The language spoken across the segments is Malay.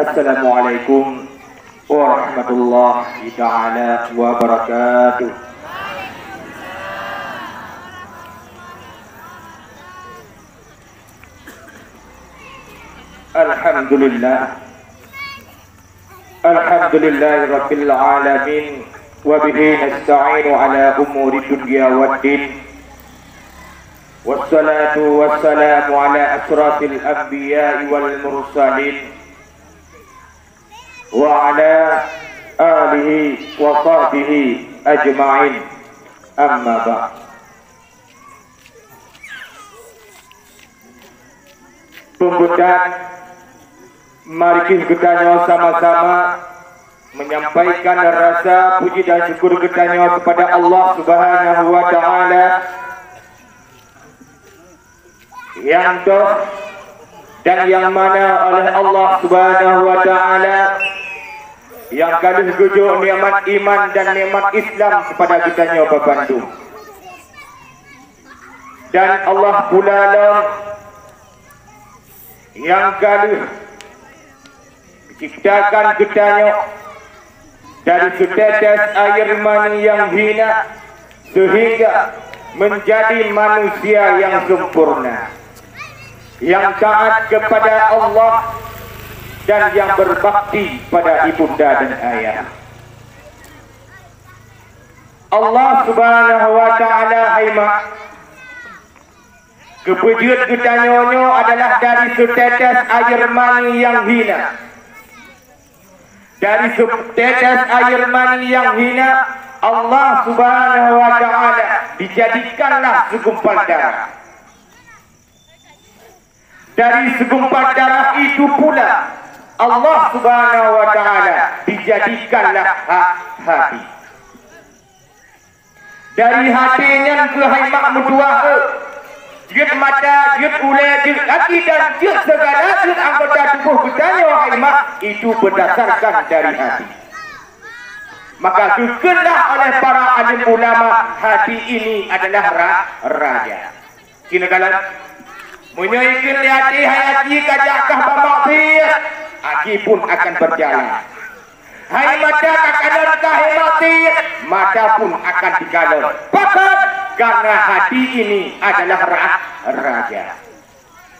Assalamualaikum warahmatullahi ta'ala wabarakatuh. Alhamdulillahi rabbil alamin wa bihi nasta'inu ala umuri dunya waddin. Wassalatu wassalamu ala asrafil anbiya'i wal mursalin wa ala alihi wa sahbihi ajma'in, amma ba'd. Pembukaan, mari kita sama-sama menyampaikan rasa puji dan syukur kita kepada Allah Subhanahu wa ta'ala yang toh dan yang mana oleh Allah Subhanahu wa ta'ala yang kali gujuk nikmat iman dan nikmat Islam kepada kita bebantu. Dan Allah pula lah yang kali menciptakan kita dari setetes air mani yang hina sehingga menjadi manusia yang sempurna, yang taat kepada Allah dan yang berbakti pada ibunda dan ayah. Allah Subhanahu wa ta'ala haimak kepejut kita adalah dari setetes air mani yang hina. Dari setetes air mani yang hina, Allah Subhanahu wa ta'ala dijadikanlah segumpal darah. Dari segumpal darah itu pula Allah Subhanahu wa ta'ala dijadikanlah hati. Dari hatinya ke haimak mudua, jiut mata, jiut ulai, jiut kaki dan jiut segala jiut anggota tubuh kita haimak itu berdasarkan dari hati. Maka kekenlah oleh para alim ulama, hati ini adalah raja. Kini kalau menyoikan hati hayati kajakah bamaksir, hati pun akan berjalan. Hai mata akan kahematir, mata pun akan digalon. Bahkan karena hati ini adalah raja.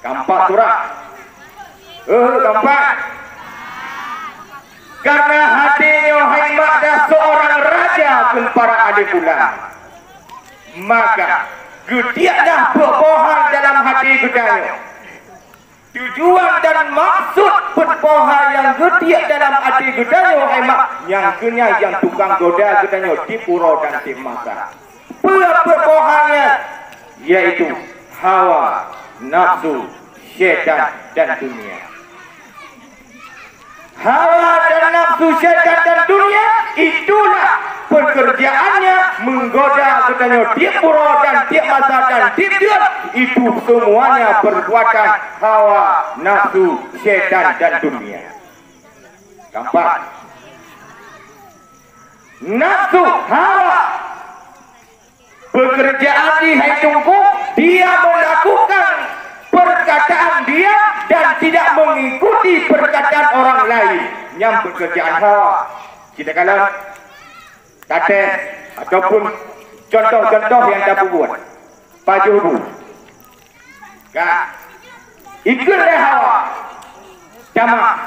Gampak surah. Gampak. Karena hatinya haimak dah seorang raja pun para alim ulama, maka getiaklah berbohong dalam hati gedanya. Tujuan dan maksud berbohong yang getiak dalam hati gedanya haimak yang kena yang tukang goda gedanya di pura dan di masa. Berbohongnya yaitu hawa, nafsu, syaitan dan dunia. Hawa dan nafsu, syaitan dan dunia itulah pekerjaannya menggoda katanya tiap pura dan tiap masa dan tiap dia. Itu semuanya perbuatan hawa, nafsu, syaitan dan dunia. Gambar nafsu, hawa, pekerjaan di hidupku, dia melakukan perkataan dia dan tidak mengikuti perkataan orang lain yang pekerjaan hawa. Kita kalau kata ataupun contoh-contoh yang dah buat baju bu kak ikutlah hawa, tamak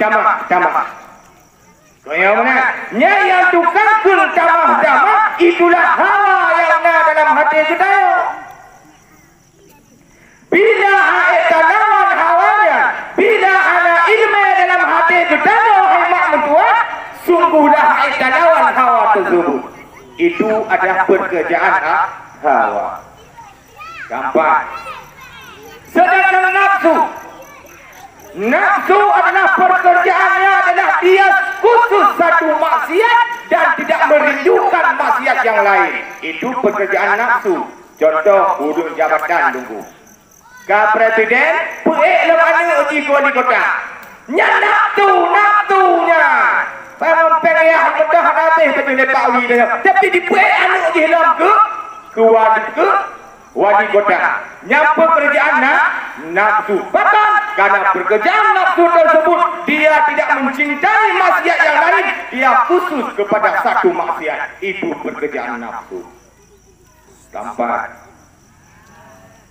kaya mana yang tukang tamak itulah hawa yang ada dalam hati kita. Bila ada lawan hawanya, bila ada ilmu dalam hati kita, haimak mentua, sungguhlah ada lawan hawa tersebut. Itu adalah pekerjaan hawa. Gampang. Sedangkan nafsu adalah pekerjaannya adalah dia khusus satu maksiat dan tidak merindukan maksiat yang lain. Itu pekerjaan nafsu. Contoh hudung jabatan tunggu. Ka presiden puek lemana uji wali kota. Nya nafsunya. Pempen yang mudah habis betul Pak Wi dia. Tapi di puek anu uji lam ke wali kota. Nya pekerjaan nafsu. Bahkan karena pekerjaan nafsu tersebut, dia tidak mencintai maksiat yang lain, dia khusus kepada satu maksiat, itu pekerjaan nafsu. Tampak.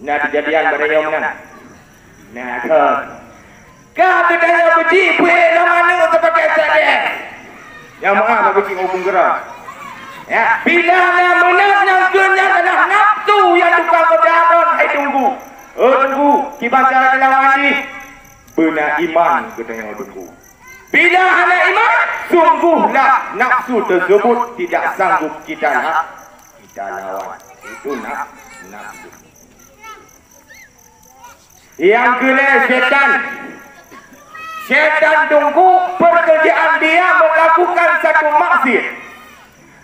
Nah, kejadian pada yang mana? Nah, kau kedaya beci, buih mana sebagai sadar. Yang maaf, aku cik ngomong gerak. Ya, bila nak menang yang kenyang adalah nafsu yang tukang berdaron, hai tunggu. Tunggu, kita cara lawan ni. Benar iman katanya tunggu. Bila ada iman, sungguhlah nafsu tersebut tidak sanggup kita lawan. Itu nafsu. Yang kedua setan. Setan tunggu pekerjaan dia melakukan satu maksiat.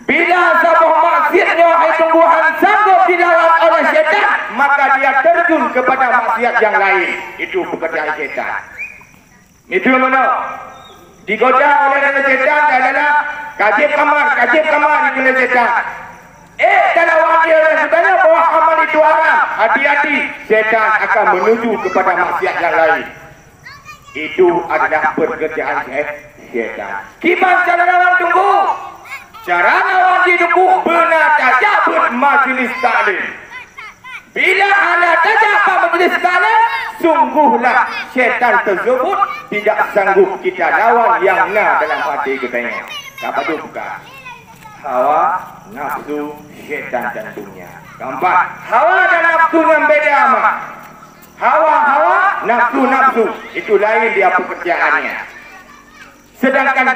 Bila sebuah maksiatnya hai tungguhan sanggup dilawan oleh setan, maka dia terjun kepada maksiat yang lain. Itu pekerjaan setan. Itu mana? Digoda oleh setan adalah kajib kamar oleh setan. Kalau dia sebenarnya bahwa amal itu haram, hati-hati, setan akan menuju kepada maksiat yang lain. Itu adalah pekerjaan setan. Kiban cara lawan tunggu. Cara lawan tunggu benar saja bermajlis taklim. Bila anda tajak majlis taklim, sungguhlah setan tersebut tidak sanggup kita lawan yang benar dalam hati katanya. Apa tu bukan? Hawa, nafsu, setan dan dunia. Keempat, hawa dan nafsu yang beda amat. Hawa, nafsu, itu lain dia pekerjaannya. Sedangkan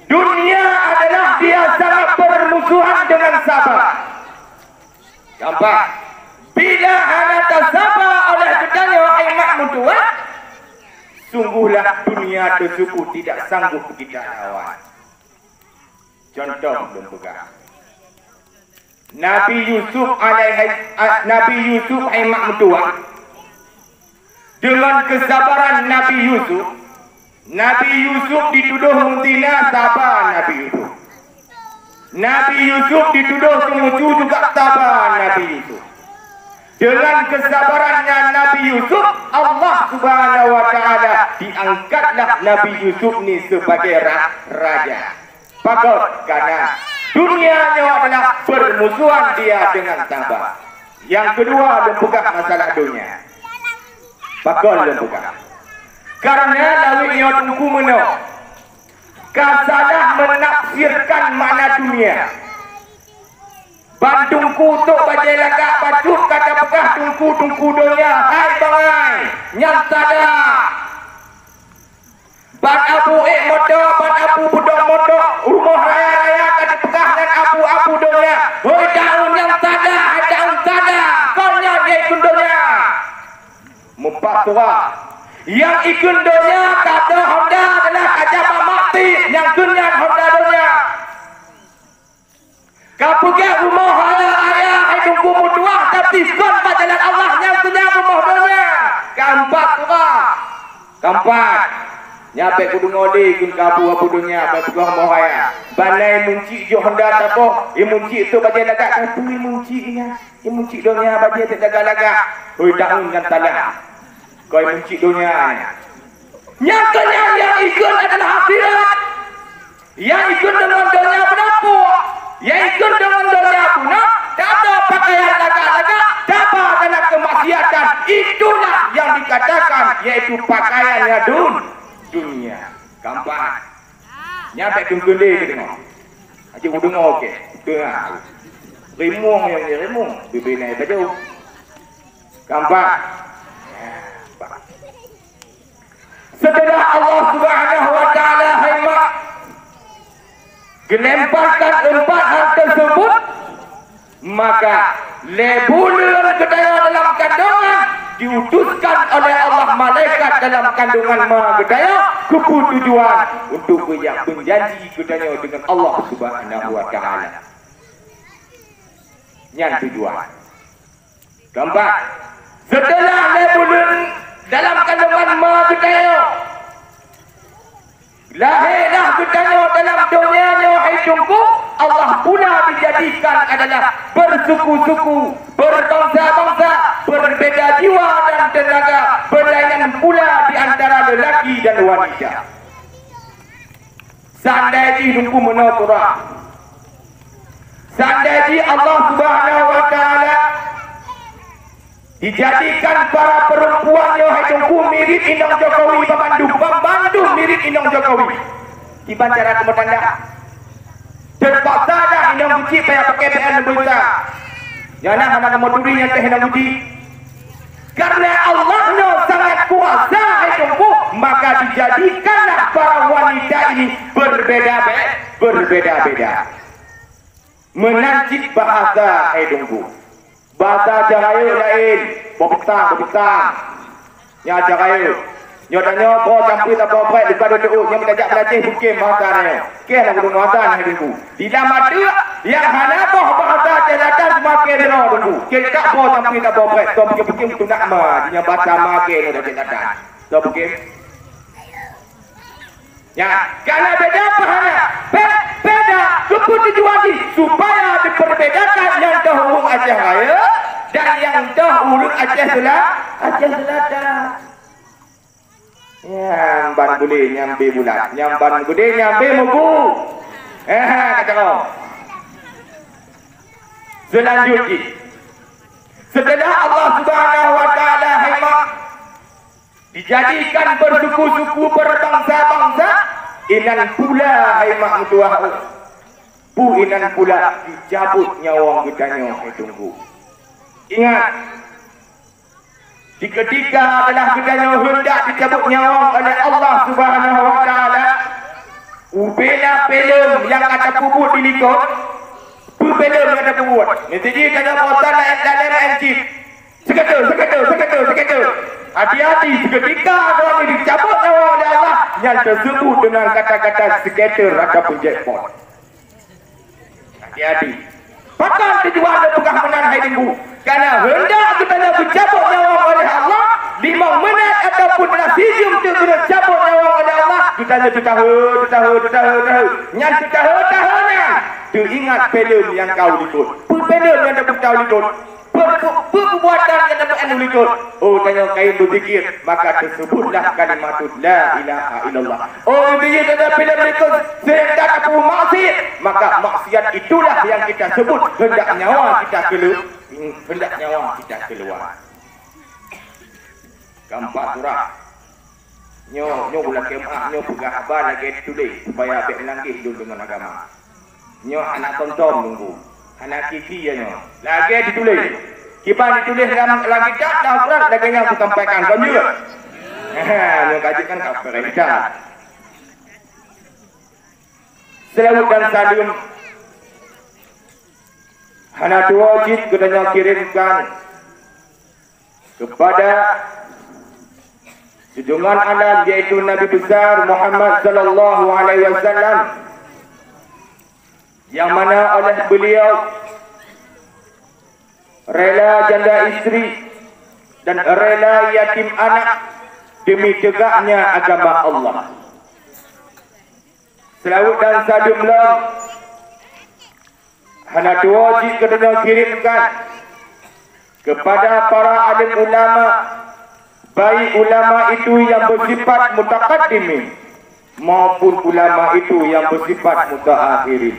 dunia adalah dia sangat bermusuhan dengan sabar. Keempat, bila anda tersabar oleh kedanya wahai makmum tua, sungguhlah dunia tersebut tidak sanggup kita lawan. Contoh belum pegang. Nabi Yusuf hai makmum tua. Dengan kesabaran Nabi Yusuf dituduh mentina, sabar Nabi Yusuf dituduh semuju juga sabar Nabi Yusuf. Dengan kesabarannya Nabi Yusuf, Allah Subhanahu wa taala diangkatlah Nabi Yusuf ni sebagai raja. Pakot karena dunianya adalah permusuhan dia dengan sabar. Yang kedua, lembukan masalah dunia. Pakot lembukan. Karena lalu ia tunggu meno. Kasalah menafsirkan makna dunia. Bandungku untuk bajai lagak bacut kata bekah tungku dunia. Hai bangai, nyantada. Ban abu modok, ban abu budok modok, rumah raya kata bekah dan abu dunia. Hoi daun yang tada, daun tada. Konya dia ikut dunia. Mempak tua. Yang ikut dunia kata Honda adalah kaca mati. Yang kenyan Honda dunia. Kau pergi rumah raya, hai tunggu mudua, tapi kon jalan Allah yang kenyan rumah dunia. Keempat tua. Keempat. Nyampe kudu ngodi kun kabu abu dunia ba pegang mohaya. Banai munci jo Honda tapo, munci tu baje lagak kapu muncinya. Munci dunia baje tak lagak. Hoi daun yang talah. Kau munci dunia. Nyatanya yang ikut adalah akhirat. Yang ikut dengan dunia berapa? Yang ikut dengan dunia punah, tak ada pakaian lagak-lagak, dapat dalam kemaksiatan. Itulah yang dikatakan yaitu pakaiannya dunia. Gampang. Nyampe tunggu-tunggu ke tengok. Acik ku dengar okey. Tengah. Rimung yang ni rimung. Bibi naik baju. Gampang. Setelah Allah Subhanahu wa taala haimak gelemparkan empat hal tersebut, maka lebulan kedaya dalam kandungan diutuskan oleh Allah malaikat dalam kandungan kedaya kupu tujuan untuk berjanji kedaya dengan Allah Subhanahu wa taala. Yang tujuan. Keempat, setelah lebulan dalam kandungan kedaya lahirlah kedaya dalam dunia wahai tunggu, Allah pula dijadikan adalah bersuku-suku, berbangsa-bangsa, berbeza jiwa dan tenaga, berlainan pula di antara lelaki dan wanita. Seandainya nunggu menurut seandainya Allah Subhanahu wa taala dijadikan para perempuan yang hidungku mirip Inong Jokowi Bandung mirip Inong Jokowi. Tiba cara kemetanda. Terpaksa dah Inong Guci payah pakai PN besar. Jangan anak moturinya teh Inong Guci. Karena Allah sangat kuasa hidungku, maka dijadikanlah para wanita ini berbeda-beda. Menancip bahasa hidungku. Bahasa Jarayu lain, bobitang. Nya Jarayu. Nyodanya bawa campur tak bawa baik dekat duduk. Yang menajak belajar bukim bahasa ni. Kes lah gudung bahasa ni hidungku. Di dalam ada yang hana bawa bahasa celatan semua kes dia hidungku. Kes tak bawa campur tak bawa baik. Tuan bukim tu nak ma. Dia bahasa makin ada celatan. Tuan bukim. Ya, kalau beda apa hana? Beda. Seperti jual supaya diperbedakan yang terhubung Aceh Raya dan yang terhubung Aceh Selatan. Yang ban gede nyampe bulat, yang ban gede nyampe mugu. Kata kau. Selanjutnya, setelah Allah Subhanahu wa taala haimak dijadikan bersuku-suku berbangsa-bangsa, inan pula haimak mutuah. Inan pula dicabut nyawa kitanya tunggu. Ingat, di ketika adalah kitanya hendak dicabut nyawa oleh Allah Subhanahu wa taala, ubela pelem yang ada puput di likut, pelem yang ada puput. Jadi kena bosan dalam enjin. Seketul. Hati-hati seketika orang ini dicabut nyawa oleh Allah yang tersebut dengan kata-kata skater ataupun jackpot. Hati-hati. Bahkan tujuan dan pegah menang hai minggu. Karena hendak kita nak bercabut nyawa oleh Allah 5 menit ataupun dalam sejam tu bercabut nyawa oleh Allah. Kita nak tahu. Yang tahu-tahunya. Tu ingat film yang kau likut. Film yang dapat kau likut. Perbuatan yang dapat anda likut. Oh, tanya kain berzikir, maka tersebutlah kalimat la ilaha illallah. Oh, dia ada film likut sehendak apa maksiat, maka maksiat itulah yang kita sebut hendak nyawa kita keluar. Gambar surah. Nyo bulan kemah, nyo pegah abah lagi tulis supaya abek melangkih hidup dengan agama. Nyo anak tonton nunggu. Anak kiki ya nyo. Lagi ditulis. Kipan ditulis dalam lagi tak dah berat lagi yang aku sampaikan kau juga. Nyo kajikan kau perintah. Selawat dan salam. Hana dua jid kedanya kirimkan kepada junjungan alam yaitu Nabi besar Muhammad sallallahu alaihi wasallam, yang mana oleh beliau rela janda isteri dan rela yatim anak demi tegaknya agama Allah. Selawat dan salamlah hana dua wajib kena kirimkan kepada para alim ulama, baik ulama itu yang bersifat mutaqaddimin maupun ulama itu yang bersifat mutaakhirin.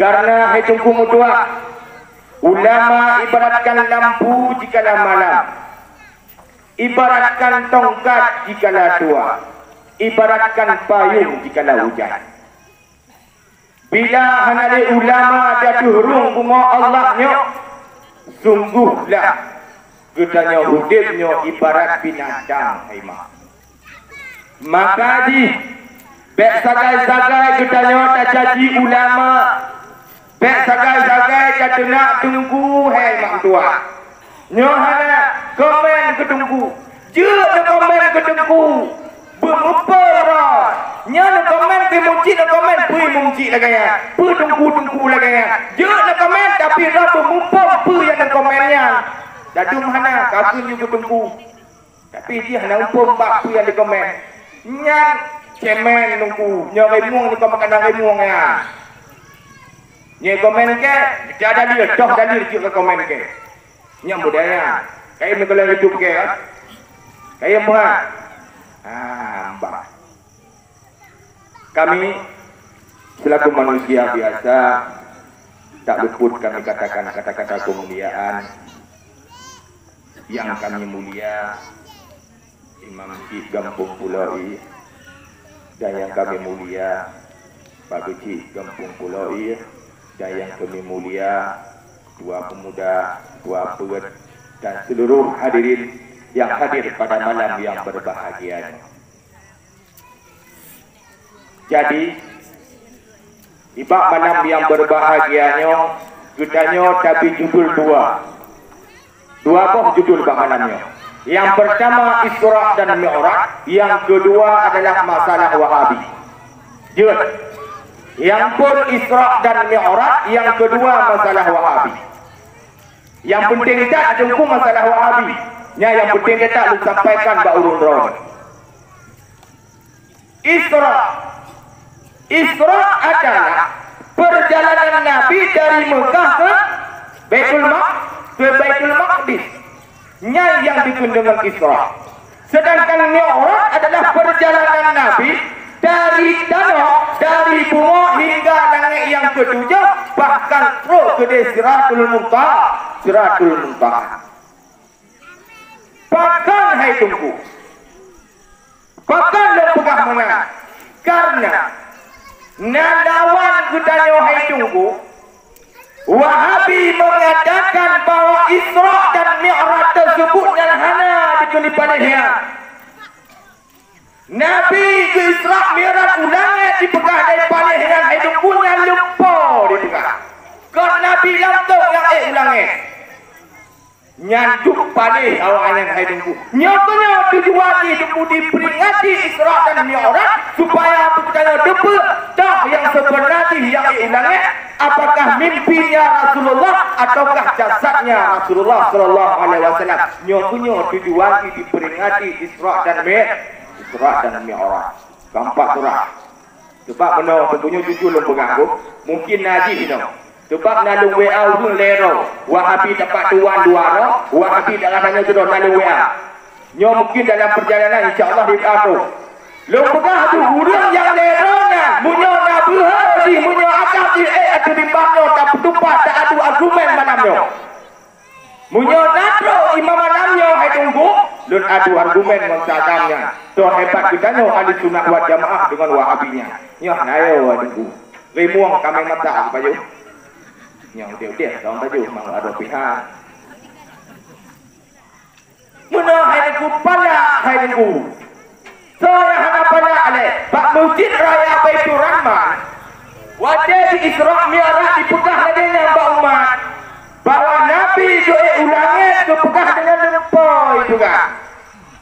Karena hitungku mutua, ulama ibaratkan lampu jikalau malam, ibaratkan tongkat jikalau tua, ibaratkan payung jikalau hujan. Bila hanali ulama jatuh rung bunga Allahnya, sungguhlah gedanya hudibnya ibarat binatang haimah. Maka di bek sagai-sagai gedanya tak jadi ulama, bek sagai-sagai tak nak tunggu haimah tua. Nyohana komen ke tunggu, je komen ke tunggu, berupara. Nya komen ke munci nak komen, pui munci lagi ya, pui tunggu lagi ya. Je nak komen tapi rabu mumpung pui yang nak komennya. Dadu mana kagum juga tunggu. Tapi dia nak umpum bak pui yang di komen. Nya cemen tunggu, nya remung ni kau makan remung ya. Nya komen ke, dia ada dia, dah ada dia juga komen ke. Yang budaya. Kayak negara hidup ke kan? Kayak apa? Mbak. Kami selaku manusia biasa tak luput kami katakan kata-kata kemuliaan yang kami mulia Imam Syekh Gampung Puloi dan yang kami mulia Pak Kecik Gampung Puloi dan yang kami mulia dua pemuda, dua pemuda dan seluruh hadirin yang hadir pada malam yang berbahagia. Jadi ibak malam yang berbahagianya gedanya tapi judul dua apa judul bak malamnya. Yang pertama Isra dan Mi'raj, yang kedua adalah masalah Wahabi. Yang pun Isra dan Mi'raj, yang kedua masalah Wahabi. Yang penting tak jumpa masalah Wahabi. Yang penting tak lu sampaikan bak urun-urun. Isra adalah perjalanan Nabi dari Mekah ke Baitul Maqdis. Yang dikenal Isra. Sedangkan Mi'raj adalah perjalanan Nabi dari tanah, dari bumi hingga langit yang ketujuh, bahkan pro ke Siratul Muntaha. Bahkan hai tunggu. Bahkan lepegah menang. Karena nadawan gedanya hai tunggu, Wahabi mengatakan bahawa Isra dan Mi'raj tersebut dan hana dikelipaninya. Nabi ke Isra Mi'raj ulangnya dipegah dari palihan hidup punya lupa dipegah. Kalau Nabi langsung yang ulangnya nyanduk palih awalnya hidupku. Nyatanya tujuan hidupku diperingati Isra dan Mi'raj supaya percaya depa tak yang sebenarnya yang ulangnya apakah mimpinya Rasulullah ataukah jasadnya Rasulullah sallallahu alaihi wasallam. Nyatanya tujuan diperingati Isra dan Mi'raj. Gampak surah. Sebab benar tentunya jujur lu pegang mungkin najis no. Sebab nalung WA urun lero. Wahabi dapat tuan dua Wahabi dalam hanya sudah nalung WA. Nyo mungkin dalam perjalanan insya-Allah diatur. Lu pegang tu urun yang lero na. Munyo na berhenti, munyo akal di atu di bangno tak tumpah tak adu argumen malamnya. Munyo natro imam malamnya hai tunggu. Lun adu argumen mengsakamnya. So hebat kitanya ahli sunnah wal jamaah dengan Wahabinya. Nyo nayo tunggu. Remuang kami mata apa yo? Yang dia dalam baju mang ada pihak. Muna hai ku pada hai ku. So yang hana pada ale, bak masjid raya Baitur Rahman. Wajah di Isra Mi'raj dipegah dengan Mbak Umar. Bahwa Nabi doa ulangnya dipegah dengan lempoi juga.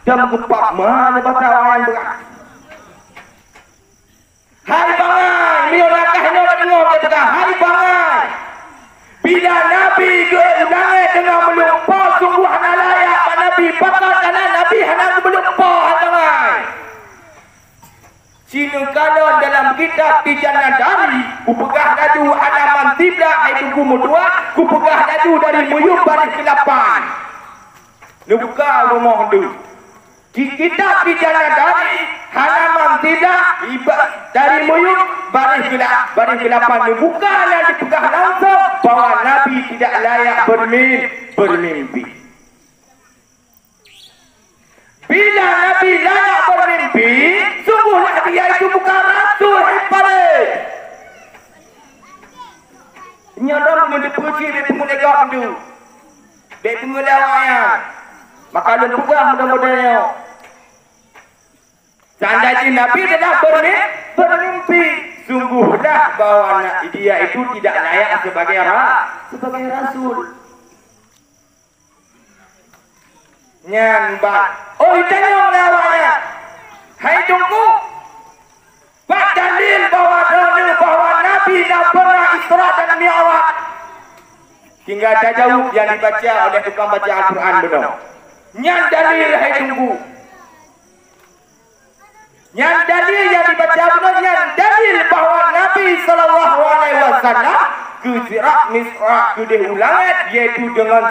Dan kepak mana bahasa orang juga. Hai bangai, miolakahnya dengar dipegah. Hai bangai. Bila Nabi doa dengan melupa sungguh hana layak Nabi bakal karena Nabi hana melupa hangai. Sini kalau dalam kitab Tijana Dari kupegah dadu halaman 3 ayat 22 kupegah dadu dari muyub baris ke-8. Buka rumah tu. Di kitab Tijana Dari halaman 3 dari muyub baris ke-8 buka dan dipegah langsung bahwa Nabi tidak layak bermimpi. Bila Nabi layak bermimpi, sungguhlah dia itu bukan rasul hebat. Nyadar menjadi puji dari pengulega itu, dari pengulega maka lu buka mudah-mudahnya. Seandainya Nabi tidak bermimpi, sungguhlah bahwa dia itu tidak layak sebagai rasul. Nyambang. Oh, ditanya oleh hai tunggu. Pak dalil bahwa Nabi tidak pernah Isra dan Mi'raj. Tinggal tajawub yang dibaca oleh tukang baca Al-Quran benar. Yang dalil hai tunggu. Yang dalil yang dibaca benar, yang dalil bahwa Nabi sallallahu alaihi wasallam ke sirat misra ke di langit, iaitu dengan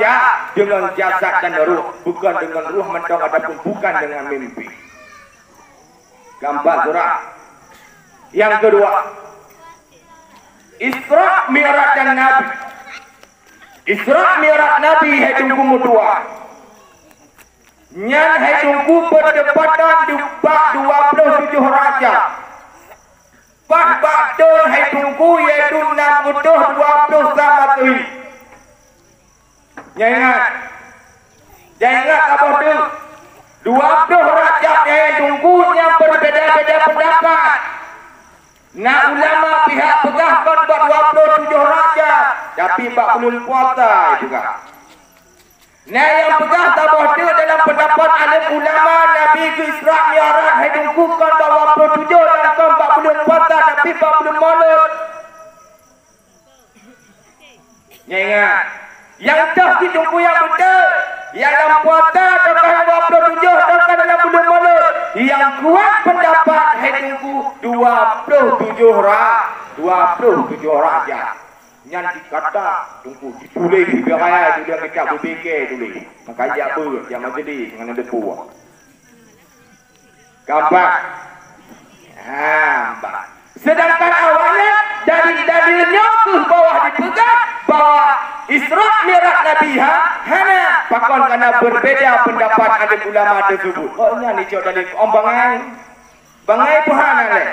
jasad dan ruh, bukan dengan ruh mentang ataupun bukan dengan mimpi. Gambar surah. Yang kedua, Isra Mi'raj dan Nabi. Isra Mi'raj Nabi hai tunggu mudua. Nyan hai tunggu berdepatan di bab 27 Rajab. Bah bakdun hai tunggu iaitu 20 sama tu. Jangan ingat apa tu? 20 Rajab yang tunggu yang berbeza-beza pendapat. Nak ulama pihak pegahkan buat 27 Rajab, tapi 40 puasa juga. Nah yang pegah tabah dia dalam pendapat alim ulama Nabi ke Isra Mi'raj hai tunggukan 27 dan 40 puasa tapi 40 maulid. Ingat, yang dah ditunggu yang betul, yang dalam puasa dan 27 dan dalam bulan maulid. Yang kuat pendapat hai tunggu 27 Rajab. Yang dikata tunggu ditulis biar dia kecap berfikir tulis. Maka dia apa yang majlis dengan depu. Gambar. Sedangkan awalnya dari dalilnya ke bawah dipegang bahawa Isra Mi'raj Nabi hanya pakon kerana berbeza pendapat alim ulama tersebut. Oh ni cok dalil bangai puhana le.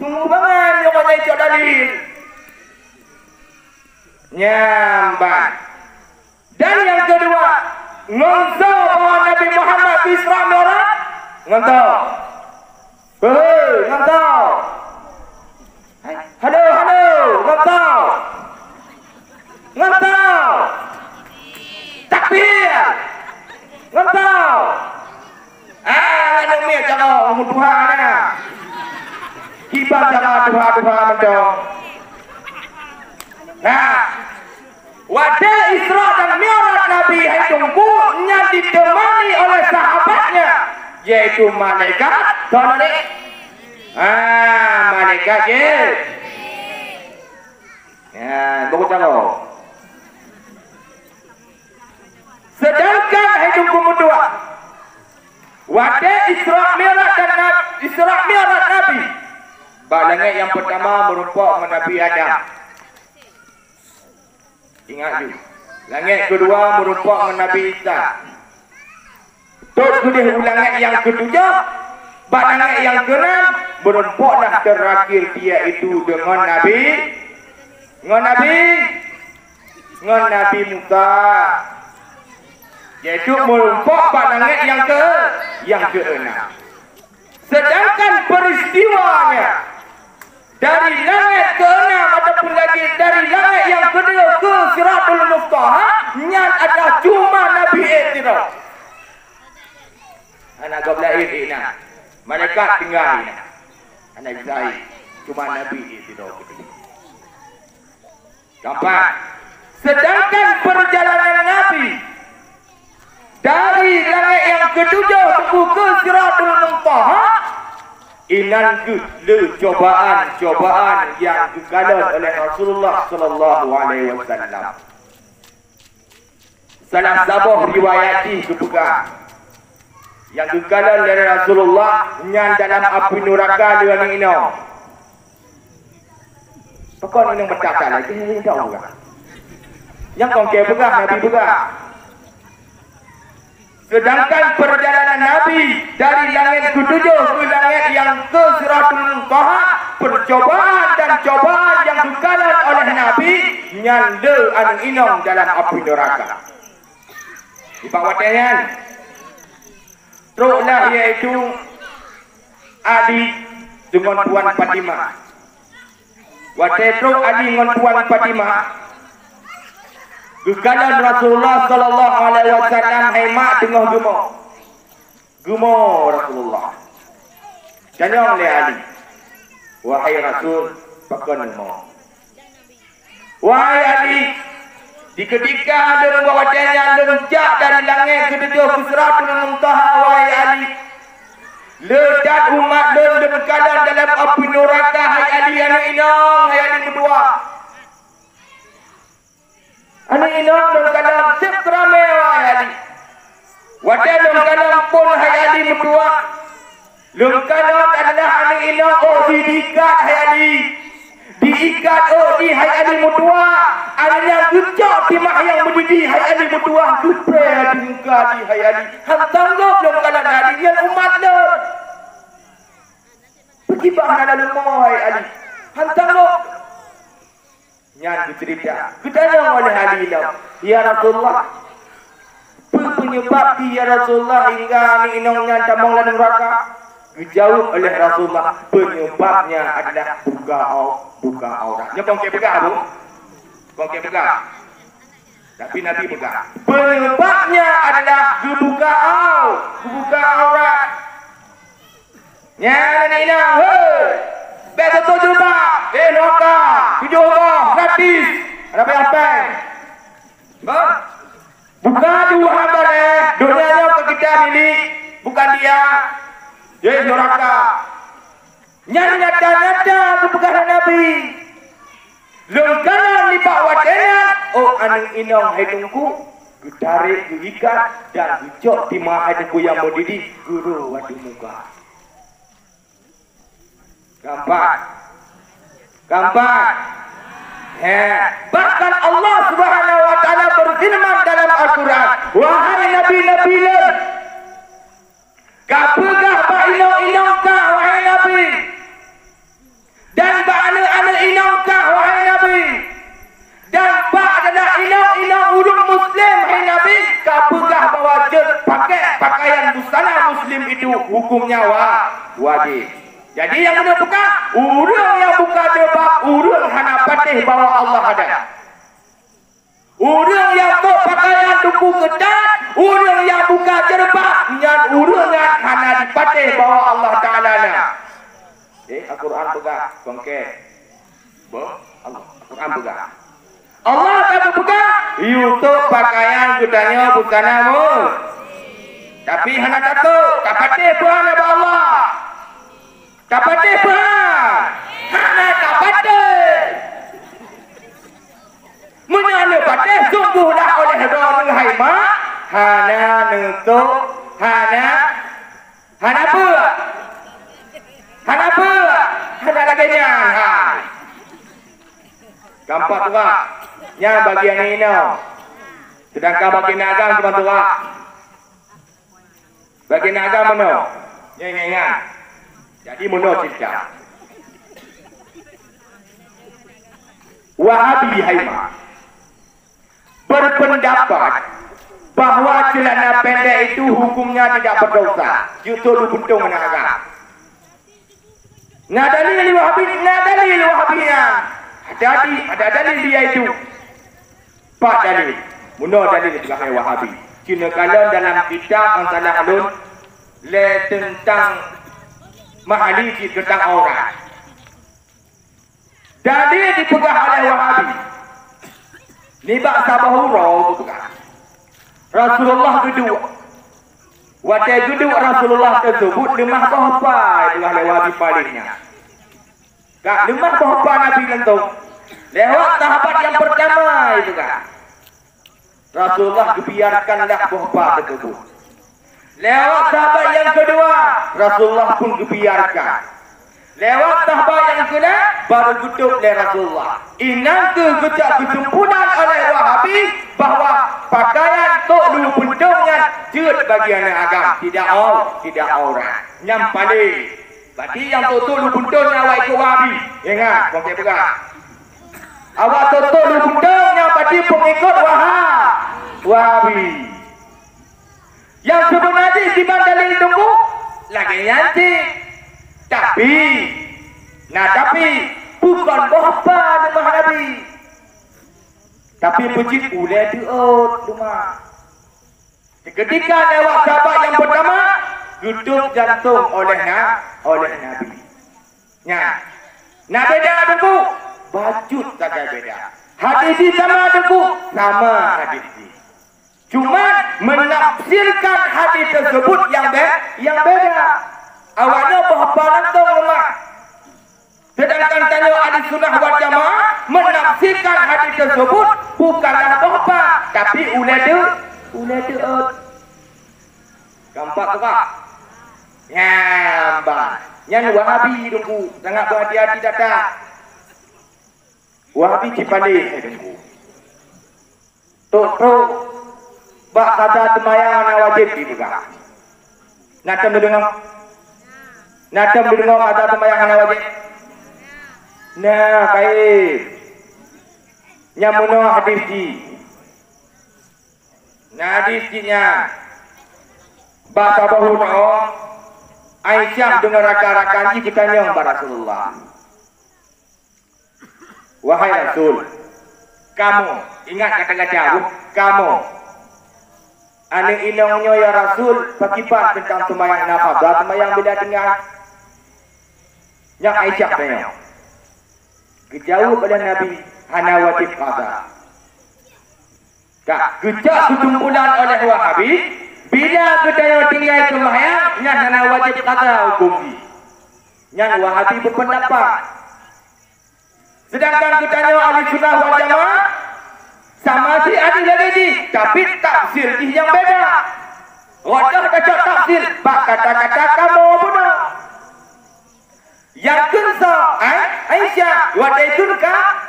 Sungguh bangai yang bangai cok dalil. Nyamban. Dan yang kedua, ngontau bahawa Nabi Muhammad Isra Mi'raj. Ngontau. Ngontau. Halo, ngontau. Ngontau. Takbir. Ngontau. Nganu mi cara umur Tuhan na. Kibar cara Tuhan mendong. Nah, wadah Isra dan Mi'raj Nabi hai tunggu yang ditemani oleh sahabatnya, yaitu malaikat. Tuan ni, malaikat je. Bagus cakap. Sedangkan hai tunggu mudua, wadah Isra Mi'raj Nabi. Langit yang pertama merupakan Nabi Adam. Ingat juga. Langit kedua merupakan Nabi Isa. Sudah langit yang ketujuh, langit yang keenam merupakan terakhir dia itu dengan Nabi Musa. Yaitu merupakan langit yang keenam. Sedangkan peristiwanya dari langit ke-6 ataupun lagi dari langit yang kedua ke Siratul Muntaha yang adalah cuma Nabi Iqra. Anak gabla Iqra. Malaikat tinggal ini. Anak Iqra. Cuma Nabi Iqra. Nampak? Sedangkan perjalanan Nabi dari langit yang ketujuh ke Siratul Muntaha, inan le cobaan yang dikalan oleh Rasulullah sallallahu alaihi wasallam. Salah sabah riwayati kepegang yang dikalan dari Rasulullah yang dalam api neraka dengan ino. Pokok ini berkata lagi ini tahu enggak? Yang kau pegang Nabi pegang. Sedangkan perjalanan Nabi dari langit ketujuh ke langit yang ke Siratul Muntaha, percobaan dan cobaan yang dikalan oleh Nabi nyanda anu inong dalam api neraka. Di bawah tangan teruklah iaitu Ali dengan Puan Fatimah. Waktu truk Ali dengan Puan Fatimah gekalan Rasulullah sallallahu alaihi wasallam hemat tengah gemo Rasulullah. Jangan le Ali. Wahai Rasul, pakon mo. Wahai Ali, di ketika ada bawa yang loncat dari langit ketujuh ke Siratul Muntaha, wahai Ali, ledat umat dan kalan dalam api neraka. Hai Ali anak inang, hai Ali berdua. Ani inong dong kalam sip krame wai ali. Wate dong kalam pun hai ali mutua. Dong kalam adalah ani inong diikat hai ali. Diikat di hai ali mutua. Ani yang gecok di mak yang mendidih hai ali mutua. Gupre dingka di hai ali. Ham tanggap dong kalam ali yang umat dong. Pergi bahana dalam hai ali. Ham tanggap. Nyan bercerita, ketanya oleh Ali lau, ya Rasulullah, penyebab ya Rasulullah hingga ni inongnya tambang dalam neraka. Dijawab oleh Rasulullah, penyebabnya adalah buka aurat. Nya kongke pegang bu, kongke pegang. Tapi Nabi pegang. Penyebabnya adalah buka aurat. Nya ni inong, betul juga. Noka, tujuh orang, gratis. Ada apa? Bang, bukan dua hamba dunianya ke kita milik, bukan dia. Dia neraka. Nyata kepegangan Nabi. Lengkana lipat wadena, anu inong hidungku, tarik diikat dan dicok di maha hidungku yang mendidih, guru wadi muka. Gampang. Bahkan Allah Subhanahu wa taala berfirman dalam Al-Quran, wahai nabi-nabi lain, kapegah ba inong ka wahai nabi, dan ba anak-anak inong ka wahai nabi, dan ba adalah inong ulun muslim wahai nabi, kapegah ba wajib pakai pakaian busana muslim itu hukumnya wajib. Jadi yang kena buka, urang yang buka debak, urang hana patih bahawa Allah ada. Urang yang buka pakaian tuku ketat, urang yang buka jerbak, nyan urangan hana dipatih bahawa Allah Ta'ala ada. Al-Quran buka, kongke. Allah, Al-Quran buka. Allah tak buka, YouTube pakaian kudanya busanamu. Tapi hana takut, tak patih bahawa Allah. Dapat apa? Hana dapat. Menyana patih sungguhlah oleh Rasul Haimah. Hana nentuk, hana apa? Hana lagi nyan. Gampang tu pak. Yang bagian ini. Sedangkan bagian agam cuma tu pak. Bagian agam mana? Yang. Jadi menurut cerita Wahabi Haimah berpendapat bahawa celana pendek itu hukumnya tidak berdosa. Justru buntung agak. Nah dalil Wahabinya. Ada dalil dia itu. Pak dalil. Menurut dalil sebagai Wahabi. Cina kalau dalam kitab Ansalah Alun tentang mahaliki tentang aurat. Dalil dipegang oleh Wahabi. Ni bak sabahura pegang. Rasulullah kedua. Waktu kedua Rasulullah tersebut lemah berapa itulah Wahabi palingnya. Kak lemah berapa Nabi lentung. Lewat sahabat yang pertama itu kan. Rasulullah dibiarkanlah berapa tersebut. Lewat sahabat yang kedua, Rasulullah pun dibiarkan. Lewat sahabat yang kedua, baru tutup oleh Rasulullah. Inang kejak kesimpulan oleh Wahabi bahawa pakaian tok dulu puntungnya jut bagian agam, tidak aurat. Yang paling. Berarti yang tok dulu puntungnya awak ikut Wahabi. Ingat, kongsi pegang. Awak tok dulu puntungnya berarti pengikut Wahabi. Yang sebenarnya di bandar tunggu lagi nanti. Tapi bukan berapa lemah Nabi. Tapi pecik ulai diut rumah. Ketika lewat sahabat yang pertama, gedung jantung oleh Nabi. Nah beda tunggu, bajut saja beda. Hadis sama tunggu, sama hadis. Cuma menafsirkan hadis tersebut yang beda. Awalnya berapa lantung rumah. Sedangkan tanya ahli sunnah wal jamaah menafsirkan hadis tersebut bukanlah berapa Tapi ulai tu gampak tu pak. Nyambang. Yang Wahabi dengku. Sangat berhati-hati datang. Wahabi cipalih dengku. Tok bak kata temayang nak wajib dipegang. Natam dengar. Natam dengar kata temayang nak wajib. Nah, kaib. Nyamuno hadis ji. Nah, hadis ji nya. Bahasa bahu no. Aisyah dengan rakan-rakan ji kita nyong Rasulullah. Wahai Rasul, kamu ingat kata-kata kamu. Ane inongnya ya Rasul pakibat tentang sembahyang nafas, sembahyang bila dengar. Yang Aisyah tanya. Kejauh pada Nabi hana wajib qada. Tak kejak ketumpulan oleh Wahabi bila kita tinggal sembahyang yang hana wajib qada hukum ni. Yang Wahabi berpendapat. Sedangkan kita ahli sunnah wal jamaah sama si ada lagi ni, tapi tafsir yang beda. Wadah kacau tafsir, bak kata-kata kamu benar. Yang kunsa, Aisyah, wadah itu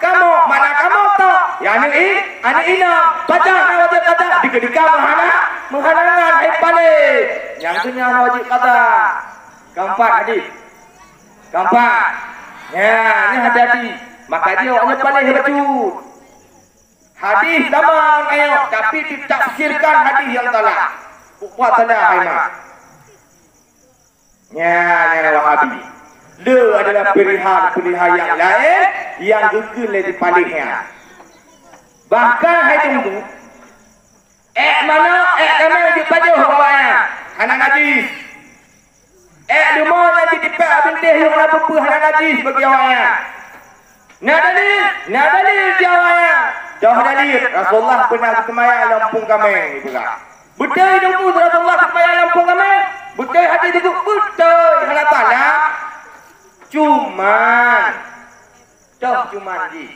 kamu, mana kamu tahu? Yang ini, ane ina, baca wajib kata, dikadika menghalangan, balik. Yang tu yang wajib kata. Keempat hadis. Keempat. Ya, ini hati-hati. Maka dia orangnya paling hebat. Hadis zaman ayo, tapi ditafsirkan hadis yang salah. Buat salah Haimah. Ya, Wahabi. Le adalah pilihan yang lain yang gegel di palingnya. Bahkan hai tunggu. Mana kami di pajuh bawahnya. Hanan hadis. Lumanya di depan bintih yang apa hanan hadis bagi awaknya. Nak dalil jawabnya. Jauh dalil. Rasulullah pernah bersemayam Lampung kami. Betul itu Rasulullah bersemayam Lampung kami. Betul hati itu. Betul. Allah Ta'ala. Cuman di.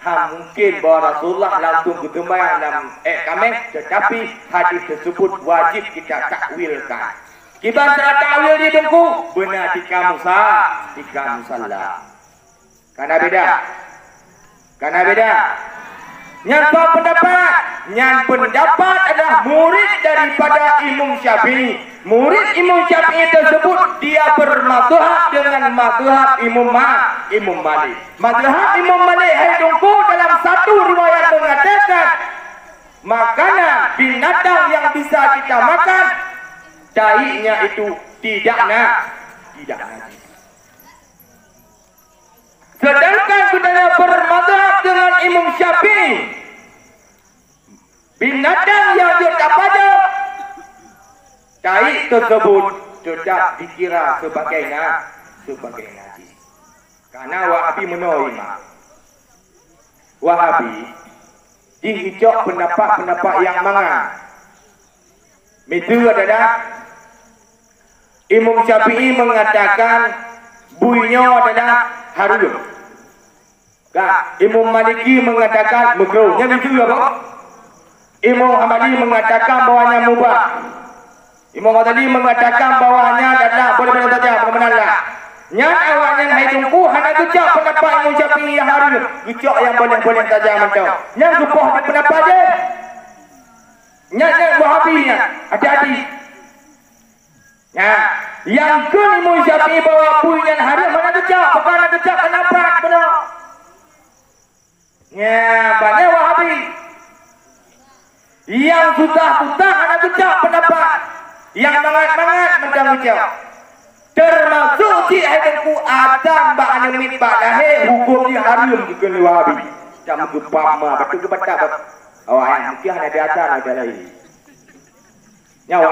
Mungkin bahawa Rasulullah langsung bersemayam dalam kami. Tetapi hadis tersebut wajib kita takwilkan. Kita cara takwil di dengku. Benar tika musallah. Karena beda. Yang pendapat adalah murid daripada Imam Syafi'i. Murid Imam Syafi'i tersebut dia bermadhab dengan madhab Imam Malik. Madhab Imam Malik hai dengku dalam satu riwayat mengatakan makanan binatang yang bisa kita makan dahinya itu tidak najis. Sedangkan kita bermadhab dengan Imam Syafi'i, binatang yang kita pajak dahi tersebut tidak dikira sebagai najis. Karena Wahabi menolak. Wahabi dihijau pendapat yang mana? Itu adalah Imam Syafi'i mengatakan buihnya adalah harum. Imam Maliki mengatakan makruh. Yang itu apa? Imam Hambali mengatakan bawahnya mubah. Imam Ghazali mengatakan bawahnya adalah boleh saja, bagaimana? Yang awalnya hai tungku hanya gejak pendapat Imam Syafi'i yang harum. Gejak yang boleh saja macam. Yang gepah di pendapat dia. Yang Wahabinya hati-hati. Yang ke Imam Syafi'i bawa buihnya harum mana gejak, bukan gejak pendapat benar. Banyak Wahabi yang susah hanya gejak pendapat, yang mangat macam gejak. Termasuk si hidupku Adam ba'ana mit ba'lahe hukum dia harum juga Wahabi. Jangan gepama betul ke betul. Yang mungkin ada atas ada lain. Ya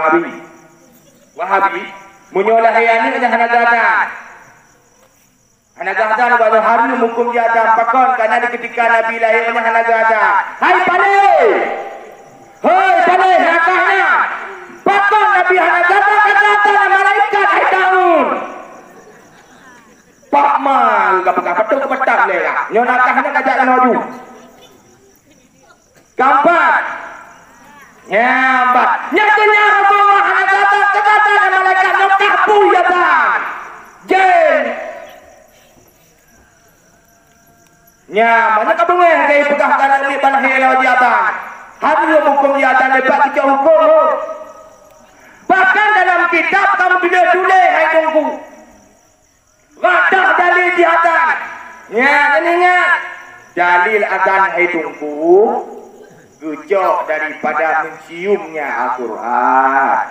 Wahabi menyolah yang ini hanya gada. Hanya gada pada hari hukum dia ada pakon karena di ketika Nabi lahirnya hanya gada. Hai pandai nakahnya. Pakon Nabi hanya gada kata malaikat hai tahun. Pak mal betul ke betul le. Nyo nakahnya kajak maju. Keempat. Nyambat. Nyatanya Rasulullah kata malaikat nyokah buyatan. Jen. Mana kau boleh kaya pegah kanan ni panah helau jatan. Hari hukum jatan lepas kita hukum. Bahkan dalam kitab kamu tulis hai tunggu. Radah dalil jatan. Dan ingat dalil adan hai tunggu gejok daripada menciumnya Al-Quran.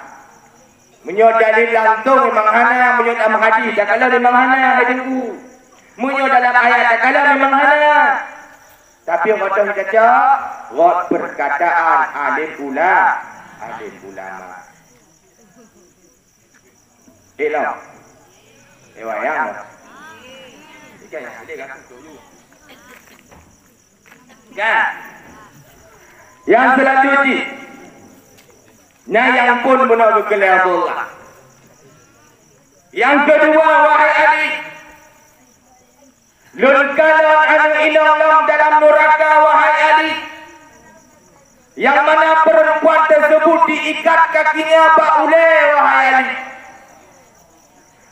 Menyot dalil langsung memang hana, menyot dalam hadis tak kalau memang hana hai tunggu. Menyot dalam ayat tak kalau memang hana. Tapi yang kata kita rot perkataan alim ulama. Lah. Wayang. Ikan yang ada kan dulu. Kan? Yang selanjutnya. Yang pun benar kepada Allah. Yang kedua, wahai Ali. Lulkalan anu ilang dalam neraka, wahai Ali. Yang mana perempuan tersebut diikat kakinya baule, wahai Ali.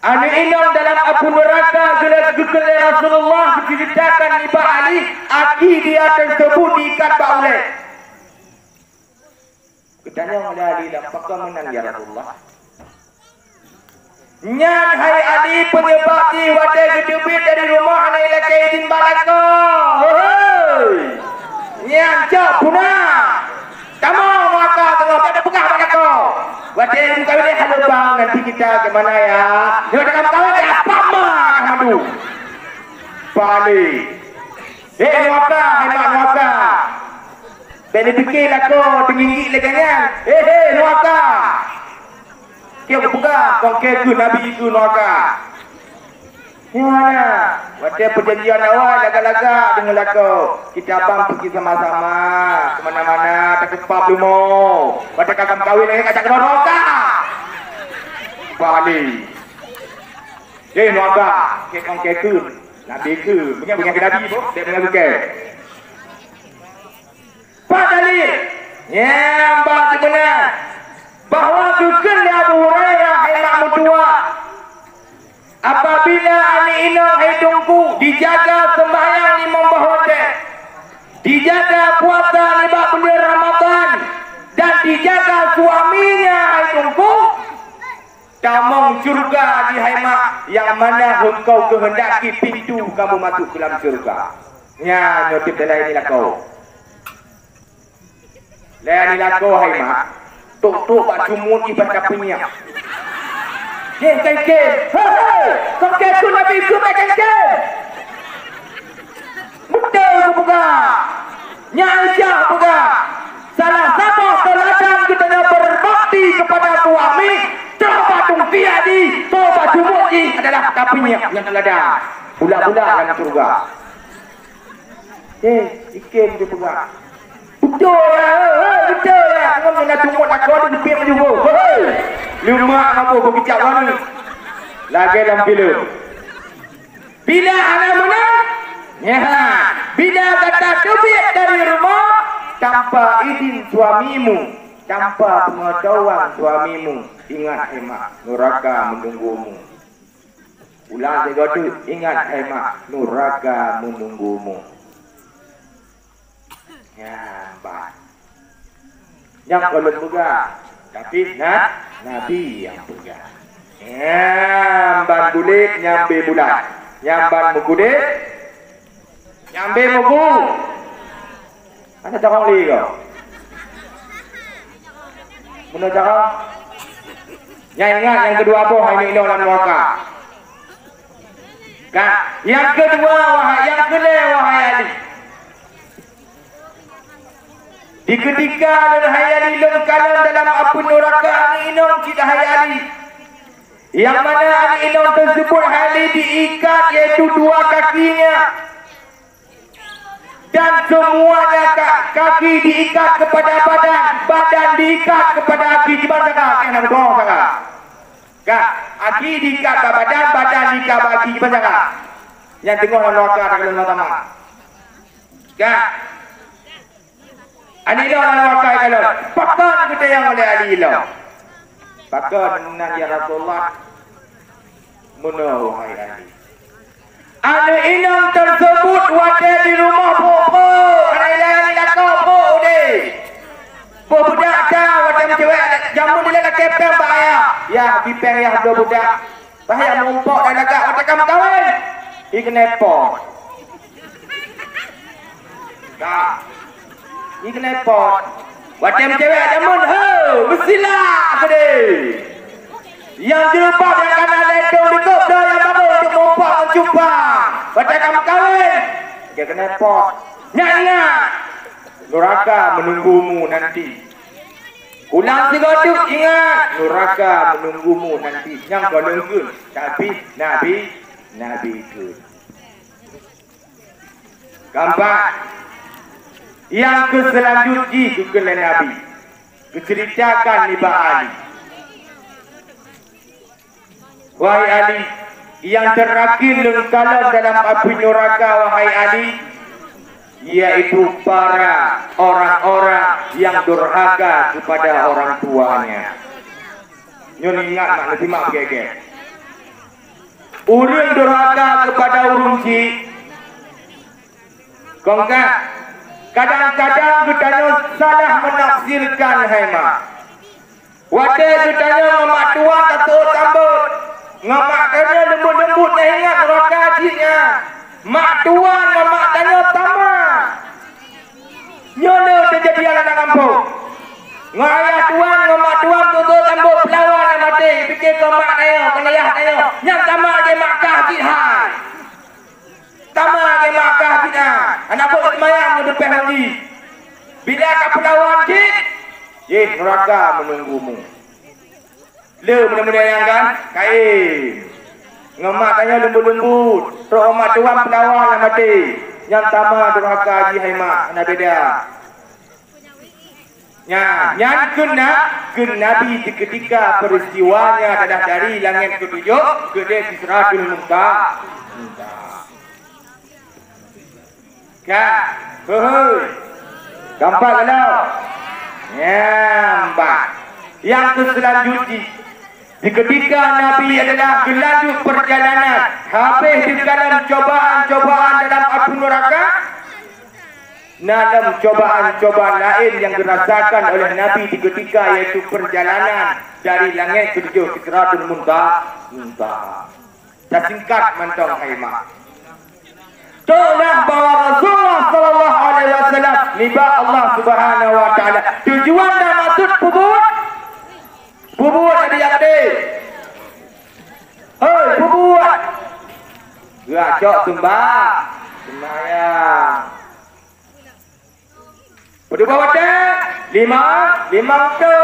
Anu ilang dalam api neraka gelar Rasulullah diceritakan iba Ali, aki dia tersebut diikat baule. Ketanya oleh Ali, apakah menang ya Rasulullah? Nyan hai Ali penyebab di wadai gedebit dari rumah anak ilakai din balako. Nyan cok punah. Kamu maka tengok tak ada pegah balako. Wadai muka ini halo bang, nanti kita ke mana ya? Dia kamu tahu ada apa mah kamu? Balik. Maka hai maka. Beli fikir aku tinggi leganya. Maka. Kau buka kongke ku Nabi ku neraka. Mana? Wadah perjanjian awal laga-laga dengan lagu. Kita abang pergi sama-sama ke mana-mana tak kepap lumo. Wadah kakak kahwin lagi kacak neraka. Balik. Neraka. Ke kongke ku Nabi ku. Punya ke Nabi bu. Dia punya bukan. Pak dalil. Mbak sebenar. Bahawa kekal Abu Hurairah Imam Dua apabila ani inang hidungku dijaga sembahyang ni membahote, dijaga puasa ni bulan Ramadan dan dijaga suaminya hidungku tamong surga di haimak yang mana engkau kehendaki pintu kamu masuk ke dalam surga. Ya notip dalam inilah kau. Lain inilah kau haimak. Tuk pak cumut ibadah punya. Kengkeng. Kengkeng tu Nabi ku kengkeng. Betul ku buka. Nyaisyah buka. Salah satu teladan kita berbakti kepada suami. Coba tungkia di. Coba cumut di adalah kapinya yang teladan. Bulat-bulat dalam surga. Ikem dia buka. Betul lah. Kamu nak cumut nak kau di pihak juga. Lumak apa kau bincang mana? Lagi dalam film. Bila anak menang? Ya. Bila kata tebik dari rumah tanpa izin suamimu, tanpa pengetahuan suamimu, ingat hemat neraka menunggumu. Ulang tiga tu, ingat hemat neraka menunggumu. Ya, baik. Yang kalau pegang, tapi Nabi yang pegang. Nyamban kulit, nyambe bulat. Nyamban mukulit, nyambe muku. Ada cakap lagi kau? Mana cakap? Yang ingat yang kedua apa? Ini dalam neraka. Yang kedua, yang kedua, wahai Ali. Di ketika hayali lengkalan dalam api neraka ani inong kita hayali. Yang mana ani inong tersebut hayali diikat iaitu dua kakinya. Dan semuanya kaki diikat kepada badan, badan diikat kepada kaki. Gimana kak? Yang nak kak? Kak, kaki diikat ke badan, badan diikat ke kaki. Gimana kak? Yang tengok dalam neraka tak kena sama. Kak. Ani ilo nak pakai kalau pakan kita yang oleh ali ilo. Pakan nan ya Rasulullah. Menau hai ali. Anu inang tersebut wadah di rumah pokok. Ana ilo ni dak pokok deh. Budak dah macam cewek jamu dia nak kepeng bahaya. Ya pipeng ya budak. Bahaya mumpok dan agak macam kahwin. Ignepot. Dah. Ignepot. Macam cewek jamun ho, mestilah aku deh. Yang jilbab yang kanan ledong di kop dah yang baru untuk mumpok menjumpa. Macam kahwin. Dia kena pot. Ingat. Neraka menunggumu nanti. Ulang segoduk ingat. Neraka menunggumu nanti. Yang kau lengun. Tapi Nabi itu. Gambar. Yang keselanjutnya juga Nabi. Keceritakan Niba Ali. Wahai Ali. Yang terakhir lengkalan dalam api neraka wahai Ali. Yaitu para orang-orang yang durhaka kepada orang tuanya. Nyon ingat mak nanti mak gege. Urang durhaka kepada urung ci. Kongka kadang-kadang kita salah menafsirkan hai mak. Wadah kita ngamak tuan tatuk tambut. Ngamak kerana lembut-lembut dah ingat neraka cinya. Mak tuan ngamak tanya tamat. Nyono terjadi anak kampung. Ngayah tuan, ngamak tuan tutup tambut pelawan yang mati. Fikir ke mak tayo, ke ayah tayo. Yang tamat ke Makkah jihad. Tamat ke Makkah jihad. Anak pun semayang ke depan hari. Bila ke pelawan jihad. Neraka menunggumu. Le benda-benda yang kan? Kain. Ngamak tanya lembut-lembut. Teruk mak tuan pelawan yang mati. Yang tamat durhaka haji hai mak. Nak beda. Yang kena Nabi ketika peristiwanya adalah dari langit ketujuh ke Sidratul Muntaha. Kan? Hoi. Gampang kalau. Nyambat. Yang selanjutnya. Ketika Nabi adalah berlanjut perjalanan, habis di dalam cobaan-cobaan dalam api neraka, dalam cobaan-cobaan lain yang dirasakan oleh Nabi di ketika yaitu perjalanan dari langit ketujuh ke Sidratul Muntaha. Dah singkat mentong haimah. Tolong bahawa Rasulullah sallallahu alaihi wasallam niba Allah Subhanahu wa taala. Tujuan dan maksud Bubuat ada yang ada. Hei, bubuat. Gacok sembah. Sembahyang. Berdua wadah. Lima tu.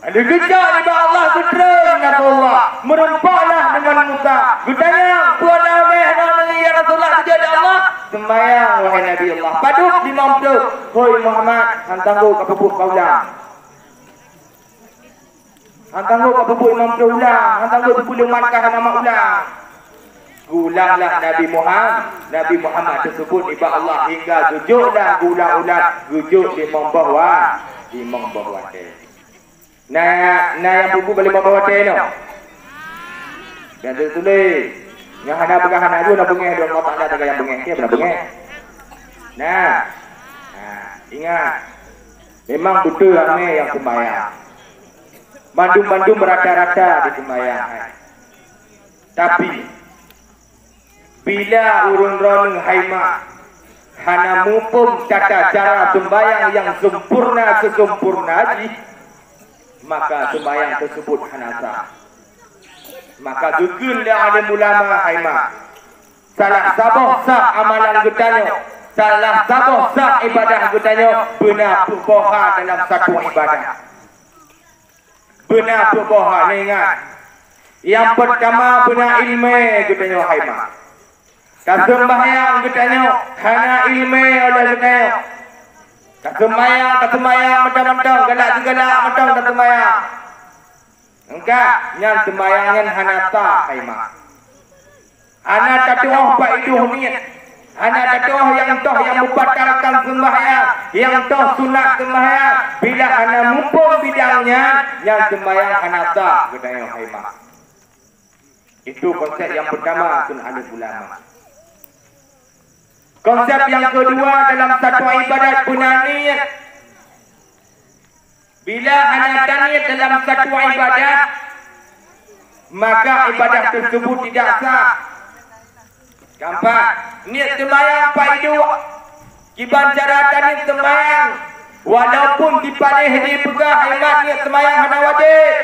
Ada gejak di bawah Allah sutra dengan Allah. Merumpaklah dengan Musa. Gudanya, Tuhan Ameh dan ya Rasulullah sejak Allah. Sembahyang wahai Nabi Allah. Paduk 50. Hoi Muhammad, hantangku ke pupuk kaulah. Hantangku ke pupuk Imam Ulang. Hantangku ke pupuk Makkah Mama Ulang. Gulanglah Nabi Muhammad tersebut iba Allah hingga sujudlah ulang-ulang sujud di bawah dia. Nah yang buku balik bawah dia no. Dan tulis yang hana pegang hana tu nak bengeh dia Allah Taala tak yang bengeh dia benar bengeh. Nah, ingat memang betul ramai yang sembahyang. Bandung merata-rata di sembahyang. Tapi bila urun-urun haimah hana mumpung tata cara sembahyang yang sempurna haji, maka sembahyang tersebut hana sah. Maka gegunlah alim ulama haimah. Salah saboh sah amalan getanya. Salah saboh sah ibadah getanya. Benar berboha dalam satu ibadah. Benar berboha, ingat. Yang pertama benar ilmu getanya haimah. Sembahyang getanya hana ilmu oleh getanya. Sembahyang mentang-mentang galak-galak mentang dan sembahyang. Enggak, yang sembayangan hana sah haimah. Ana tatuah pak itu niat. Anak toh yang membatalkan sembahyang, yang toh sunat sembahyang. Bila anak mumpung bidangnya, yang sembahyang anak tak kedai khaimak. Itu konsep yang pertama sun alim ulama. Konsep yang kedua dalam satu ibadat punaniat. Bila anak taniat dalam satu ibadat, maka ibadat tersebut tidak sah. Gampang. Niat sembahyang paidu. Kiban cara taniat sembahyang. Walaupun dipalih di pegah khaimat niat sembahyang hana wajib.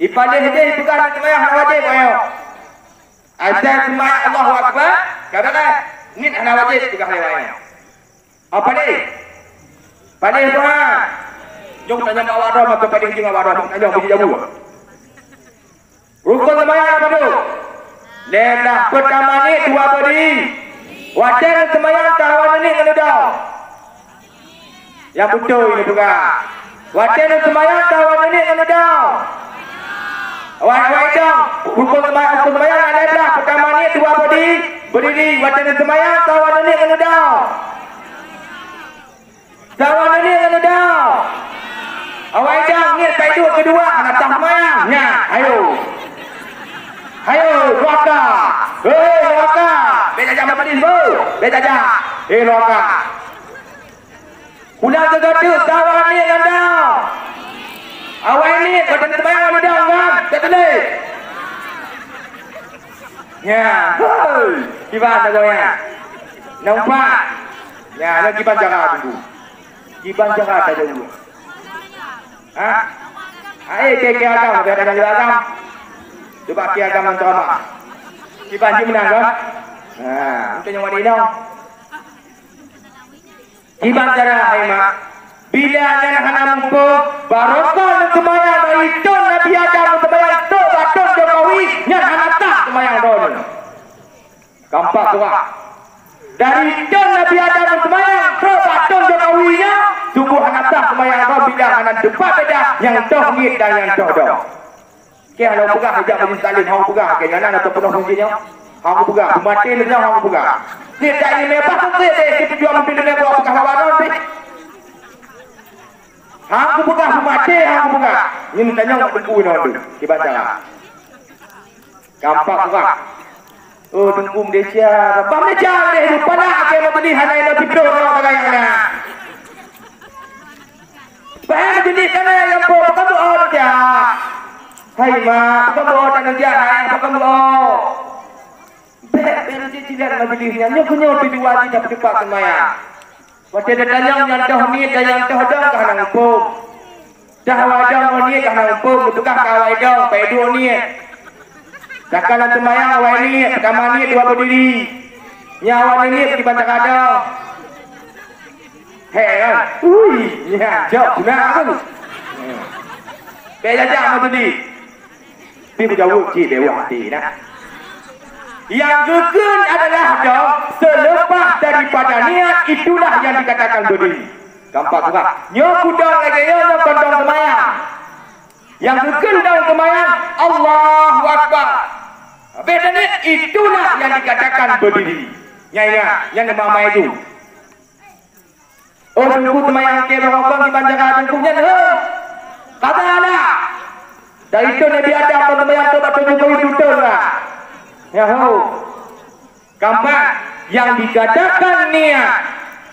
Dipalih di pegah niat sembahyang hana wajib. Ayo. Azan sembahyang Allahu Akbar. Katakan. Niat hana wajib pegah khaimat. Apa ni? Palih Tuhan. Jom tanya Mak Wadah maka palih je Mak Wadah. Tanya pergi jauh. Rukun sembahyang apa tu? Lelah pertama ni dua berdiri. Wadah sembahyang kawan ni kena dah. Yang betul ini pegang. Wadah sembahyang kawan ni kena dah. Awak dong. Rukun sembahyang lelah pertama ni dua berdiri. Wadah sembahyang kawan ni kena dah. Kawan ni kena dah. Awak dong ni paidu kedua nak sembahyang. Nya, ayo. Hayo, Loka. Hei, Loka. Beda jam apa ni, Bu? Beda jam. Hei, Loka. Ulang ke-2, kawan ni yang dah. Awak ni, badan terbayang ni dah, kan? Tak tulis. Ya, hei. Kiban tak kau ya? Nampak? Ya, nak kiban jaga tunggu. Kiban jaga tak dulu. Ha? Air keke agam, biar ada jaga agam. Coba kia agama ceramah. Kiban je menang kan? Haa, untuk yang wadi dong. Kiban cara khaimak. Bila anak hana mumpung, barokah nak sembahyang dari ton Nabi Adam sembahyang tu baton Jokowi, yang hana tak sembahyang don. Kampak tu ah. Dari ton Nabi Adam sembahyang tu baton Jokowi nya, sungguh hana tak sembahyang don bila hana depan beda yang toh ngit dan yang toh dong. Kaya kalau pegang hijab majlis taklim, hang pegang ke jalan atau penuh fungsinya. Hang pegang, mati lezat hang pegang. Dia tak ini mebah tu kita jual mobil dengan buat pegang lawan ni. Hang pegang, mati hang pegang. Ini tanya nak tunggu ni orang tu. Kita baca. Gampang pegang. Oh tunggu Malaysia. Apa Malaysia ni? Lupa nak ke nak beli hanai nak tidur orang tagayana. Bahan jenis kana yang apa tu orang dia. Hai mak, apa bawa tak kerja? Hai, apa bawa? Benar je tidak majlisnya. Nyokunya tujuan kita berdepak semaya. Waktu ada tanya yang dah ni dan yang dah dah kahang hukum. Dah wadang ni kahang hukum, betulkah kawai dah pai dua ni. Dakalan semaya awal ni pertama ni dua berdiri. Nyawa ni pergi bantak ada. Hei kan? Ui, ya, jauh guna apa tu? Bela jam tu ni. Tapi berjauh cik dewa hati nak. Yang kekal adalah dong selepas daripada niat itulah yang dikatakan berdiri. Gampang tu kan? Nyok kudang lagi nyok kondong semayang. Yang kekal dalam semayang Allahu Akbar. Beda ni itulah yang dikatakan berdiri. Yang nama itu. Oh tunggu semayang ke berokong di banjaran tunggunya ni. Katalah. Dari itu Nabi Adam teman-teman tu tak tunjuk betul lah. Ya ho. Gampang. Yang dikatakan niat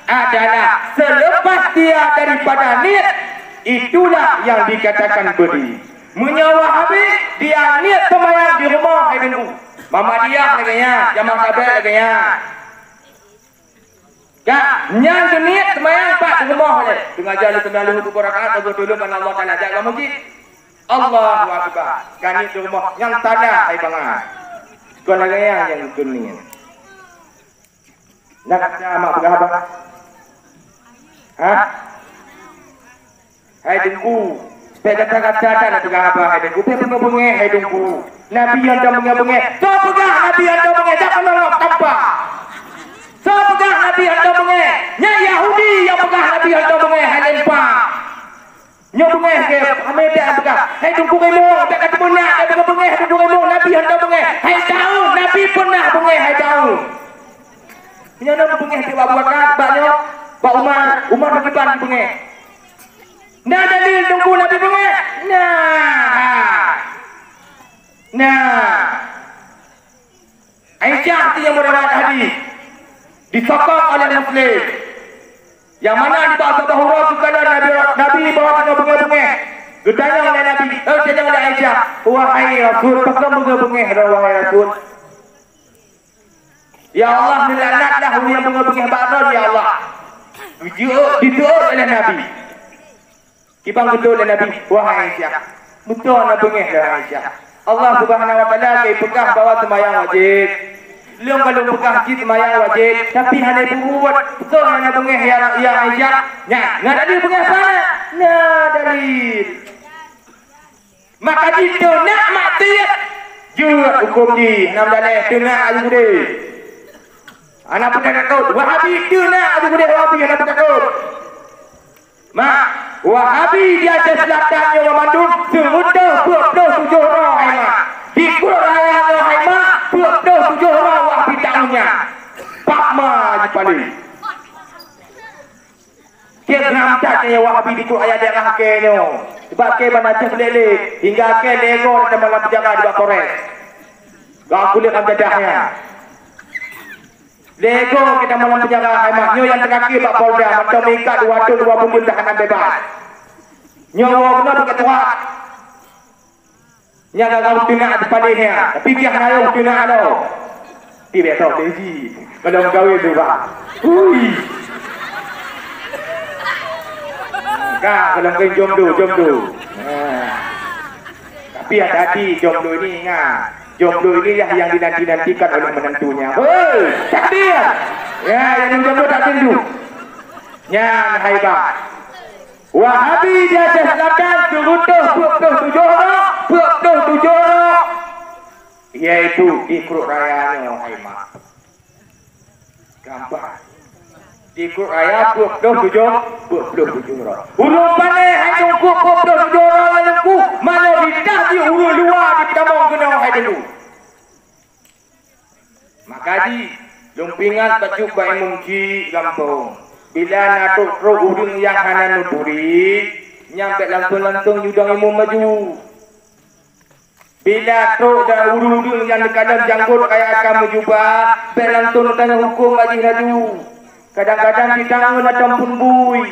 adalah selepas dia daripada niat itulah yang dikatakan berdiri. Menyawa habis dia niat sembahyang di rumah ibu. Mama dia laganya, jamaah tabligh laganya. Kak, yang niat sembahyang pak di rumah je. Tengah jalan 90 rakaat atau dulu kan Allah Taala jaga masjid. Allahu Akbar. Kan itu rumah yang tanda ai bangan. Kau laganya yang betul ni. Nak kata mak pegang apa? Ha? Hai dengku. Saya kata-kata nak pegang apa? Hai dengku. Saya pengen hai dengku. Nabi yang dah pengen. Kau pegang Nabi yang dah pengen. Jangan nolak tanpa. Kau pegang Nabi yang dah pengen. Nya Yahudi yang pegang Nabi yang dah pengen. Hai lempar. Nyo pengen ke? Kami tak pegang. Hai dengku remo. Tak kata punya. Hai dengku pengen. Hai dengku remo. Nabi yang dah pengen. Hai daun. Nabi pernah pengen. Hai daun. Menyana bengih ke Abu Bakar, baknya Pak Umar bagi ban bengih. Nah dalil tunggu Nabi bengih. Nah. Aisyah tu yang meriwayat hadis. Disokong oleh Muslim. Yang mana di bawah Hurairah sekadar Nabi bawa tengah bengih-bengih. Ditanya oleh Nabi, tanya oleh Aisyah, wahai Rasul, apakah bengih-bengih wahai Rasul? Ya Allah, melaknatlah orang yang bengih-bengih badan ya Allah. Dituur oleh Nabi. Kibang betul oleh Nabi, wahai Aisyah. Betul nak bengih dah Aisyah. Allah Subhanahu wa taala ke pekah bawa sembahyang wajib. Belum kalau pekah jid sembahyang wajib, tapi hanya buat betul nak bengih ya Aisyah. Nah dalil bengih sana. Nah dalil. Maka itu nak maksiat. Jurut hukum di nam dalil tu nak alu gede. Anak pun takut. Wahabi tu nak alu gede Wahabi anak pun takut. Mak Wahabi dia ada selatannya memandung semudah 27 orang Haimah. Di Quran raya Haimah 27 orang Wahabi tahunya. Pak Ma je paling. Dia geram tak dia Wahabi di Quran ayat daerah kenyo. Sebab ke mana cek lele hingga ke lego dan malam berjaga di Polres. Gak kulit am dadahnya. Lego kita malam penjara Haimah. Nyo yang terakhir Pak Polda macam ikat 2 bulan tahanan bebas. Nyawa benar pakai tuat. Nya gagau tuna depannya. Tapi dia nayo tuna ado. Ti betok deji. Kalau gawe tu Pak. Hui. Kak kalau kau jomblo. Tapi hati-hati jomblo ini ingat. Jomblo ini yang dinanti-nantikan oleh menantunya. Hei, takdir. Ya, yang jomblo tak tindu. Yang hebat. Wahabi dia selatan serutuh 27 orang. Iaitu di Kruk Raya Haimah. Gampang. Di Kruk Raya 27 orang. Ulung pandai hanya 27 orang menengku. Mana ditah di ulung luar di Tamong Genau hai dulu. Maka di lumpingan baju bayi mungki gampang. Bila natuk roh udung yang hana nuturi, nyampe lantung-lantung yudang imum maju. Bila truk dan udung yang kadang janggut kayak kamu juga, belantung tanya hukum lagi laju. Kadang-kadang kita ngeladam pun bui.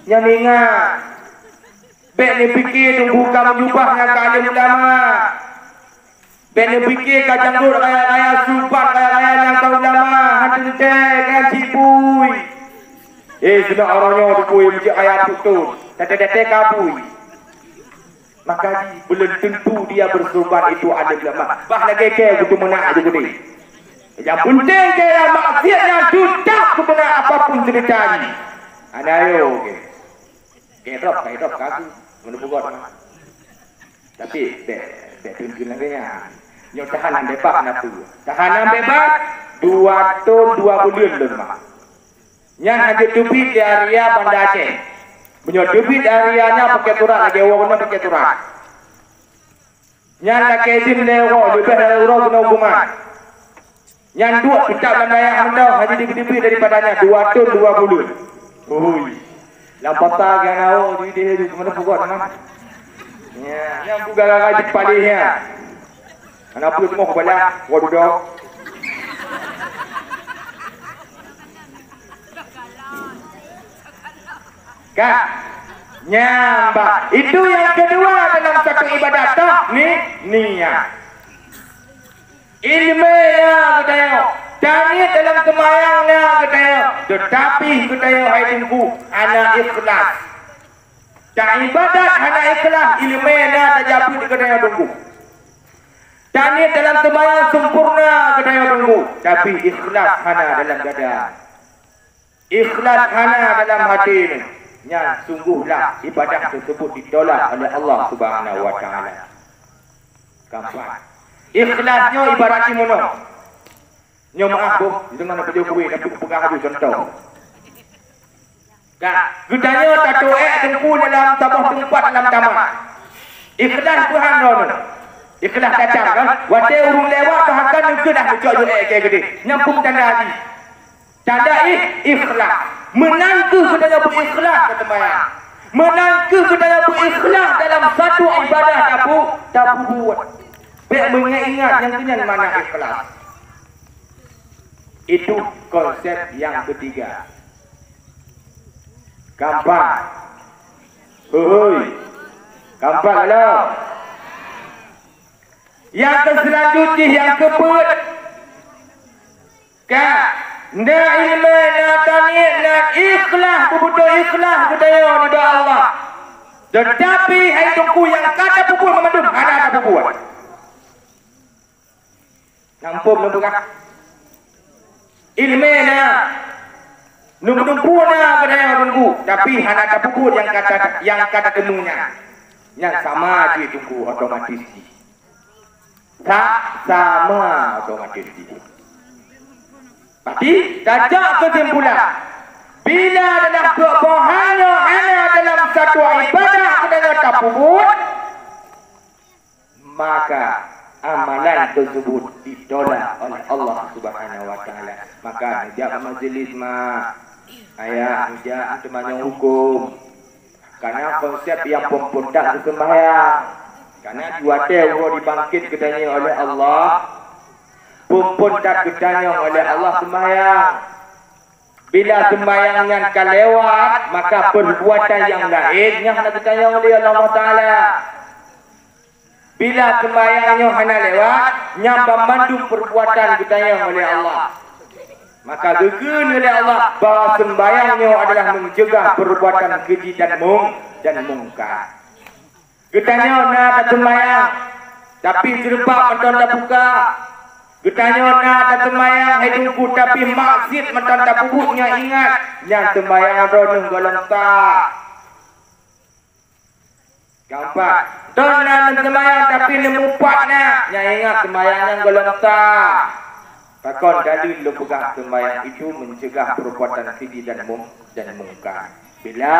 Yang ingat, bek ni fikir tunggu kamu jubahnya kalim ulama. Bek ni fikir kajanggut kayak subat kayak yang kau ulama. Hati kayak cipui. Sudah orangnya dukui macam ayat putus. Tete-tete kabui. Maka belum tentu dia bersubat itu ada ulama. Bah lagi ke betul menak je gede. Yang penting kaya maksiatnya sudah kebenar apapun ceritanya. Ada ayo ke. Kedok kaku. Menubugot. Tapi dek tunjuk lagi ya. Yang tahanan bebas nak tu. Tahanan bebas 2 tahun 2 bulan lemah. Yang ada debit di area Banda Aceh. Punya debit areanya pakai turat lagi orang pakai turat. Yang nak izin lewo lebih dari orang kena hukuman. Yang dua petak bandaya handau haji debit daripadanya 2 tahun 2 bulan. Oi. Lampata yang nau di dia itu mana buat mana? Ya, yang buka gagal di palihnya. Anak pun semua kepada waduh. Kak, nyambak. Itu yang kedua dalam satu ibadat toh niat. Ilmunya kita tanya dalam semayangnya kita tetapi kita hai tunggu anak ikhlas. Tak ibadat anak ikhlas ilmunya terjadi kita tunggu. Tanya dalam semayang sempurna kita tunggu tapi ikhlas hana dalam dada. Ikhlas hana dalam hati ini. Nya sungguhlah ibadah tersebut ditolak oleh Allah Subhanahu wa taala. Gampang. Ikhlasnya ibarat mono. Nyo maaf bu, dengan baju kuih tapi pegang hadu contoh. Dah, gudanya tatoe tengku dalam tabah tempat dalam taman. Ikhlas Tuhan dono. Ikhlas kacang kan? Wate urung lewat bahkan ke dah cok kayak gede. Nyampung tanda hati. Tanda ikhlas. Menangkah kedaya berikhlas kata bayang. Menangkah kedaya berikhlas dalam satu ibadah tak buat. Baik mengingat yang kenyan mana ikhlas. Itu konsep yang ketiga. Gampang. Hoi. Gampang lah. Yang selanjutnya yang keempat. Na ilmu na tani' na ikhlas, betul ikhlas kedaya ni ba Allah. Tetapi hai tungku yang kata pupul memandum ada pupul. Nampum numpukah? Ilmu na numpu na kedaya tungku, tapi hana tak pupul yang kata temunya. Yang sama je tungku otomatis. Tak sama otomatis. Tapi tajak kesimpulan bila dalam kebohongan hanya dalam satu ibadah kedaya tak puput, maka amalan tersebut ditolak oleh Allah Subhanahu wa taala. Maka ajak majlis ayah ajak teman hukum. Karena konsep yang pempundak sembahyang. Karena dua tewa dibangkit kedanya oleh Allah. Pumpun tak kedanya oleh Allah sembahyang. Bila sembahyangnya kelewat, maka perbuatan yang lain yang nak kedanya oleh Allah Ta'ala. Bila sembahyangnya hanya lewat, yang memandu perbuatan kedanya oleh Allah. Maka gegen oleh Allah bahawa sembahyangnya adalah mencegah perbuatan keji dan mungkar. Kedanya nak sembahyang, tapi jerpak menton tak buka. Getanya nak ada sembahyang hidupku tapi maksud menton tak pupuknya ingat yang sembahyang ronung golong tak. Gampang. Don nak sembahyang tapi lemupatnya yang ingat sembahyang yang golong tak. Pakon dalil lu pegang sembahyang itu mencegah perbuatan keji dan mungkar. Bila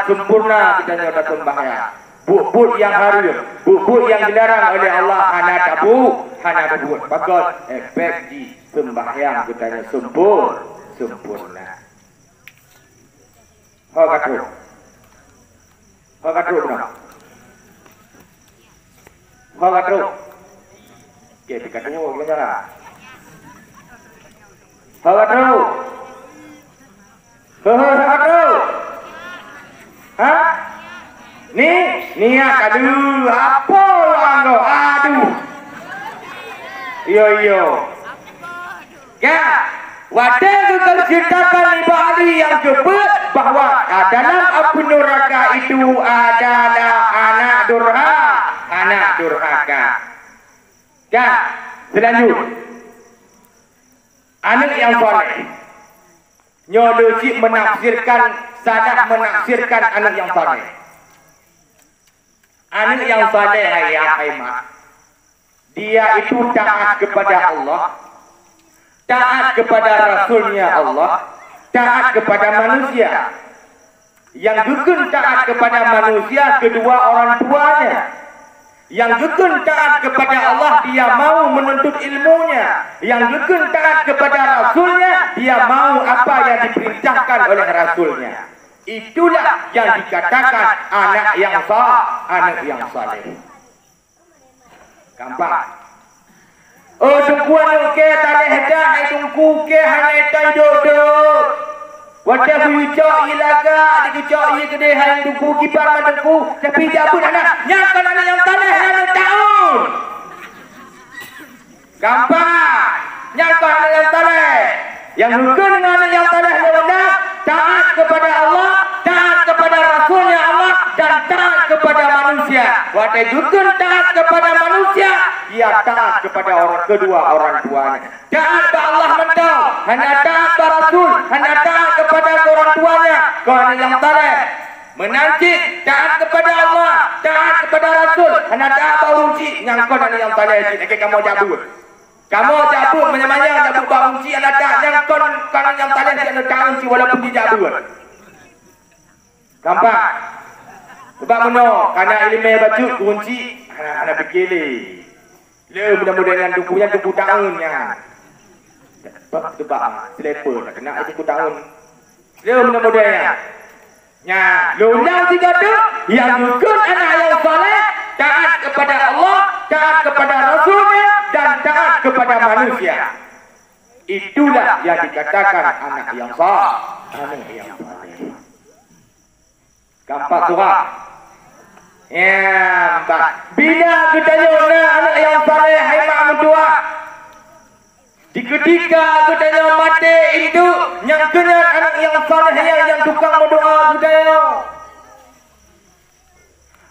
sempurna kita ada sembahyang. Buk-buk yang harum, buk-buk yang dilarang oleh Allah hana tabu, hana buat. Pakon efek di sembahyang katanya sempurna. Hak kata. Hak kata. Hak kata. Okey, dekat tu janganlah. Hak kata. Hak kata. Ha? Ni niat aduh apa anggo aduh. Yo. Kan? Wadah kalau ceritakan ibadah yang keempat bahawa dalam api neraka itu adalah anak durhaka. Kan? Selanjut. Anak yang soleh. Nyologi salah menafsirkan anak yang soleh. Anak yang saleh ayah dia itu taat kepada Allah, taat kepada Rasulnya Allah, taat kepada manusia. Yang gekun taat kepada manusia kedua orang tuanya. Yang gekun taat kepada Allah dia mau menuntut ilmunya. Yang gekun taat kepada Rasulnya dia mau apa yang diperintahkan oleh Rasulnya. Itulah yang dikatakan anak yang saleh. Gampang. Oh tungkuan ke taleh dah tungku ke hanai tai dok. Wadah bucak ilaga dikucak ye kedai hang tungku kibar madengku tapi jabut anak nyangkan anak yang taleh anak tahun. Gampang. Nyangkan anak yang taleh. Yang rukun dengan anak yang taleh lewat taat kepada Allah, taat kepada Rasulnya Allah dan taat kepada manusia. Wadai dukun taat kepada manusia, ia taat kepada kedua orang tuanya. Taat kepada Allah mentau, hanya taat kepada Rasul, hanya taat kepada orang tuanya. Kau yang taleh menanti taat kepada Allah, taat kepada Rasul, hanya taat kepada uji. Yang kau yang taleh ini, kamu jabut. Kamu jabut menyamanya jabut bangunci anak tak yang kan yang talent dia nak tahu si walaupun dia jabut. Gampang. Sebab mana? Karena ilmu baju kunci anak fikir le. Le mudah-mudahan dengan tubuhnya tubuh tahunnya. Sebab seleper nak kena 1 tahun. Dia mudah-mudah ya. Nya, lulang 3 tu yang rukun anak yang soleh, taat kepada Allah, taat kepada Rasulnya dan taat kepada manusia. Itulah yang dikatakan anak yang soleh, anak yang soleh. Gampang surah. Ya, bila kita tanya anak yang soleh, hai mak mentua. Di ketika aku tanya mati itu yang kena anak yang soleh yang tukang berdoa kita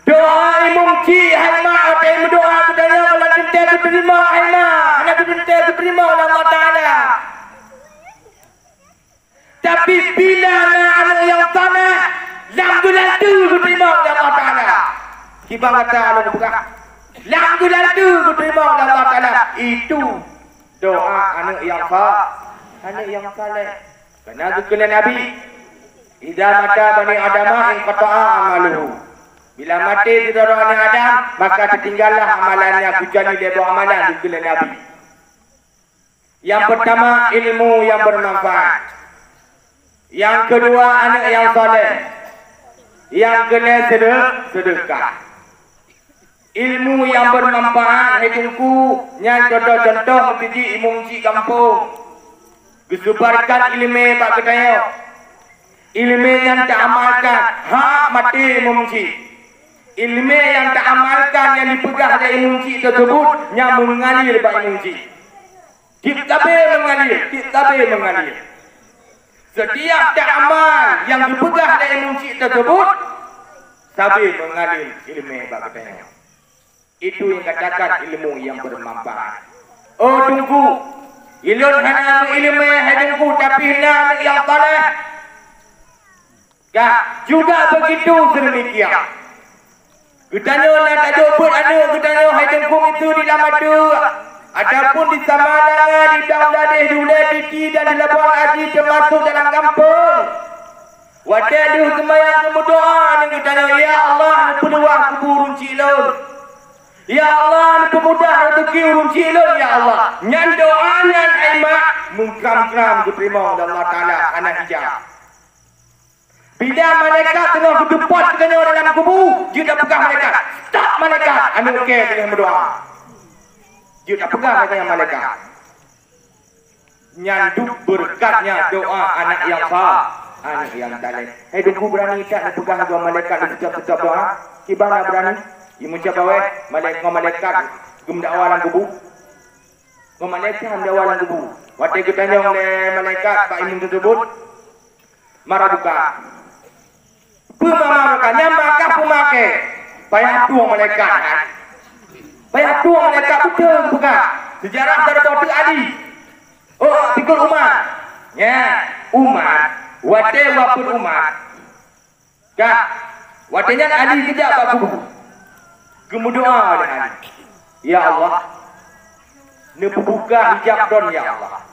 doa imam ci hai mak apa yang berdoa aku tanya kalau cinta aku terima hai mak anak aku cinta aku terima oleh Allah Ta'ala. Tapi bila anak yang soleh lambulan tu aku terima oleh Allah Ta'ala. Kibang kata Allah buka lambulan tu aku terima oleh Allah Ta'ala. Itu doa anak yang saleh. Karena kena Nabi. Idza mata bani Adam in qata'a amaluhu. Bila mati saudara anak Adam, maka tertinggallah amalannya kecuali dia buat amalan kena Nabi. Yang pertama ilmu yang bermanfaat. Yang kedua anak yang saleh. Yang ketiga sedekah. Ilmu yang bermanfaat hidupku yang contoh-contoh mesti imam ci kampung disebarkan ilmu pak kedaya ilmu yang tak amalkan hak mati imam ci ilmu yang tak amalkan yang dipegang oleh imam ci tersebut yang mengalir pak imam ci kitabe mengalir setiap tak amal yang dipegang oleh imam ci tersebut sabi mengalir ilmu pak kedaya. Itu yang katakan ilmu yang bermanfaat. Oh tunggu. Ilun hana ilmu hidupku tapi hina yang saleh. Ya, juga begitu sedemikian. Ketanya nak tajuk pun ada ketanya hidupku itu di dalam ada. Adapun di Samananga, di Dangdadeh, Dulai, Titi dan di Labuan Haji termasuk dalam kampung. Wadaduh kemayang kemudoa ni ketanya ya Allah peluang kubur cilon. Ya Allah, kemudah rezeki urung cilon ya Allah. Nyan doa nyan aimak mungkam-kram diterima oleh Allah Ta'ala anak hijab. Bila malaikat tengah berdebat dengan dalam kubur, dia dah pegang malaikat. Stop malaikat. Anak okey tengah berdoa. Dia dah pegang dengan malaikat. Nyanduk berkatnya doa anak yang sah. Anak yang saleh. Hidupku berani tak nak pegang dua malaikat di setiap doa? Kibang nak berani? Ia mencapai malaikat gemdakwa dalam kubur. Malaikat gemdakwa dalam kubur. Waktu kita tanya oleh malaikat Pak Imam tersebut, marah buka. Pemama buka, nyamakah pemakai? Payah tuang malaikat. Payah tuang malaikat betul buka. Sejarah dari Dr. Ali. Oh, pikul umat. Ya, umat. Waktu wapun umat. Kak, waktunya Ali kejap Pak Kubur. Kemudian oleh Ali. Ya Allah, buka hijab don ya Allah.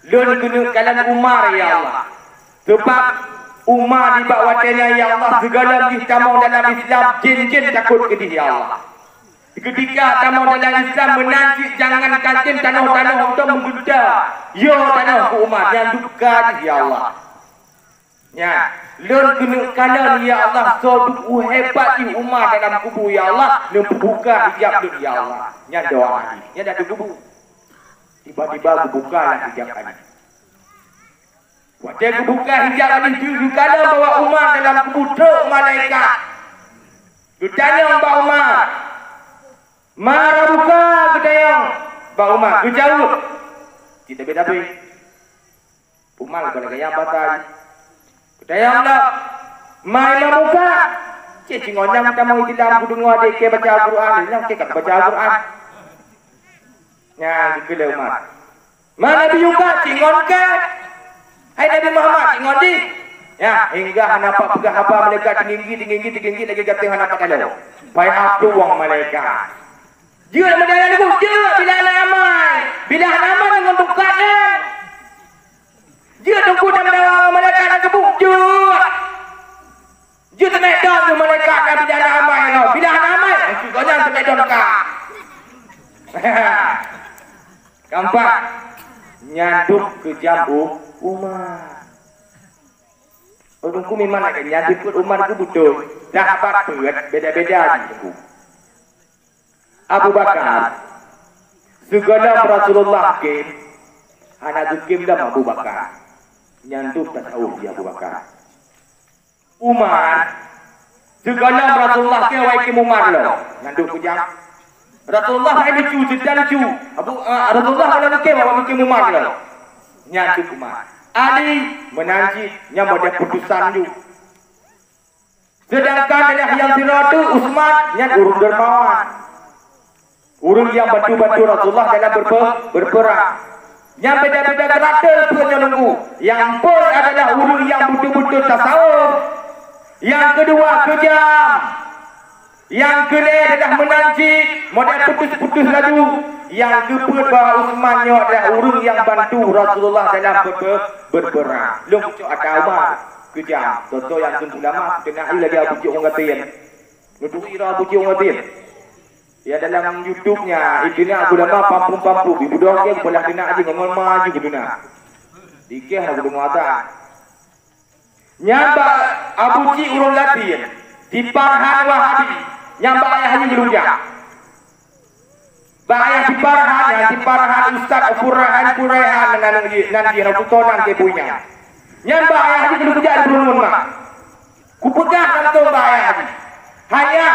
Lun kena kalan Umar ya Allah. Sebab Umar di bawahnya ya Allah segala tamu dalam Islam jin-jin takut ke dia ya Allah. Ketika tamu dalam Islam menanti jangankan jin tanah-tanah untuk menggoda. Ya tanah Umar yang duka ya Allah. Ya, lun kena kalan ya Allah soduk hebat di Umar dalam kubur ya Allah, lun buka hijab dun ya Allah. Nya doa ni, nya dah kubur. Tiba-tiba bukalah hijab tadi. Waktu aku buka hijab tadi tu kalan bawa Umar dalam kubur truk malaikat. Ditanya Mbak Umar. Marah buka ketayang. Mbak Umar, kejauh. Kita beda-beda. Umar kalau gaya batal. Ketayang dah. Mai buka. Cik ngonyang kita mau dalam kudungan dia ke baca Al-Quran. Dia ke baca Al-Quran. Ya, dikele Umar. Mana Nabi juga cingon ke? Hai Nabi Muhammad cingon di. Ya, hingga nampak pegang apa malaikat tinggi lagi kata nampak kalau. Pai aku wong malaikat. Dia nak menjadi aku, dia bila nak amal. Bila nak amal dengan tukatnya. Dia tunggu dan menawar malaikat nak kebuk dia. Dia temek down tu malaikat nak bila nak amal. Bila nak amal, kau jangan temek down dekat. Gampang. nyanduk ke jambu Umar. Orang ku memang nak nyanduk ke Umar ku betul. Dah dapat berat beda-beda ni. Abu Bakar segala Rasulullah ke anak zukim dalam Abu Bakar. Nyanduk tak tahu dia Abu Bakar. Umar segala Rasulullah ke wai ke Umar lo. Nyanduk ke jam. Rasulullah ai lucu, cerita lucu. Rasulullah kalau ke bawa ke Umar lo. Nyanduk Umar. Ali menanji yang ada putusan ju. Sedangkan dari yang siratu Utsman yang urung dermawan. Urung yang bantu-bantu Rasulullah dalam berperang. Yang beda-beda karakter punya nunggu. Yang pun adalah urung yang betul-betul tasawuf. Yang kedua kejam. Yang kedua adalah menanjik, modal putus-putus lalu. Yang kedua Utsman adalah urung yang bantu Rasulullah dalam berperang. Lu pucuk ada Umar kejam. Contoh yang ulama tengah lagi pucuk orang ngatain. Nutuk ira pucuk orang ngatain. Ya dalam YouTube-nya idina ulama pampung-pampung ibu dong ke bolah kena aja ngomong maju guna. Dikeh aku dengar nyamba Abu Ji urung latihan di Parhan Wahabi nyamba ayahnya jelujak bahaya di Parhan Ustaz Furaihan nanti nak putonan ke punya nyamba ayahnya jelujak di belum mak ku pegang kantong bahaya hanya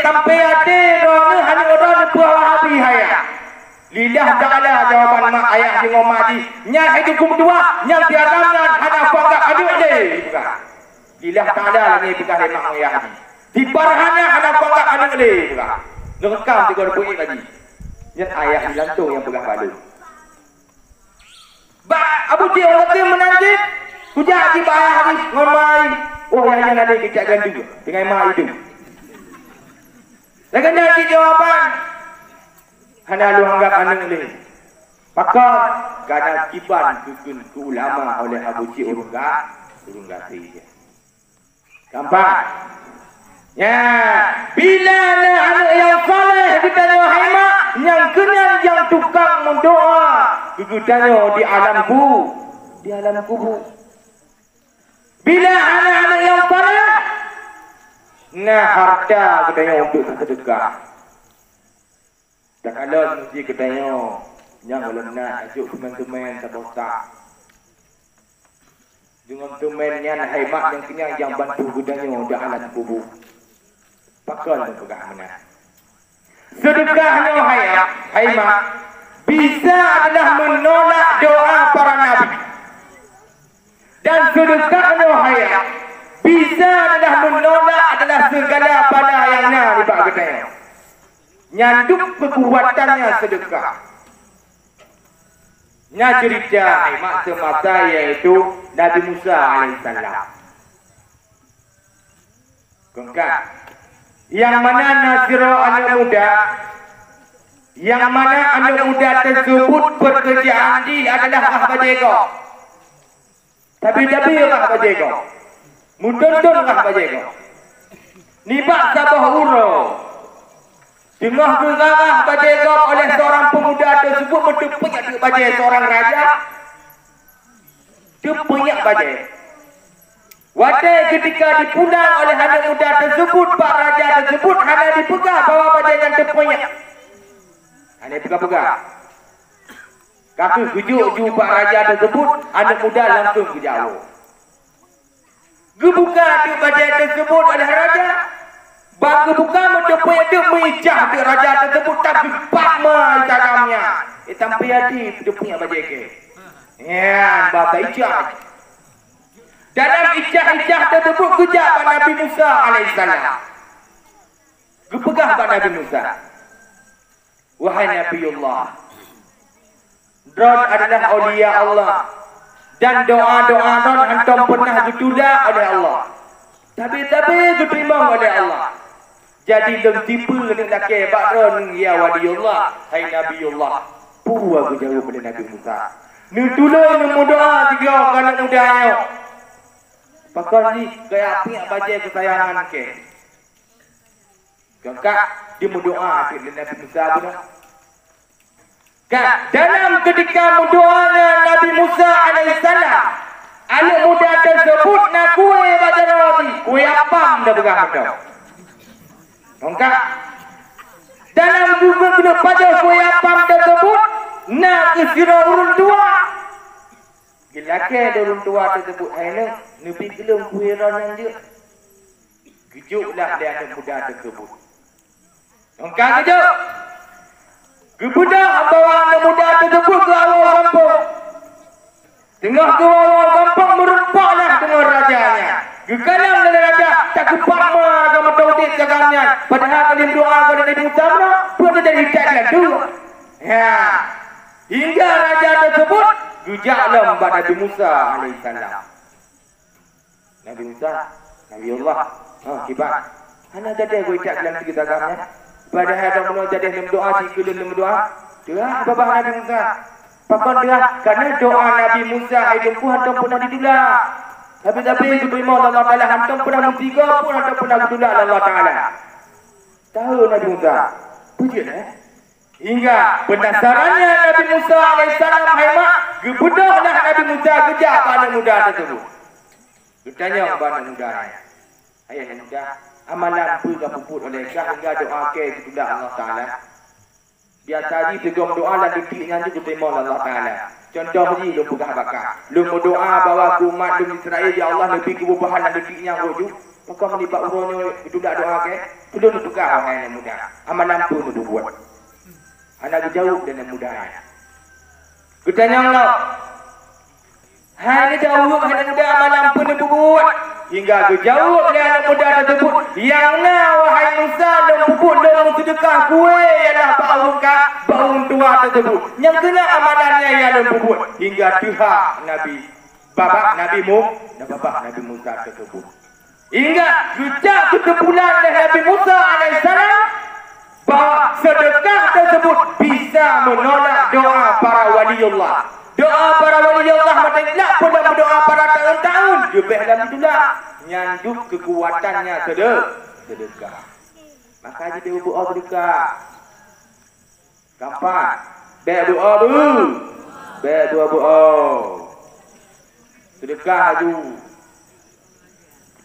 tampai ade dona hanya orang buah Wahabi haya lidah ta'ala jawaban mak ayah di ngomadi nya hidup dua nya tiadanan ada panggak aduk de bukan lidah ta'ala lagi bukan mak ayah di parhana ada panggak aduk de bukan ngerekam 30 poin lagi nya ayah di lantung yang pegang balu ba Abu Ji orang tu menanti hujah di bayah hari ngomai oh yang ada kecak gandu dengan mak hidup lagan nanti jawapan hana lu anggap anak ni. Maka kadang kiban ke ulama oleh Abu Ji urung gati. Gampang. Ya, bila anak yang saleh ditanya haimak yang kenal yang tukang mendoa, ditanya di alam kubur. Bila anak-anak yang saleh nah harta katanya untuk sedekah. Tak kalau mesti katanya yang belum nak ajuk teman-teman tak dengan temannya nak haimak yang kenyang yang bantu gudanya dah alat kubur. Pakal pegang mana. Sedekahnya haimak bisa adalah menolak doa para nabi. Dan sedekahnya haimak bisa adalah menolak adalah segala bala yang nak dibak katanya. Nyanduk kekuatannya sedekah. Nya cerita haimak semasa iaitu Nabi Musa alaihissalam. Kengkak. Yang mana Nasiro anak muda, yang mana anak muda tersebut pekerjaan di adalah rahbajego. Tapi rahbajego. Mudon-don rahbajego. Nibak sabah uro. Tengah bergarah bajegok oleh seorang pemuda tersebut berdepenyak ke bajai seorang raja. Depenyak bajai. Wadai ketika dipundang oleh anak muda tersebut, Pak Raja tersebut hanya dipegang bawa bajai yang depenyak. Hanya pegang-pegang. Kaki kujuk Pak Raja tersebut, anak muda langsung ke jauh. Gebuka di bajai tersebut oleh raja. Bangga bukan mendepai dia mejah dia raja tersebut tapi pakma caramnya. Tampai hati dia punya bajai ke. Ya, bapa ijah. Dalam ijah-ijah tersebut kejap Nabi Musa alaihissalam. Gepegah Nabi Musa. Wahai Nabiullah. Dron adalah aulia Allah. Dan doa-doa Dron antum pernah ditunda oleh Allah. Tapi diterima oleh Allah. Jadi deng tipu dengan laki bakron ya waliullah hai nabiullah. Puwa jauh pada Nabi Musa. Ni tolong mu doa tiga anak muda ayo. Pakar ni gaya api bajai kesayangan ke. Kakak dia berdoa kepada Nabi Musa benar. Kan dalam ketika doanya Nabi Musa alaihissalam, anak muda tersebut nak kuih pada roti, kuih apam dah pegang dah. Lengkap. Dalam juga pada kuih apam tersebut nak kesira urun tua. Gelaknya urun tua tersebut, anak Nabi kelum kuih ranang dia. Kejutlah dia anak muda tersebut. Lengkap kejut. Kebudak bawa anak muda tersebut ke awal kampung. Tengah ke awal kampung merumpaklah dengan rajanya. Kekalang dengan raja tak kepama kamu tahu dia cagamnya. Padahal kali berdoa kepada Nabi Musa pun jadi hidayah dulu. Ya. Hingga raja tersebut gujaklah kepada Nabi Musa alaihissalam. Nabi Musa, Nabi Allah, kibat. Hana jadi aku hidayah dalam kita cagamnya. Padahal ada menurut jadi dalam doa, jika dalam doa, doa babah Nabi Musa. Pakon doa, karena doa Nabi Musa, hidupku hantam pernah ditulah. Tapi terima Allah Ta'ala, hantam pernah mutiga pun hantam pernah ditulah Allah Ta'ala. Tahu Nabi Musa, puji hingga penasarannya Nabi Musa alaihissalam haimak, gebudahlah Nabi Musa kejar anak muda tersebut. Bertanya kepada anak muda, ayah muda, amalan pun dah puput oleh kah hingga doa ke kepada Allah Ta'ala. Biasa ni tegong doa dan detiknya juga terima Allah Ta'ala. Contoh ni lu pegah bakar. Lu doa bahawa umat lu Israel, ya Allah lebih kebubahan dan detiknya roju. Maka melibat urunnya kepada doa ke. Itu lu pegah orang yang muda. Amalan pun lu buat. Anak jauh dan muda. Kutanya Allah. Hai ni jauh anak muda amalan pun lu buat. Hingga kejauh oleh anak muda tersebut. Yang na wahai Musa dan pupuk dan sedekah kue ialah baun tua tersebut. Yang kena amalannya ialah pupuk. Hingga pihak Nabi bapak Nabi dan bapak Nabi Musa tersebut. Hingga sejak ketepulan oleh Nabi Musa alaihissalam bahawa sedekah tersebut bisa menolak doa para waliullah. Doa para waliullah macam nak pun dalam doa para tahun-tahun. Lebih dalam itulah nyanjuk kekuatannya sedekah. Maka dia doa sedekah. Gampang. Baik doa tu. Baik doa. Sedekah tu.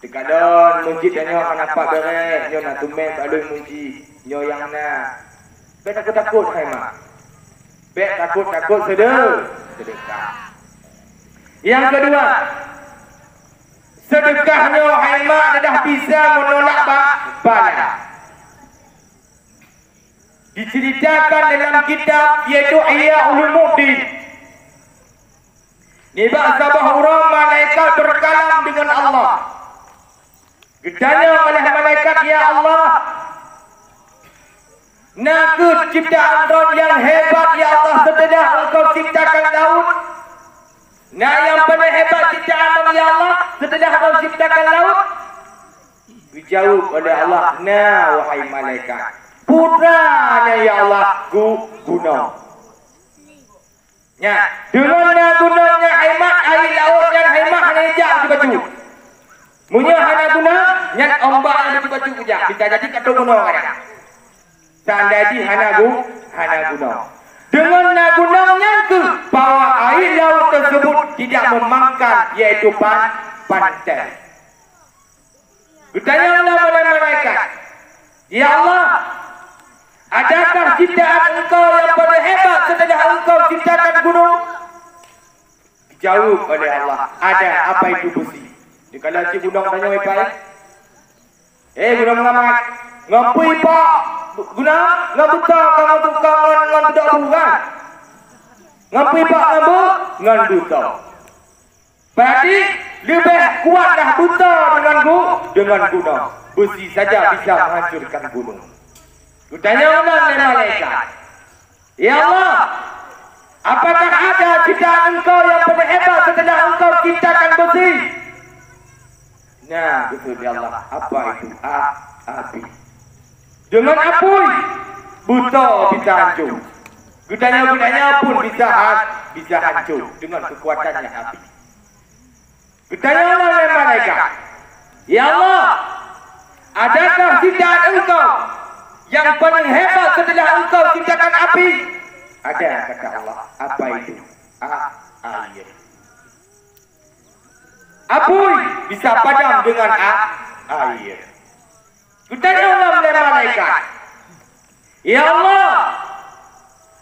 Dekat don masjid dan nyo akan nampak beres. Nyo nak tumen baloi muji. Nyo yang nak. Baik takut-takut hai mak. Baik takut-takut sedekah. Yang kedua, sedekahnya haimak dah bisa menolak bala. Diceritakan dalam kitab iaitu Ihya Ulumuddin. Nibak sabah orang malaikat berkalam dengan Allah. Ditanya oleh malaikat, ya Allah, nakut ciptaan Tuhan yang hebat ya Allah setelah engkau ciptakan laut. Nah yang paling hebat ciptaan Tuhan ya Allah setelah engkau ciptakan laut. Dijawab oleh Allah, nah wahai malaikat, putranya ya Allah gunung. Ya, dengan gunungnya haimak air laut yang haimak hanya di baju. Munya hana guna yang ombak yang di baju saja. Bisa jadi kata gunung ada. Tandai hana guna. Dengan gunanya ke bahwa air laut tersebut tidak memangkal iaitu pantai. Bertanya Allah oleh malaikat, ya Allah, adakah ciptaan engkau yang paling hebat setelah engkau ciptakan gunung? Dijawab oleh Allah, ada. Apa itu besi? Kalau si gunung tanya baik, gunung mengamat, ngampui pak, guna, ngabuta, kamu tukang, ngan tidak bukan, ngampui pak ngabu, ngan buta. Berarti lebih kuatlah buta dengan gunung. Besi saja bisa menghancurkan gunung. Tanya Allah dan malaikat, ya Allah, apakah ada ciptaan engkau yang paling hebat setelah engkau ciptakan besi? Nah, betul ya Allah. Apa itu? Api. Dengan api buta bisa hancur. Gudanya pun bisa hancur dengan kekuatannya api. Bertanya Allah oleh malaikat, ya Allah, adakah ciptaan engkau yang paling hebat setelah engkau ciptakan api? Ada kata Allah. Apa itu? Air. Api bisa padam dengan air. Kutanya Allah oleh malaikat. Ya Allah,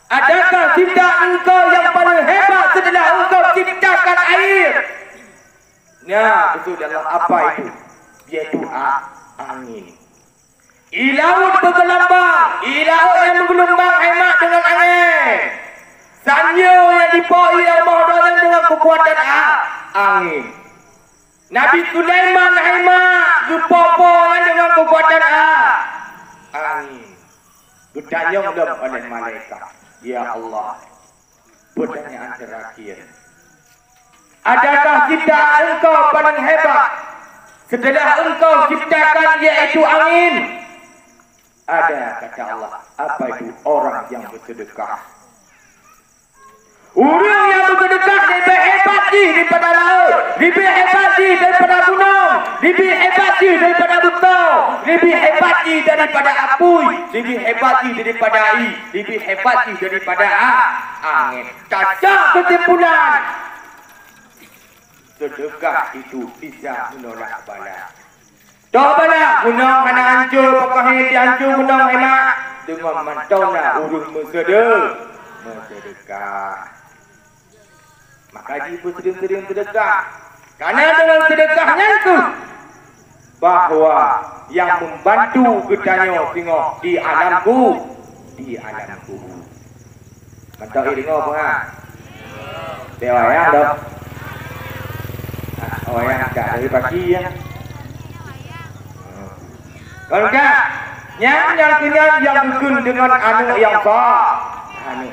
adakah ciptaan engkau yang paling hebat setelah engkau ciptakan air? Ya, betul Allah. Apa itu? Yaitu angin. Ilaut bergelombang, ilaut yang bergelombang hemat dengan angin. Sanyo yang dipoi Allah dengan kekuatan angin. Nabi Sulaiman hemat berpopo dengan kekuatan angin. Bertanya oleh malaikat, ya Allah, pertanyaan terakhir. Adakah ciptaan engkau paling hebat setelah engkau ciptakan yaitu angin? Ada kata Allah. Apa itu? Orang yang bersedekah. Orang yang bersedekah lebih hebat daripada laut, lebih hebat daripada gunung, lebih hebat daripada bentang, lebih hebat daripada api, lebih hebat daripada air, lebih hebat daripada angin. Tajak kesimpulan, sedekah itu bisa menolak bala. Tak bala gunung kena hancur, pokoknya dihancur gunung hemat dengan mantaunya urus bersedekah. Maka dia sering-sering sedekah. Karena dengan sedekahnya itu bahawa yang membantu getanya tengok di alamku. Mantap ini tengok apa? Dia wayang dok. Wayang tak dari pagi ya. Kalau enggak, yang kenyang yang dukun dengan anak yang saleh.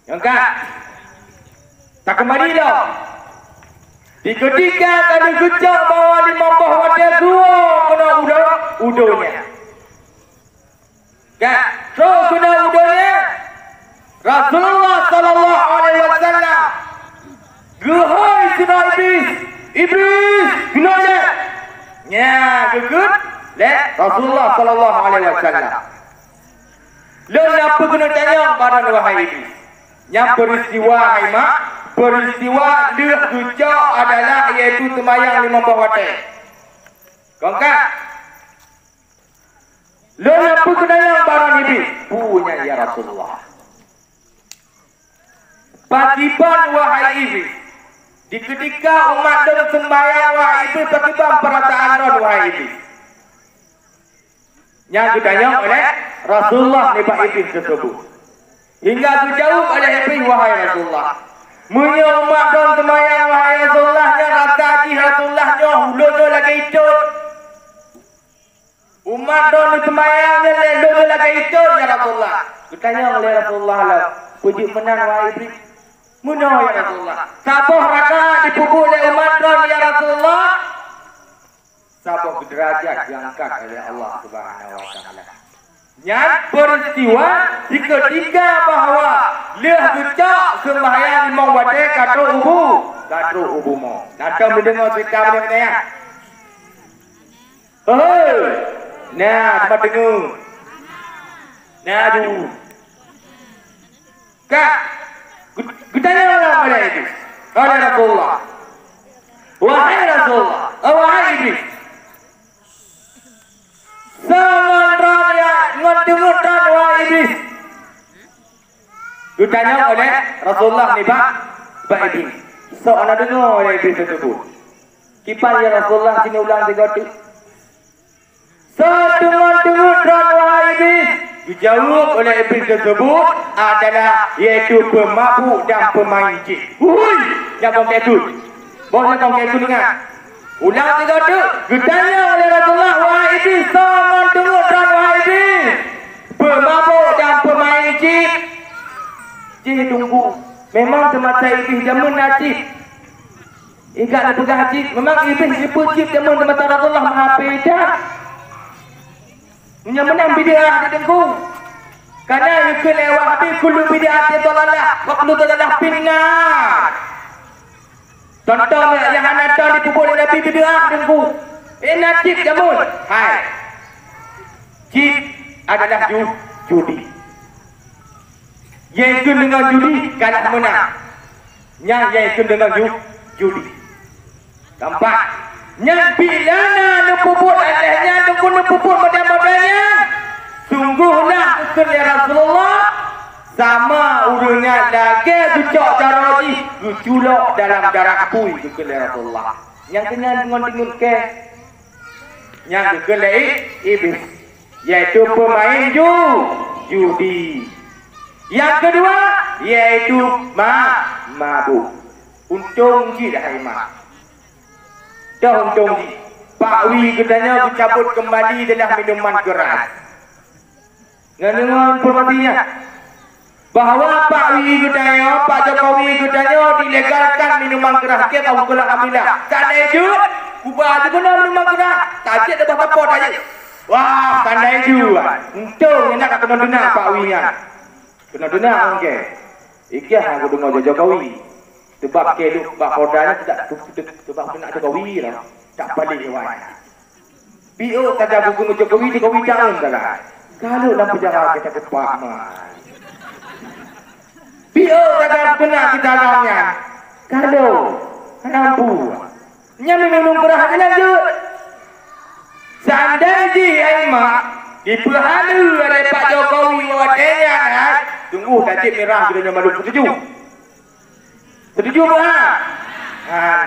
Yang enggak, tak kembali dah. Di ketika kali gejak bawa 50 wadah dua kena udahnya. Kan? So kena udahnya. Rasulullah sallallahu alaihi wasallam. Gehoi sina iblis, kenanya. Ya, gegut. Rasulullah sallallahu alaihi wasallam. Lalu apa kena tanya barang wahai iblis? Yang peristiwa dia gejak adalah iaitu sembahyang 50 waktu. Kongkak. Lalu apa kena yang barang iblis? Punya ya Rasulullah. Patiban wahai iblis. Di ketika umat dan sembahyang wahai iblis, patiban perasaan non wahai iblis. Yang ditanya oleh Rasulullah nebak iblis tersebut. Hingga dijawab oleh iblis, wahai Rasulullah. Munya umat dan sembahyang wahai Rasulullah, nya rasa di Rasulullah nya hulun lagi hidup. Umat dan sembahyangnya hulun lagi hidup ya Rasulullah. Ditanya oleh Rasulullah lah, puji menang wahai iblis. Munya ya Rasulullah. Sabuh raka dipukul oleh umat dan ya Rasulullah. Sabuh derajat diangkat oleh Allah Subhanahu wa taala. Yang peristiwa di ketika bahawa leh gecak sembahyang 5 waktu kata ubu mo. Nanti mendengar cerita benda ya. Oh, nah tempat dengar. Nah tu. Kak, gutanya Allah pada itu. Oleh Rasulullah. Wahai Rasulullah, wahai iblis. Sangat raya ngedengar wahai iblis. Ditanya oleh Rasulullah ni Pak iblis. Seorang dengar oleh iblis tersebut. Kipas ya Rasulullah sini ulang 3 kali. Sedengar wahai iblis. Dijawab oleh iblis tersebut adalah iaitu pemabuk dan pemain jin. Hui, jangan ketut. Boleh kau ketut ingat. Ulang 3 kali. Ditanya oleh Rasulullah, wahai iblis, sangat dengar wahai iblis. Pemabuk dan pemain jin. Jin tunggu. Memang semasa iblis jamun najib. Ingat nak pegang jin. Memang iblis dipujib jamun semasa Rasulullah maha pedas. Yang menang bid'ah di tengku. Karena yukul lewat habis kullu bid'ah dolalah. Waktu dolalah finnar. Contoh yang anak tahu dipukul oleh Nabi bid'ah tengku. Najib jamun. Hai. Jib adalah judi. Yang ikut dengan judi kalah menang. Yang ikut dengan judi. Keempat, yang bilana nepuput alahnya nepuput modal-modalnya. Sungguhlah ikut ya Rasulullah sama urangnya lagi tucok daraji culok dalam darah pui ikut ya Rasulullah. Yang kena dengan ke yang kekelai iblis, yaitu pemain judi. Yang kedua yaitu mabuk. Untung ji dah Haimah. Dah untung ji. Pak Wi katanya dicabut kembali dalam minuman keras. Dengan informasinya bahawa Pak Wi katanya, Pak Jokowi katanya dilegalkan minuman keras. Kita tahu kalau alhamdulillah. Tandai je, ubah tu guna minuman keras. Tajik dah apa tajik. Wah, tandai je. Untung nak kena dengar Pak Wi nya. Kena dengar okey. Ikhlas aku dengar Jokowi. Sebab ke duk bak kodanya tidak sebab nak Jokowi lah. Tak balik wan. PO kata buku Jokowi jangan salah. Kalau dalam penjara kita kepak mah. PO kata kena kita agaknya. Kalau nampu. Nya minum keras lanjut. Seandainya Haimah diperhalu oleh Pak Jokowi wadanya tunggu tajik merah kita malu setuju. Setuju tak?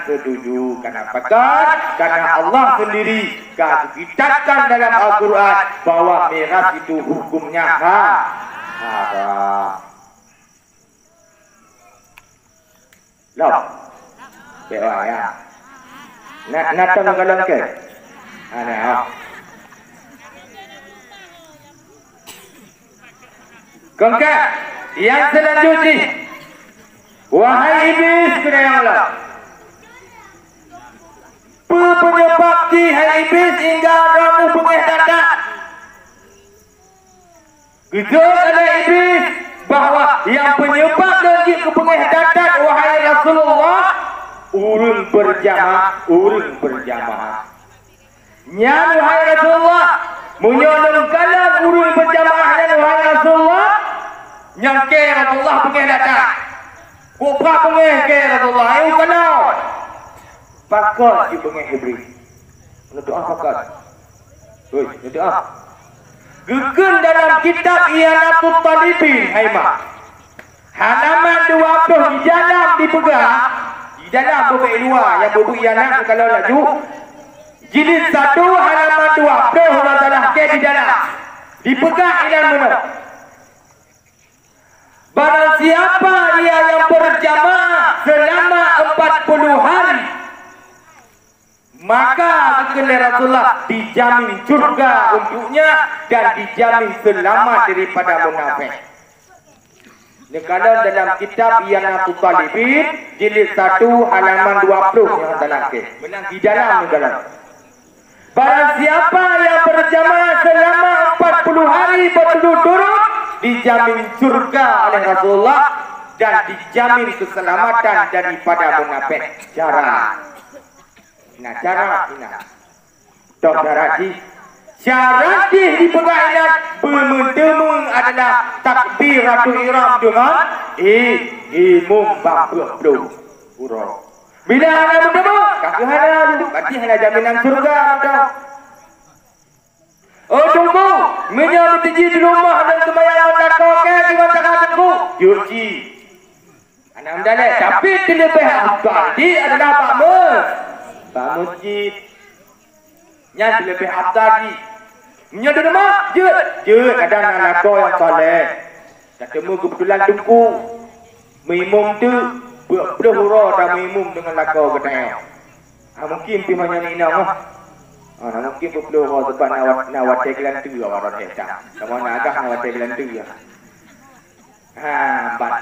Setuju. Kenapa kan? Karena Allah sendiri kitabkan dalam Al-Quran bahawa miras itu hukumnya haram. Loh. Bewa ya. Nak tahu kalau ke? Ana. Kongka yang selanjutnya, wahai iblis kena Allah, penyebab di hai iblis hingga ramu pengeh dadak. Kita oleh iblis bahawa yang penyebab lagi ke pengeh dadak wahai Rasulullah urun berjamaah. Nyam wahai Rasulullah menyolongkan urun berjamaah dan wahai Rasulullah yang ke Rasulullah pengeh datang. Kupa pengeh ke Rasulullah. Ayo kenal. Pakar di pengeh iblis. Doa pakar. Oi, doa. Gegen dalam kitab Iyanatul Talibin Haimah. Halaman 20 di dalam dipegang. Di dalam berbek luar yang berbuk Iyanat kalau laju. Jilid 1 halaman 20 Allah Ta'ala ke di dalam. Dipegang ilan mana? Barang siapa dia yang berjamaah selama 40 hari, maka kekal Rasulullah dijamin surga untuknya dan dijamin selamat daripada munafik. Kalau dalam kitab Iyanatul Talibin jilid 1 halaman 20 yang telah ke. Menang di dalam negara. Barang siapa yang berjamaah selama 40 hari berturut-turut dijamin surga oleh Rasulullah dan dijamin keselamatan daripada munafik. Cara ini. Dokter Haji, syarat dipegang ingat bermendemung adalah takbiratul ihram dengan imam bapuk urang. Bila hana berdemung, kakak hana berarti hana jaminan surga dah. Oh tunggu, menyambut di rumah dan sembahyang takau ke dengan takau Jurji. Anak mendalai, tapi terlebih afdal di adalah Pak Masjid. Yang terlebih afdal di menyambut rumah, jut ada anak kau yang soleh. Tak temu kebetulan tunggu. Mimum tu berhura dan mimum dengan lakau katanya. Mungkin pimanya ni nak. Mungkin berpeluh sebab nak teglan tu orang hebat. Sama nak agak nak teglan tu ya. Bat.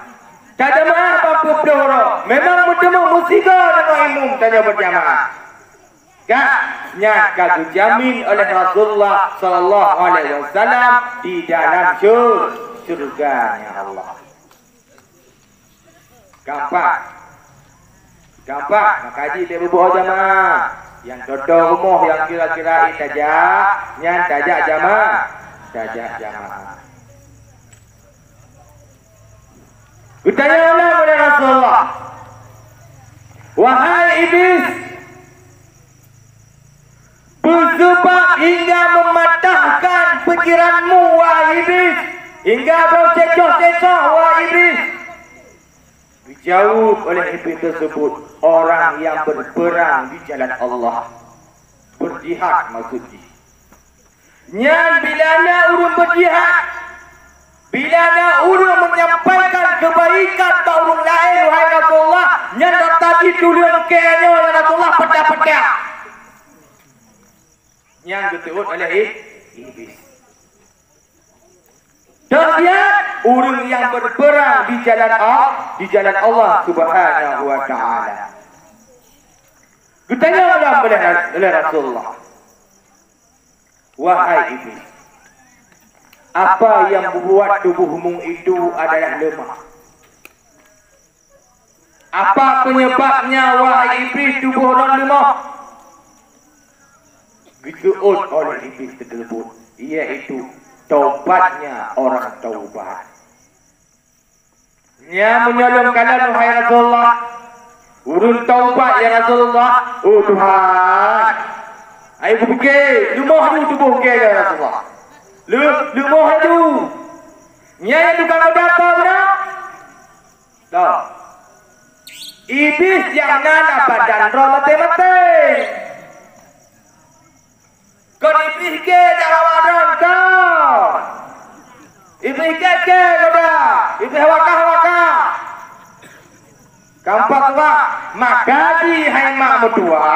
Tak ada apa berpeluh. Memang bertemu musika dengan imam tanya berjamaah. Nya kau jamin oleh Rasulullah sallallahu alaihi wasallam di dalam surganya Allah. Gampang. Maka haji dia berbuat jamaah. Yang dodong rumah yang kira-kira tajak, yang tajak jamaah. Bertanyalah kepada Rasulullah, wahai iblis, bersebab hingga mematahkan fikiranmu, wahai iblis, hingga bercecoh-cecoh, wahai iblis. Dijawab oleh iblis tersebut, orang yang berperang di jalan Allah, berjihad maksudnya. Yang bila nak urung berjihad, bila nak urung menyampaikan kebaikan ke orang lain, wahai Rasulullah, yang tadi tulian kenya ya Rasulullah pedak-pedak. Yang disebut oleh iblis. Dan dia orang yang berperang di jalan Allah Subhanahu wa taala. Bertanyalah oleh Rasulullah, wahai iblis, apa yang membuat tubuhmu itu adalah lemah? Apa penyebabnya, wahai iblis, tubuh orang lemah? Disebut oleh iblis tersebut, iaitu taubatnya orang taubat. Yang menyolong kalam, wahai Rasulullah, urun taubat ya Rasulullah. Oh Tuhan, ayo fikir, lemah tu tubuh ke ya Rasulullah. Lemah tu. Yang tukang data benar? Tak. Iblis yang nana badan roh mati-mati. Kau iblis ke dalam badan kau. Iblis ke kau dah. Iblis hawakah. Kampak tua, maka di hai mak tua,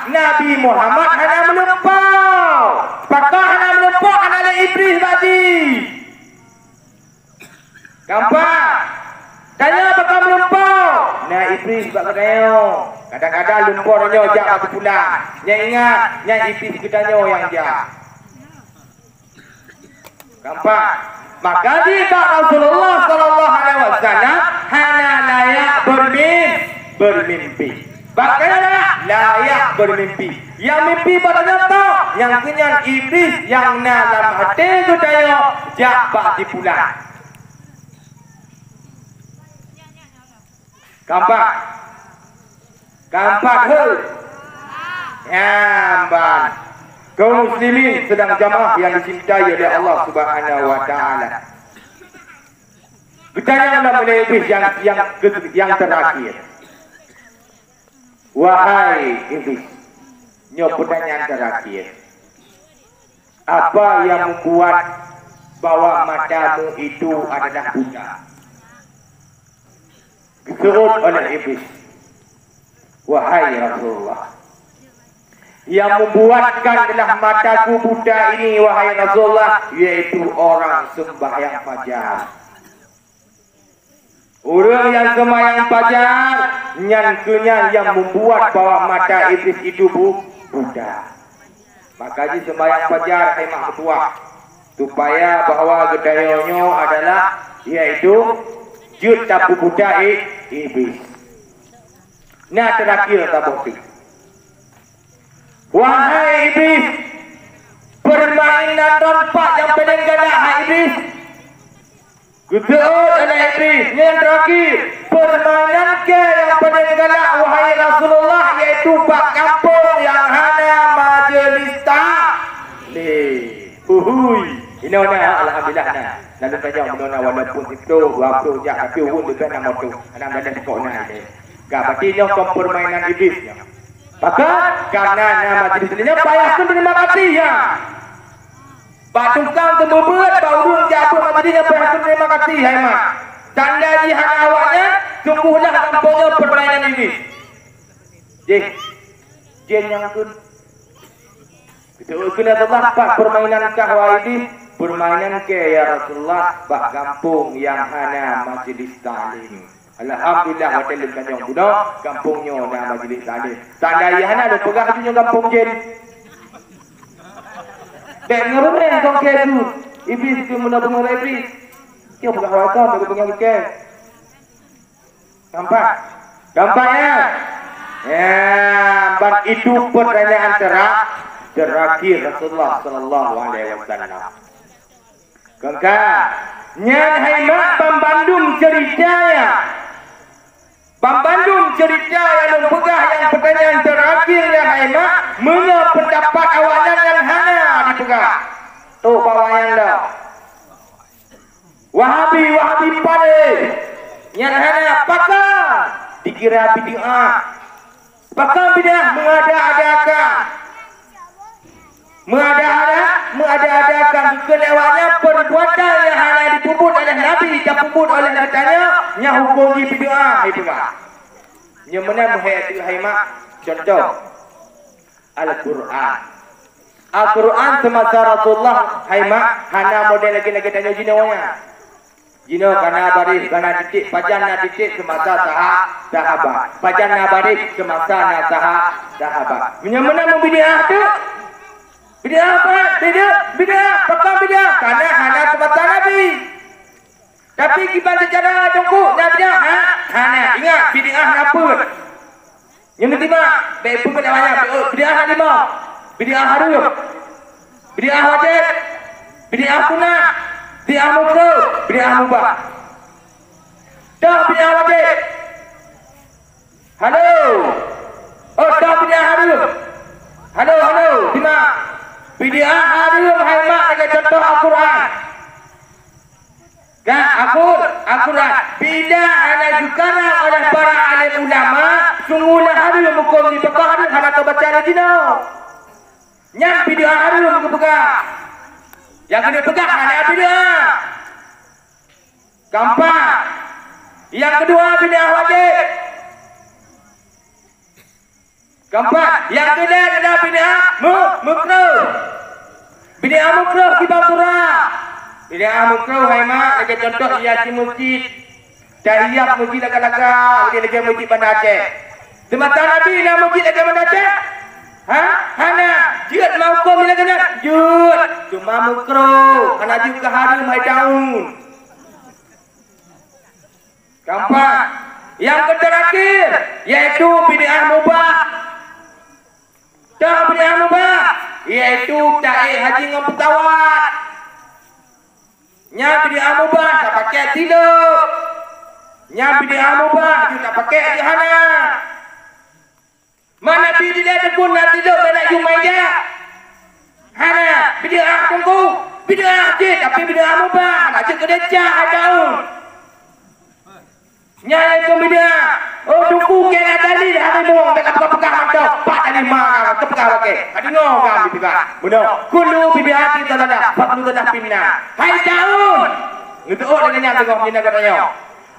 Nabi Muhammad hanya melempau. Pakah hanya melempau anak iblis tadi. Kampak, tanya apakah melempau? Nah iblis bak katanya. Kadang-kadang lempau dia jak waktu pulang. Yang ingat, yang iblis katanya yang jak. Kampak. Maka jika Rasulullah sallallahu alaihi wasallam hanya layak bermimpi. Bagaimana layak bermimpi? Yang mimpi pada nyata, yang kenyan iblis yang dalam hati budaya jak bak dipulang. Kampak he. Yamban. Kaum muslimin sedang jamaah yang dicintai oleh Allah Subhanahu wa taala. Bertanyalah oleh iblis yang terakhir. Wahai iblis, nyo pertanyaan terakhir. Apa yang membuat bahwa matamu itu adalah buta? Disebut oleh iblis, wahai Rasulullah, yang membuatkan adalah mataku buta ini, wahai Rasulullah, yaitu orang sembahyang fajar. Orang yang sembahyang fajar, nyangkanya yang membuat bahwa mata iblis itu buta. Maka di sembahyang fajar, hai mak ketua, supaya bahwa gedayanya adalah yaitu jut tapu buta iblis. Nah terakhir tabuk. Wahai iblis, permainan rompak yang paling galak, hai iblis. Betul oleh iblis. Yang terakhir, permainan ke yang paling galak, wahai Rasulullah, yaitu bak kampung yang hanya majlis taklim. Inona alhamdulillah nah. Lalu saja menona walaupun itu waktu jak tapi urun dekat nama tu. Anak ada di kau nak. Gak berarti ni permainan iblisnya. Maka karena nama jenisnya payah tu terima kasih ya. Batukang temubuat baurung jabu majlisnya payah tu terima kasih hai mak. Tanda jihan awaknya sungguhlah kampungnya permainan iblis. Jen yang kun. Kita kena terdapat permainan kahwa iblis. Permainan ke ya Rasulullah bak kampung yang hana majlis taklim. Alhamdulillah hotel Kanjong Budak kampungnya na majlis taklim. Tanda ya hana ada pegah punya kampung jen. Bek ngarumen kong ke tu. Iblis tu mula pengen iblis. Kau pegah wakam bagi pengen ke. Nampak ya? Ya, ban itu pertanyaan terakhir Rasulullah sallallahu alaihi wasallam. Kakak, nyan hai mak pembandung ceritanya. Pembandung cerita yang pegah yang pertanyaan terakhir yang Aimak, mengapa pendapat awaknya yang hana dipegah. Tu bawayan dah. Wahabi pada yang hana pakar dikira bid'ah. Pakar bid'ah mengada-adakan kelewatnya perbuatan yang hanya dipuput oleh Nabi dan puput oleh katanya yang hukum di bid'ah itu mah. Yang mana muhayat Aimak contoh Al-Quran. Al-Quran semasa Rasulullah Aimak hana model lagi tanya jinawanya. Jino kana baris kana titik pajana titik semasa sahabat. Pajana baris semasa sahabat. Yang mana membidiah tu? Bidah apa? Bidah. Pakar bidah. Karena hana semata Nabi. Tapi kita secara jongkok dah bidah. Hana. Ingat, bidah apa? Yang ketiga, baik pun banyak banyak. Bidah lima. Bidah harum. Bidah wajib. Bidah sunnah. Bidah mubah. Bidah mubah. Dah bidah wajib. Halo. Oh, dah bidah harum. Halo. Lima. Bid'ah harum Aimak dengan contoh Al-Quran. Kan Al-Quran. Bid'ah hanya dikarang oleh para alim ulama. Sungguhlah harum hukum di pekah harum hanya terbaca lagi no. Yang bid'ah harum pegang. Yang kena pegang hanya bid'ah. Keempat. Yang kedua bid'ah wajib. Keempat, yang kedua adalah bid'ah makruh. Bid'ah makruh kibah surah. Bid'ah makruh Aimak lagi contoh hiasi masjid. Tahiyat masjid lagak-lagak, dia lagi masjid Bandar Aceh. Semata Nabi nak masjid lagi Bandar Aceh? Hana, jut mau hukum bila kena? Jut. Cuma makruh. Hana juga harum hai daun. Keempat, yang terakhir yaitu bid'ah mubah. Dah bid'ah mubah iaitu ta'i haji dengan petawat. Nya bid'ah mubah tak pakai tidur. Nya bid'ah mubah dia tak pakai hana. Mana bid'ah debun nak tidur pada Jumaida. Hana bid'ah tunggu. Bid'ah je tapi bid'ah mubah. Nak cek kedecah daun. Nya itu bid'ah. Oh tunggu kena dalil hari mo dekat pegang mantap. Pak tadi mak kepegah pakai. Adi no kami pegang. Benar. Kullu bid'ati dalalah, faqlu dalah pinna. Hai daun. Ngedo dengan yang tengok ni katanya.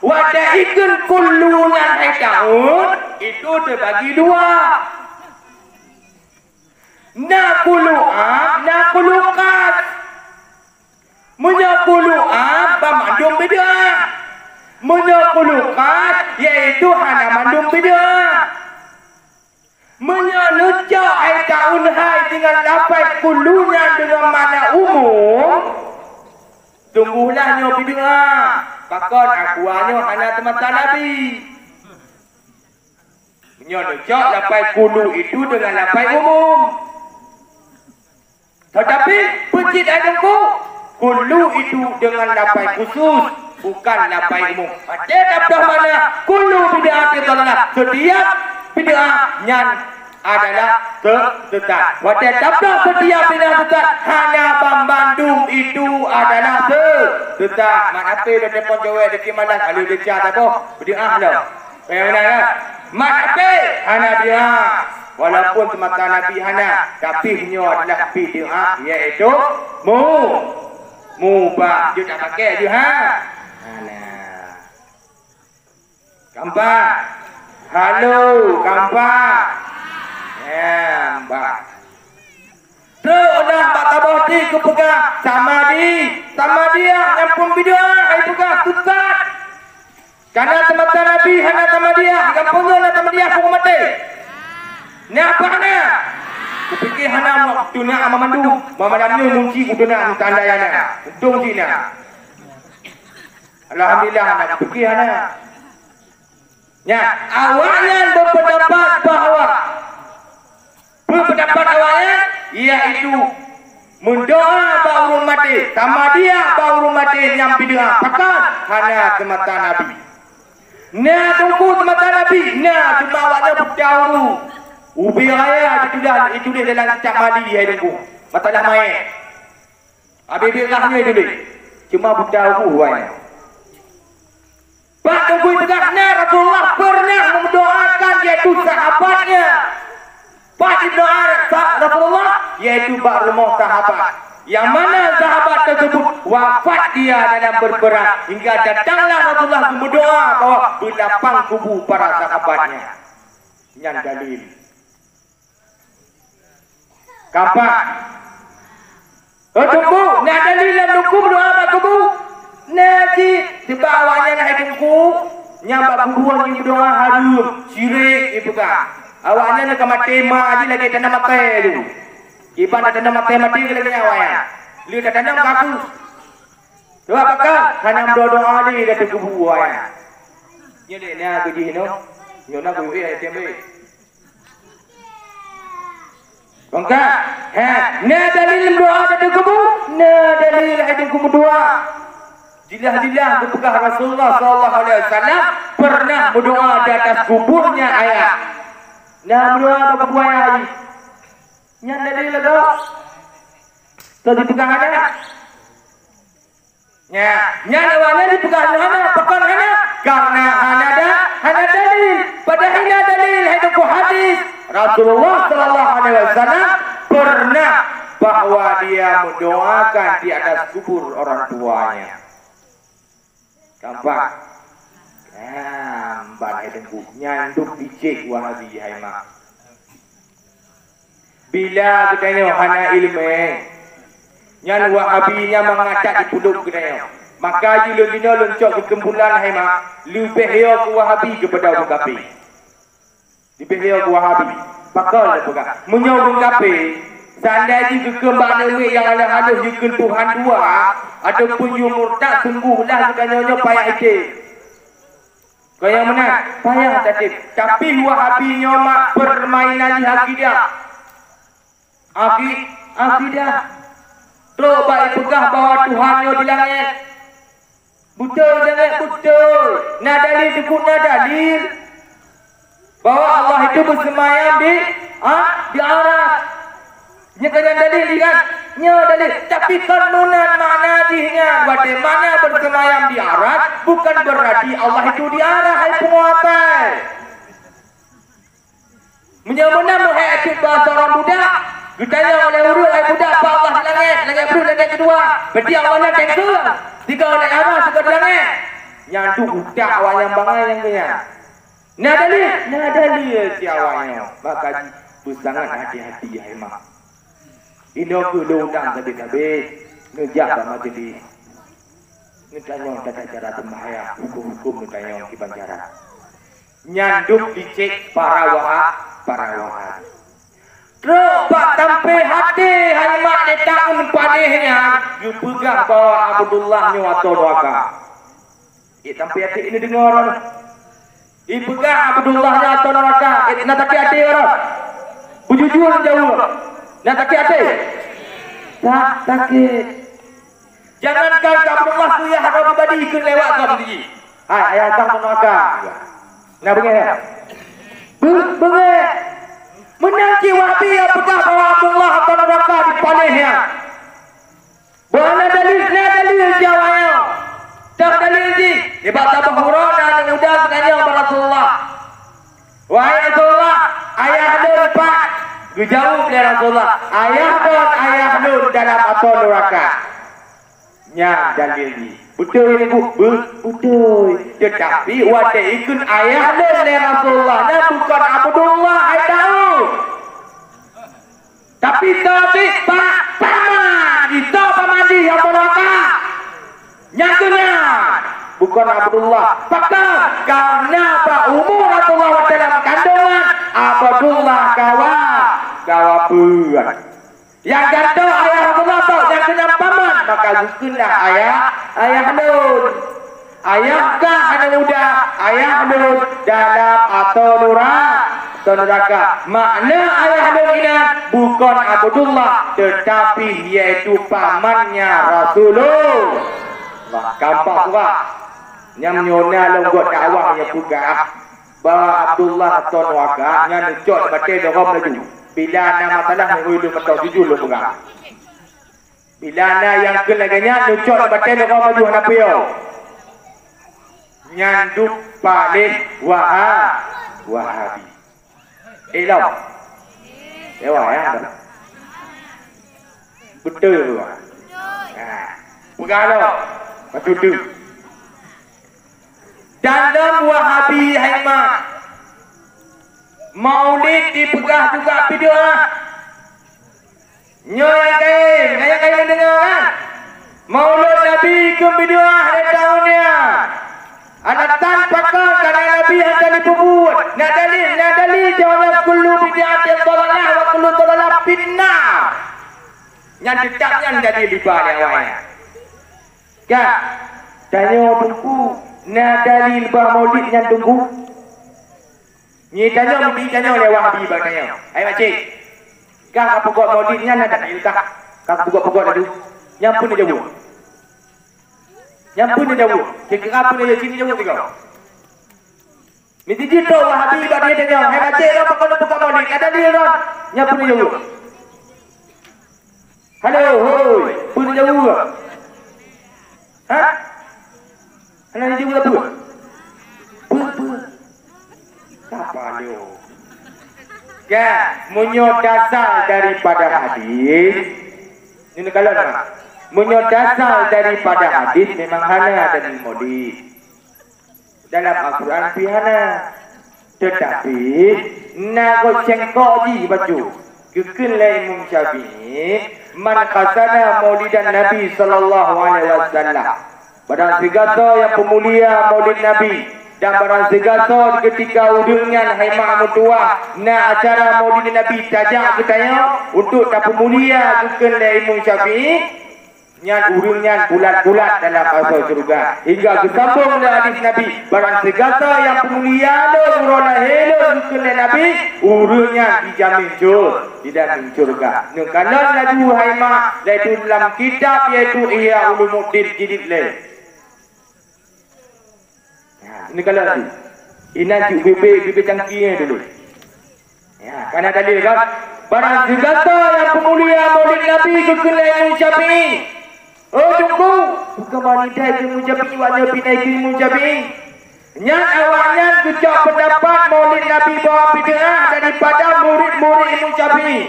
Wa da'ikun kullunan hai daun itu terbagi dua. Nakulukat. Menyakuluat pamandung bid'ah. Menyakulukat yaitu hana mandung bid'ah. Menyanujak hai daun hai dengan lapai kulunya dengan makna umum. Tungguhlah nyo bid'ah. Pakon akuanyo hana temata Nabi. Menyanujak lapai kulu itu dengan lapai umum. Tetapi pencit adengku kulu itu dengan lapai khusus, bukan lapai umum. Ada dah mana kulu bid'ah dalalah. Setiap bid'ah yang adalah sesat. Wadah tabdah setiap bid'ah sesat. Hanya Bandung itu adalah sesat. Mak apa dah telefon jawab dekat malam kalau dia cakap apa? Bid'ah dah. Bagaimana kan? Mak apa? Hanya bid'ah. Walaupun semata Nabi hana, tapi nyo adalah bid'ah iaitu mubah. Dia tak pakai je ha. Hana. Gambar. Halo, gambar. Ya, mbak. Terus dah mbak tabati ke pegang sama dia yang pun bid'ah ai pegang sesat. Karena semata Nabi hana sama dia, kampungnya nak sama dia pun mati. Ni apa hana? Kupikir hana waktu nak memandu, memandu munci kudu nak tanda yana. Untung Cina. Alhamdulillah nak fikir hana. Ya, awalnya berpendapat bahawa awalnya iaitu Mendoa baru mati, sama dia baru mati nyampi dengan pakan hana ke mata Nabi. Nah tunggu ke mata Nabi, nah cuma awaknya berjauh. Ubi raya itu dia dalam cak mali ya tunggu. Matalah main. Habis birahnya itu dia. Cuma berjauh wanya. Pak tunggu tegaknya Rasulullah pernah mendoakan yaitu sahabatnya. Pak doa Rasulullah yaitu bak rumah sahabat. Yang mana sahabat tersebut wafat dia dalam berperang hingga datanglah Rasulullah berdoa bahwa berlapang kubur para sahabatnya. Yang dalil. Kapak. Tunggu, nak dalil dalam tunggu berdoa bak kubur. Nanti sebab awaknya nak tunggu nyampak kubur ni berdoa harum, syirik ibu kak. Awaknya nak mati mati lagi tanam makai tu. Iban dah tanam makai mati lagi awaknya. Dia dah tanam kaku. Sebab apa? Tanam doa dia dah terkubu awaknya. Ni dia nak kerja ni. Ni nak kerja ai tembe. Bangka, na dalil doa dah terkubu. Na dalil ai terkubu doa. Jilah-jilah berpegah Rasulullah SAW pernah berdoa di atas kuburnya ayah. Nah berdoa bapa buaya. Yang dari lega. Tadi pegang ada. Ya, yang awalnya dipegang mana? Pegang mana? Karena hana dalil. Pada hina dalil hidup hadis Rasulullah SAW pernah bahwa dia mendoakan di atas kubur orang tuanya. Nampak? Mbak Haidengku nyanduk dicek Wahabi Haimak. Bila kita tengok hana ilmu nyan Wahabinya mengacak di puduk kita tengok. Maka jila-jila loncok ke kembulan Haimak lebih heo ke Wahabi kepada Bukapi. Lebih heo ke Wahabi. Bakal dia pegang. Menyokong Bukapi. Seandainya kekembang newe yang ada jika Tuhan dua ataupun you murtad sungguhlah kita nyonya payah itu. Kau yang mana? Payah tadi. Tapi Wahabi nyomak permainan di haki dia. Haki dia. Terus baik pegah bahawa Tuhannya di langit. Betul jangan betul. Nah dalil disebut nah dalil. Bahawa Allah itu bersemayam di aras. Nya kena dalil lihat. Nya dalil. Tapi kanunan makna dihnya. Bagaimana bersemayam di aras bukan berarti Allah itu di arah hai penguatai. Menyamuna menghayati bahasa orang budak. Ditanya oleh urut hai budak apa Allah di langit. Langit berdua langit kedua. Berarti Allah nak cancel. Tiga oleh arah tiga di langit. Yang tu budak awak yang bangai yang kena. Nah dalil si awaknya. Maka bersangat hati-hati hai mak. Ini aku undang habis-habis ngejak sama jadi ngejanyong tata cara temahaya hukum-hukum ngejanyong kiban cara nyanduk dicek para wahab terus pak tampe hati haimak di tahun padihnya dipegang bawa Abdullah nyuato waka tampe hati ini dengar dipegang Abdullah nyuato waka nak tapi hati orang bujujur jauh. Nak sakit hati? Tak sakit. Jangankan Abdullah tu yang ada pribadi ikut lewat kau sendiri. Hai, ayah tak menolak. Nak bengek? Bengek. Menanti Wahabi apakah bahawa Abdullah atau neraka di palihnya? Mana dalil jawabnya? Tak dalil ni. Sebab tak berhurau dan mudah sekali Rasulullah. Wahai Rasulullah, ayah dan pak. Jauh dari Rasulullah. Ayah nun dalam api neraka. Nya dalil ni. Betul ini bu? Betul. Tetapi wajah ikut ayah nun dari Rasulullah. Nah bukan Abdullah. Saya tahu. Tapi pak paman. Itu paman di api neraka. Nyatunya. Bukan Abdullah. Fakta. Karena pak umur Rasulullah dalam kandungan. Abdullah kawapuan. Yang gantung ayah Abdullah tau yang kena paman maka bukanlah ayah nun. Ayahkah anak muda ayah nun dalam atau neraka. Makna ayah nun ini bukan bukan Abdullah, tetapi iaitu pamannya Rasulullah. Gampang surah. Yang menyona longgot dakwah yang pugah. Bahawa Abdullah atau Nuaka, yang necok batin orang laju. Bila nama masalah mengulu matau jujur lo pugah. Bila na yang kelaganya necok batin orang laju apa yo? Nyanduk paling Wahabi. Lau. Ewa ya. Betul tu. Pegah lo. Betul tu. Dalam Wahabi Haimah, Maulid dipegah juga bid'ah. Yang kaya dengar kan? Maulid Nabi ke bid'ah ada tahunnya. Ada tanpa kau kerana Nabi ada dipubut. Nak dalil jawab kullu bid'atin dhalalah wa kullu dhalalah finnar. Yang tetapnya jadi libat awalnya. Kak, tanya tunggu. Nak dalil bah maulid yang tunggu. Ni tanya oleh Wahabi tanya. Ai makcik. Kak apa buat maulidnya nak dalil tak? Kak buat dulu. Yang pun dia jawab. Yang pun dia jawab. Kira apa dia sini jawab kau. Mesti jito Wahabi dia tanya. Ai makcik apa kau buka maulid? Ada dalil tak? Yang pun dia jawab. Halo, hoi. Pun dia jawab. Ha? Halo dia jawab apa? Apa dia? Ya, menyot dasar daripada hadis. Ini kalau nak. Menyot dasar daripada hadis memang hana ada di maulid. Dalam Al-Quran pihana. Tetapi nak cengkok ji baju. Kekenlah Imam Syafi'i man qasana maulidan Nabi sallallahu alaihi wasallam. Barang segala yang pemulia maulid Nabi dan barang segala ketika udungnya Haimah Mutuah na acara maulid Nabi tajak ketanya untuk tak pemulia kekenlah Imam Syafi'i nyan urungnya bulat-bulat dalam asal surga hingga kesambung dengan hadis Nabi barang segala yang pemulia lo urona helo kekenlah Nabi urungnya dijamin di dalam surga. Nengkalan laju Haimah iaitu dalam kitab iaitu Ihya Ulumuddin jilid lain. Ini kalau lagi. Ini bibir cangkirnya dulu. Ya, kerana dalil kan. Barang segala yang pemulia maulid Nabi kekenlah Imam Syafi'i. Oh tunggu. Bukan wanita Imam Syafi'i wajib pinai ke Imam Syafi'i. Yang awalnya kecak pendapat maulid Nabi bahawa bid'ah daripada murid-murid Imam Syafi'i.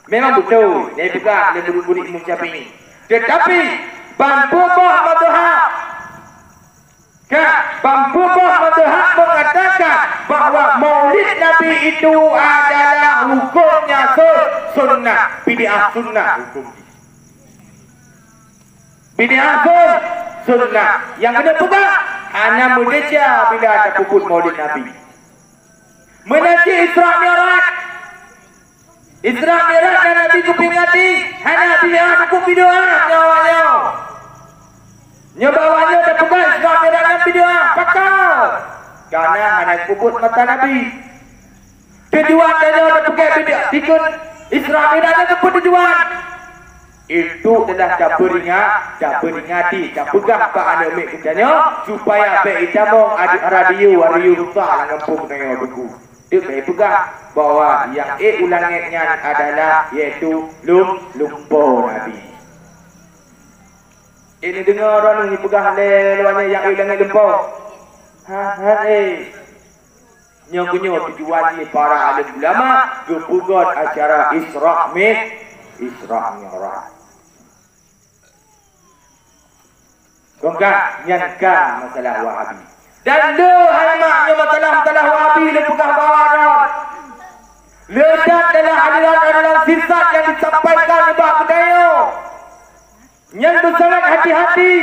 Memang betul. Dia juga ada murid-murid Imam Syafi'i. Tetapi Bambubah Madhab Bambubah Madhab mengatakan bahawa maulid Nabi itu adalah hukumnya sunnah. Bid'ah sunnah hukum. Bid'ah sunnah. Yang kena pegang hanya mengeja bila ada puput maulid Nabi. Menaji Isra Mi'raj. Isra Mi'raj dan Nabi kupingati hanya bid'ah hukum bid'ah nyawanya. Nyabawanya dah pegang Isra Mi'raj dan bid'ah pakau. Karena hanya puput mata Nabi. Tujuan dia dah pegang bid'ah. Ikut Isra Mi'raj dan puput tujuan. Itu adalah dah peringati, dah pegang Pak Anak kerjanya supaya baik jamong radio rusak ngampung dengan buku. Dia baik pegang bahawa yang ulangnya adalah iaitu lumpur Nabi. Ini dengar orang ni pegang lawannya yang ulangnya lumpur. Nyokunyo tujuan ni para alim ulama kepugat acara Isra Mi'raj. Gongkak nyankan masalah Wahabi. Dan le haimaknya masalah Wahabi le pegang bawaran. Ledak dalam aliran sifat yang disampaikan di bawah kedaya. Yang bersangat hati-hati.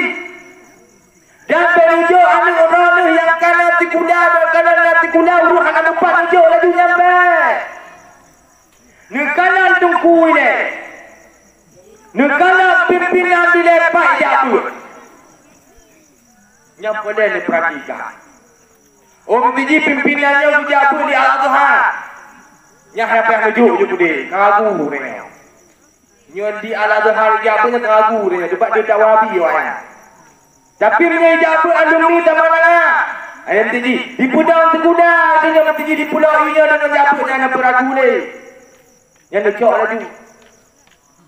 Dan berujuk anak orang yang kanan tikuda berkanan tikuda uruh anak depan ujuk laju nyampe. Nekalan tungku ini. Nekalan pimpinan dilepak jabut. Yang boleh diperhatikan. Biji pimpinannya berjabut di Al-Adha. Yang apa yang nujuk je pun dia. Keragu dia. Nyon di Al-Azhar jawabnya keragu dia. Sebab dia tak wahabi orang. Tapi punya jawab alumni tak mana-mana. Ayam tinggi. Di Pudang Tegudang. Dia yang tinggi di Pulau Inya dengan jawab yang nak beragu dia. Yang nujuk laju.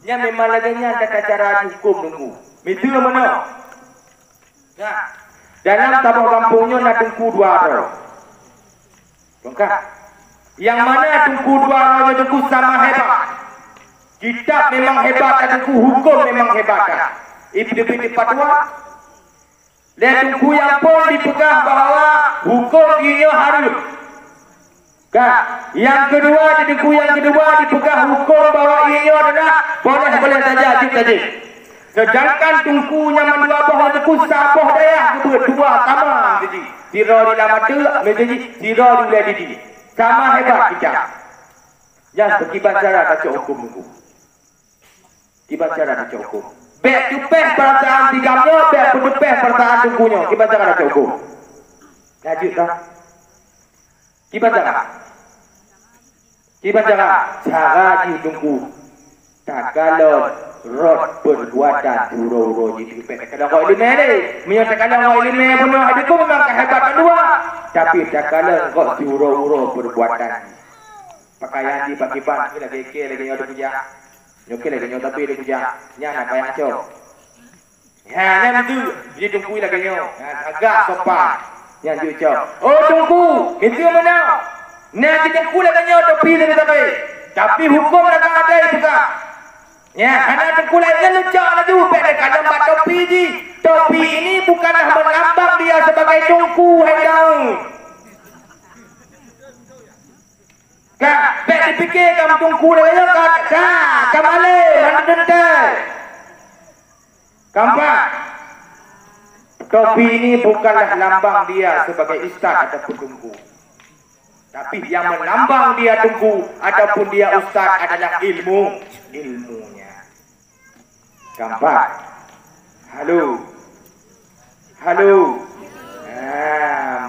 Yang memang laganya ada cara hukum nunggu. Itu mana? Ya. Dalam tabung kampungnya nak tengku 2 roh. Lengkap. Yang mana tengku 2 rohnya tengku sama hebat. Kitab memang hebat dan tengku hukum memang hebat. Ibn fatwa. Dan tengku yang pun dipegang bahawa hukum ini harus. Yang kedua tengku yang kedua dipegang hukum bahawa ini adalah boleh saja saja. Sedangkan tungkunya mendua bohong tengku sabah daya berdua sama jadi. Sira di lama tu menjadi sira di wilayah didi. Sama hebat kita. Yang berkibat cara baca hukum tungku. Kibat cara baca hukum. Back to back perasaan tigamnya, back to back perasaan tungkunya. Kibat cara baca hukum. Lanjut dah. Kibat cara. Kibat cara di tungku. Tak kalau rot perbuatan uro-uro jadi pek. Kalau kau ilmu ni, menyatakan kau ilmu pun ada kau memang kehebatan dua. Tapi tak kalau kau uro-uro perbuatan. Pakaian di pagi-pagi lagi ke lagi ada puja. Nyokil lagi nyok tapi ada puja. Nya nak bayar cok. Ya, nya itu jadi tunggu lagi nyok. Agak sopan. Nya dia cok. Oh tunggu, itu mana? Nanti tunggu lagi nyok tapi tapi. Tapi hukum nak ada juga. Ya, anak terkulai dia lucak lah tu. Pada kadang buat topi je. Topi ini bukanlah melambang dia sebagai tungku hai daun. Baik dipikir kamu tungku dia kamale, mana dental. Kampak. Topi ini bukanlah lambang dia sebagai ustaz ataupun tungku. Tapi yang melambang dia tungku ataupun dia ustaz adalah ilmunya. Gambar. Halo.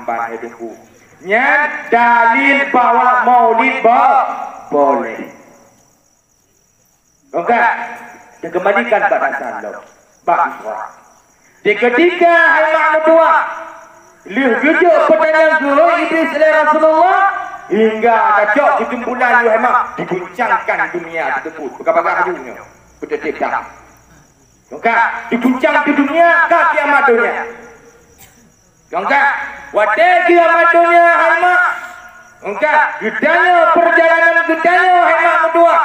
Mbak hidupku. Nya dalil bawa maulid boleh. Okey. Dia kembalikan pada sallam. Bab Isra. Di ketika hari kedua, lihat kerja pertanyaan guru Iblis oleh Rasulullah hingga kacau kesimpulan you hemat diguncangkan dunia tersebut. Bukan-bukan hajunya. Betul tak? Okey, diguncang di dunia ke kiamat dunia. Okey, wadai kiamat dunia hemat. Okey, gedanya perjalanan gedanya hemat kedua.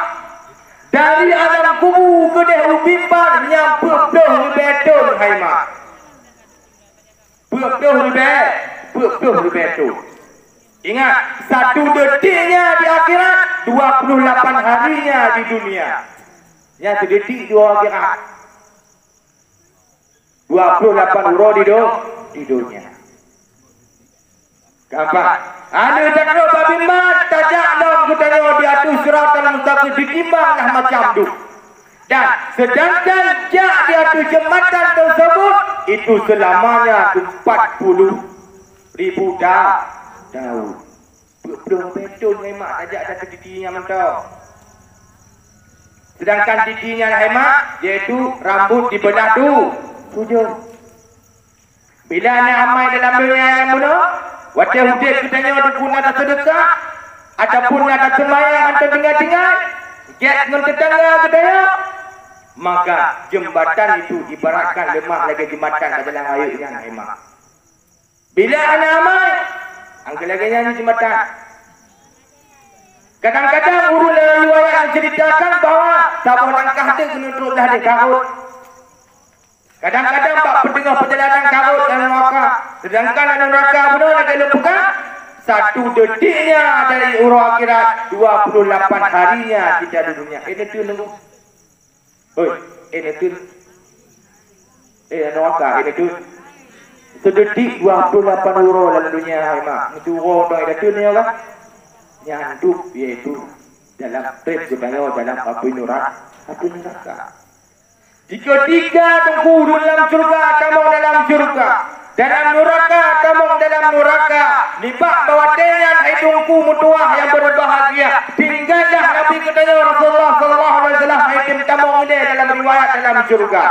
Dari alam kubur ke deh bimbang nyampe peluh betul hemat. Peluh betul. Ingat, 1 detiknya di akhirat, 28 harinya di dunia. Yang sedetik 2 akhirat. 28 uro di dunia. Gampang. Ada takut babimbat, tajak dalam kutanya di atas surat al-mustaqim ditimbanglah macam tu. Dan sedangkan jak di atas jembatan tersebut itu selamanya 40,000 tahun. Belum betul memang tajak ada didinya mentau. Sedangkan didinya hemat iaitu rambut dibelah tu. Tujuh. Bila nak amal dalam dunia yang mudah, waktu hudik katanya ada guna ada sedekah, ataupun ada semayang atau dengar-dengar, get dengan tetangga katanya, maka jembatan itu ibaratkan lemah lagi jembatan ke dalam air yang hemat. Bila anak amal, angkat lagi nyanyi jembatan. Kadang-kadang urut dalam riwayat menceritakan bahawa sabun langkah dia kena terus dah dia karut. Kadang-kadang bak pendengar perjalanan karut dan neraka. Sedangkan ada neraka benar nak kena pegang 1 detiknya dari urut akhirat, 28 harinya kita di dunia. Ini tu nunggu. Oi, ini tu. Neraka ini tu. Sedetik 28 urut dalam dunia mak. Itu urut dah itu ni kan. Nyanduk iaitu dalam trip katanya dalam api neraka. Jika 3 tunggu dalam syurga, tamang dalam syurga. Dalam neraka, tamang dalam neraka. libat bawa dengan hidungku mutuah yang berbahagia. Tinggallah Nabi katanya Rasulullah sallallahu alaihi wasallam hidup tamung ini dalam riwayat dalam surga.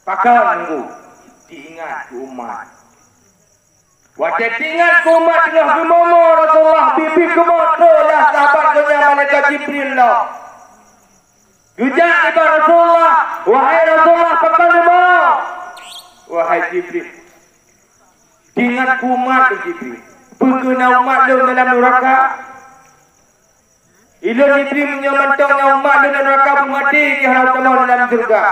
Pakal nunggu diingat umat. Wajah tinggal umat tengah gemomo Rasulullah bibi gemoto lah sahabatnya malaikat Jibril lah. Gujak ibarat Rasulullah, wahai Rasulullah pakal nemo. Wahai Jibril, tinggal umat Jibril. Pengguna umat lu dalam neraka. Ilmu Jibril menyamantangnya umat dalam neraka pun mati ke halau kamu dalam surga.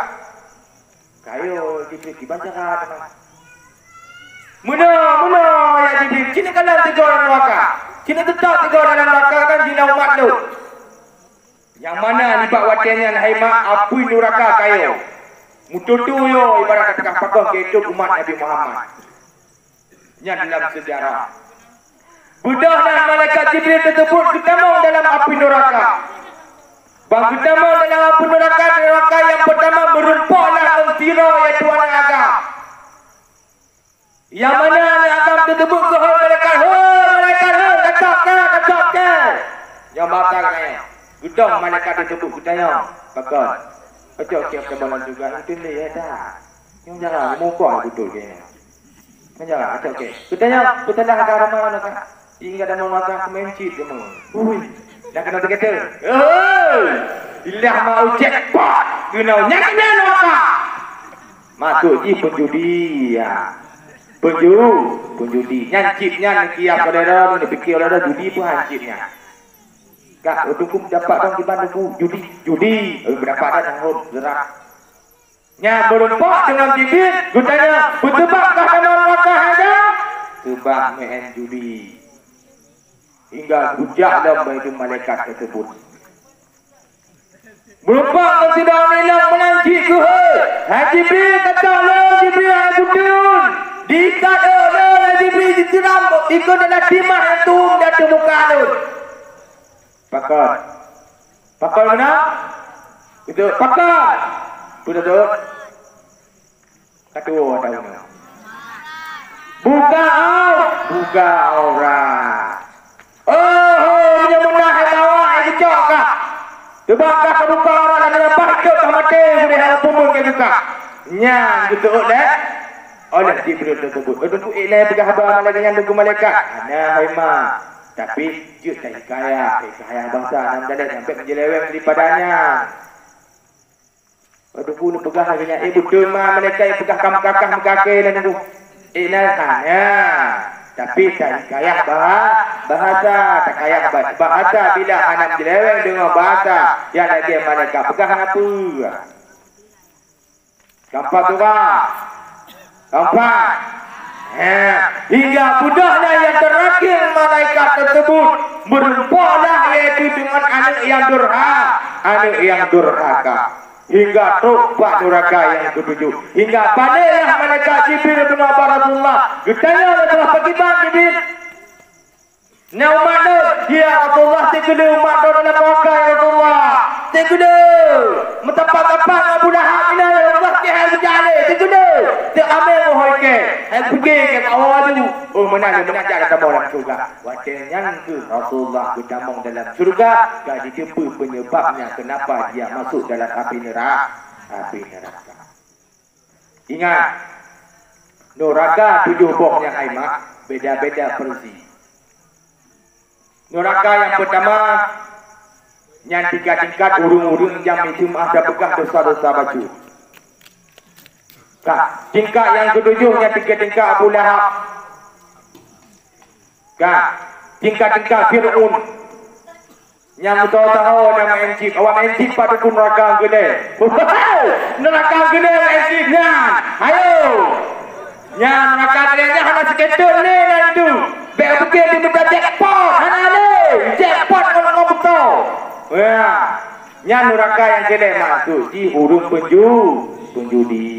Kayo Jibril dibaca teman. Muna ya Jibril. Cina kalah tiga orang neraka. Cina tetap tiga orang dalam neraka kan cina umat lu. Yang mana libat watiannya haima apui neraka kayo. Mututu yo ibarat kata pakong kehidup umat Nabi Muhammad. Yang dalam sejarah. Buddha dan malaikat Jibril tersebut ketemu dalam api neraka. Bang ketemu dalam api neraka yang pertama merumpaklah mentira iaitu anak agam. Yang mana anak agam tersebut ke malaikat, kacau. Yang bakal kaya. Gudang malaikat tersebut kutanya, bakal. Kacau kita balan juga itu ni ya dah. Yang jangan muka betul kayaknya. Yang jangan kacau ke. Kutanya, kutanya agak ramai nak. Hingga dan memakan kemencit kamu. Dah kena terkata. Ilah mau jackpot. Guna nyaknya apa? Masuk ji penjudi ya. Penjudi. Nyancipnya nak kiap saudara ni fikir saudara judi pun hancipnya. Kak, hukum dapat dong di bandungku judi. Berdapat dah tahun gerak. Nya berempat dengan bibit. Gutanya, bertebakkah kamu makan ada? Tebak main judi. Hingga hujah dalam itu malaikat tersebut. Berapa tidak hilang menanti ke Jibril kata Allah Jibril Abudun diikat Allah Jibril ditiram ikut dalam timah yang turun dari muka Allah. Pakal mana? Itu pakal. Sudah tu. Kata tahu. Buka aurat. Dia menahan awak yang kecok kah? Terbakar kebuka orang dan dia bangkit tak mati boleh harap pumul ke buka. Nyang gitu oleh Jibril tersebut. Tunggu ilai pegang habar malaikat yang tunggu malaikat. Nah memang. Tapi dia tak kaya bangsa dan jalan sampai menjeleweng daripadanya. Tunggu lu pegang harganya. Betul mah malaikat yang pegang kamu kakak mengkakil dan tunggu. Tanya. Tapi tak kaya bahasa, tak kaya bahasa bila anak jeleweng dengan bahasa yang lagi malaikat pegang apa? Gampang tu kan? Gampang. Hingga budahnya yang terakhir malaikat tersebut berumpahlah iaitu dengan anak yang durhaka. Hingga tobat neraka yang ketujuh. Hingga padahlah malaikat Jibril bin Rasulullah. Getanya telah pergi bang Jibril. Nah umat tu, ya Rasulullah tegede umat tu dalam neraka ya Rasulullah. Tegede. Metapa-tapa Abu Lahab ini ya Allah ke hal berjalan. Tegede. Dia ambil mohon ke. Hal pergi ke awal tu. Menang kata orang surga. Wacanya ke Rasulullah bertamung dalam surga. Jadi jumpa penyebabnya kenapa dia masuk dalam api neraka. Ingat. Neraka 7 bok yang aimak. Beda-beda versi. Neraka yang pertama yang 3 tingkat urung-urung yang itu ada bekas dosa-dosa baju. Tingkat yang ketujuh yang 3 tingkat Abu Lahab. Tingkat-tingkat Fir'aun. Yang tahu nama encik. Awak encik pada pun neraka gede. Neraka gede enciknya. Ayo. Yang neraka gede hanya seketul ni lah itu. Baik pergi di minta jackpot. Hana ni. Jackpot kalau betul. Yang neraka yang gede masuk di hurung penjudi.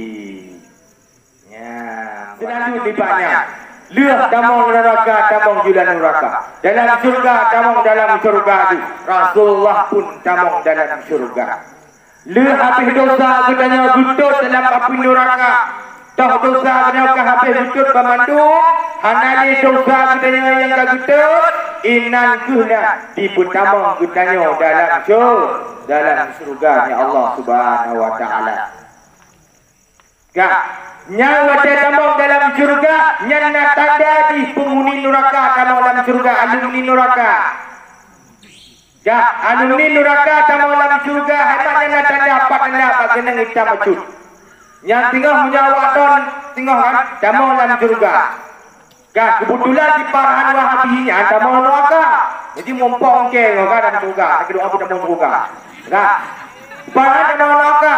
Selalu libatnya. Lihat tamang neraka, tamang julan neraka. Dalam surga, tamang dalam surga itu. Rasulullah pun tamang dalam surga. Lihat habis dosa katanya gutut dalam api neraka. Toh dosa kena ke habis betul pemandu. Hanali dosa kena yang tak betul. Inan kena dipertamang kutanya dalam surga ya Allah Subhanahu wa taala. Kak, nyawa dia tamang dalam surga, nyana tanda di penghuni neraka tamang dalam surga, alumni neraka. Ya, alumni neraka tamang dalam surga, hebat nyana tanda apa tanda apa kena hitam acut. Yang tinggal menyawa don, tinggal kan, tamang dalam surga. Kak, kebetulan di parahan Wahabinya tamang neraka. Jadi mumpung ke neraka dalam surga, kedua aku tamang surga. Kak, parahan tamang neraka.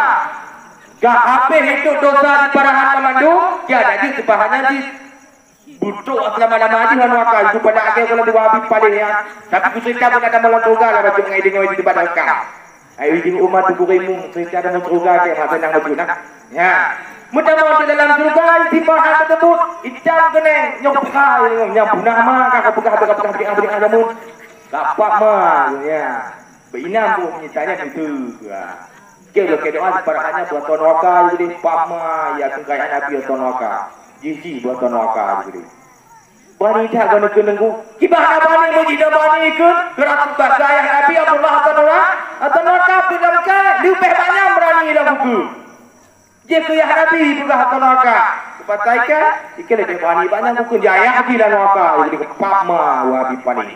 Gak habis hidup dosa di parahan pemandu, ya jadi sebahannya di butuh selama-lama aja kan wakal itu pada akhir kalau dua habis paling ya. Tapi cerita pun ada malam surga lah macam mengai dengar di tempat wakal. Ayo di umat tubuh rimu cerita dalam surga ke masa nang baju nak. Ya. Mudah-mudahan dalam surga di parahan tersebut hitam kena nyokai yang punah mah kakak buka beri agama. Dapat mah ya. Berinam pun nyatanya itu. Kalau doa parahannya buat tonwaka jadi pama ya kekayaan Nabi tonwaka. Jiji buat tonwaka jadi. Bani dah guna kenengku. Kibah bani mujid bani ke kerap bagaya Nabi Abdullah tonwaka bilang ke lebih banyak berani lah buku. Dia ke ya Nabi bukan tonwaka. Kepatai ikan dia bani banyak buku jaya bila tonwaka jadi pama wabi paling.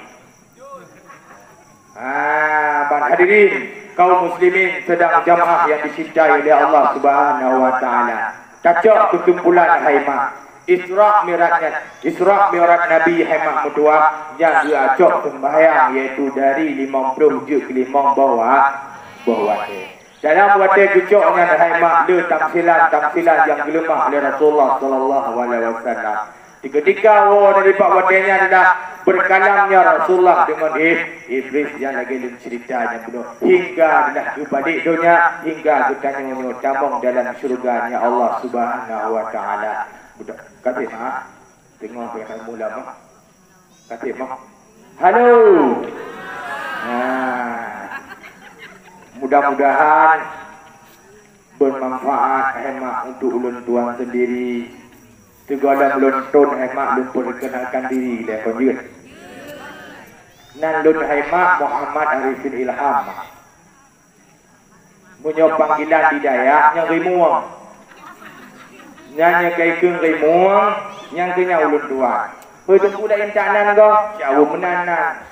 Ban hadirin kaum muslimin sedang jamaah yang dicintai oleh Allah Subhanahu wa taala. Cacok kekumpulan Haimah. Isra' Mi'raj Nabi Haimah Mutua yang diajak sembahyang iaitu dari 50 je ke 5 bawah. Dalam wadah kecoknya Haimah le tamsilan yang gelemah oleh Rasulullah sallallahu alaihi wasallam. Ketika dari Pak Wadanya adalah berkalamnya Rasulullah dengan Iblis yang lagi ceritanya penuh hingga adalah kebalik dunia hingga ketanya tamang dalam syurganya Allah Subhanahu wa taala. Budak kata mak tengok yang mula mak kata mak halo. Mudah-mudahan bermanfaat hemat untuk ulun tuan sendiri. Segala melonton hemat lu perkenalkan diri dia konjut. Nan lun hemat Muhammad Arifin Ilham. Punya panggilan di Dayak yang rimuang. Nyanyi kaikung rimuang yang kena ulun tua. Betul kuda incanan kau, jauh menanan.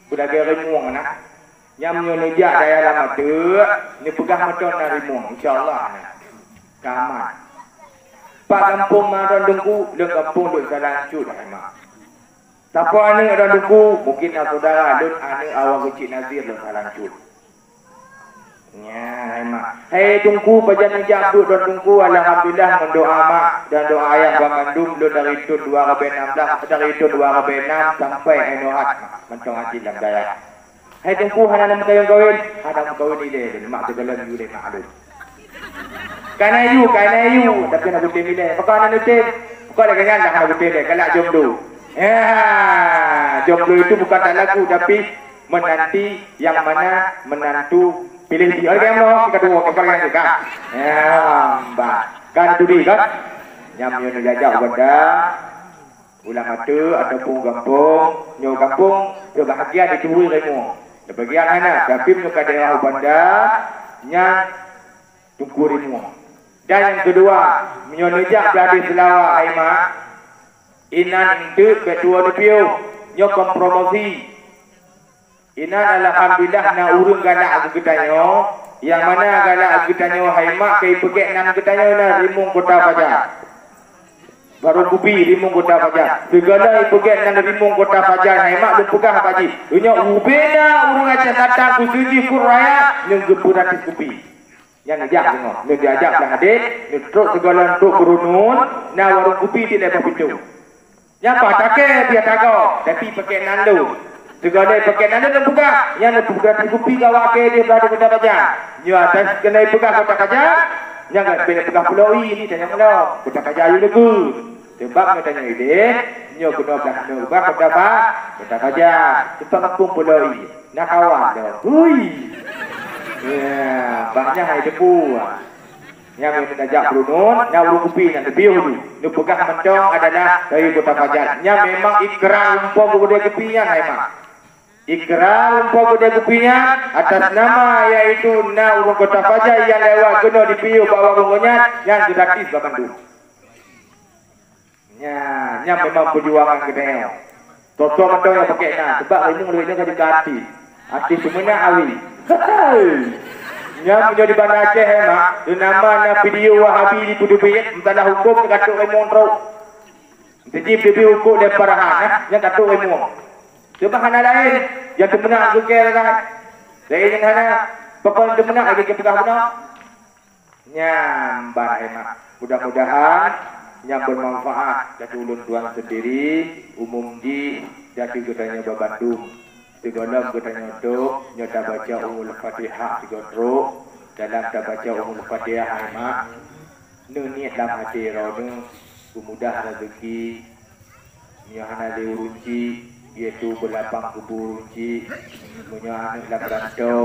Kuda gaya rimuang nak. Yang menyonojak daya lama tu, ni pegang meton na rimuang insyaallah. Kamat. Pak kampung maran dengku, leng kampung duk salah cut hemat. Siapa ane orang dengku, mungkin saudara duk ane awak kecil Nazir duk salah cut. Ya hemat. Hei dengku pajan jam duk dan dengku alhamdulillah mendoa mak dan doa ayah bangandum duk dari tahun 2016 dari tahun 2006 sampai enohat mentong hati dalam daya. Hei dengku hanam kawin, hanam kawin ile mak tegalan yu le maklum. Kanayu, tapi nak buat milih. Pakai anak nutin, pakai lagi kan dah nak buat dia. Kalau jomblo, jomblo itu bukan tak laku, tapi menanti yang mana menantu pilih dia. Orang yang mau kita dua kepala juga. Mbak, kan tu dia kan? Yang yang jajak benda, ulang mata ataupun kampung, nyo kampung, kebahagiaan itu ilmu. Kebahagiaan mana? Tapi menyukai daerah benda, yang tungkurimu. Dan yang kedua, menyonojak berada selawat Haimah. Inan itu ketua nepiu, nyokong promosi. Inan alhamdulillah na urung galak aku ketanyo, yang mana galak aku ketanyo Haimah kai pekek nan ketanyo na rimung kota Fajar. Baru kupi rimung kota Fajar. Segala pekek nan rimung kota Fajar Haimah lu pegah haji. Unyo ubena urung aja datang kusuji kuraya nang gepuratis kupi. Yang ajak tengok, nak diajak dah hadir, nak terus segala untuk berunun, nak warung kopi di lepas pintu. Yang apa tak biar takau, tapi pakai nando. Segala pakai nando nak buka, yang nak buka kopi gawak ke dia berada pada bajar. Yo atas kena pegang kotak kaca, jangan pilih pegang pulau ini tanya mula. Kotak kaca you legu. Sebab nak tanya ide, nyo kena belah no, buat kotak apa? Kotak kaca, cepat kampung pulau ini. Nak kawan dah. Hui. Ya, banyak hai debu. Yang menajak Brunun, yang berukupi yang lebih dulu. Ini pegang mencong adalah dari kota Fajar. Yang memang ikrar umpah kepada kepian, memang. Ikrar umpah kepada kepian atas nama iaitu na urung kota Fajar yang lewat kena dipiu bawa gonggonyan yang gratis Babandu. Yang memang perjuangan kedai. Toto mencong yang pakai na sebab ilmu duitnya kan dikati. Hati semuanya awi. Yang menjadi bandar Aceh mak, nama na video Wahabi di Pudubit, entahlah hukum katuk remong teruk. Jadi bibir hukum dari parahan, yang katuk remong. Sebab hana lain, yang temenang tu kira kan. Lain yang hana, pokok temenang lagi ke pegah benar. Nyamban mak, mudah-mudahan yang bermanfaat dan ulun tuan sendiri, umum di jati gedanya Babandung. Segala bertanya untuk nyata baca Ummul Fatihah segera dalam tak baca Ummul Fatihah mak niat dalam hati rau mudah rezeki nyahana le urunci iaitu berlapang kubur urunci menyahana dalam rantau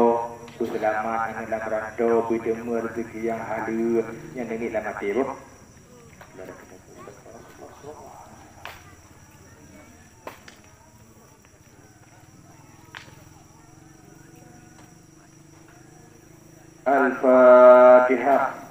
selamat dalam rantau bertemu rezeki yang halus yang niat dalam hati roh. Al-Fatihah.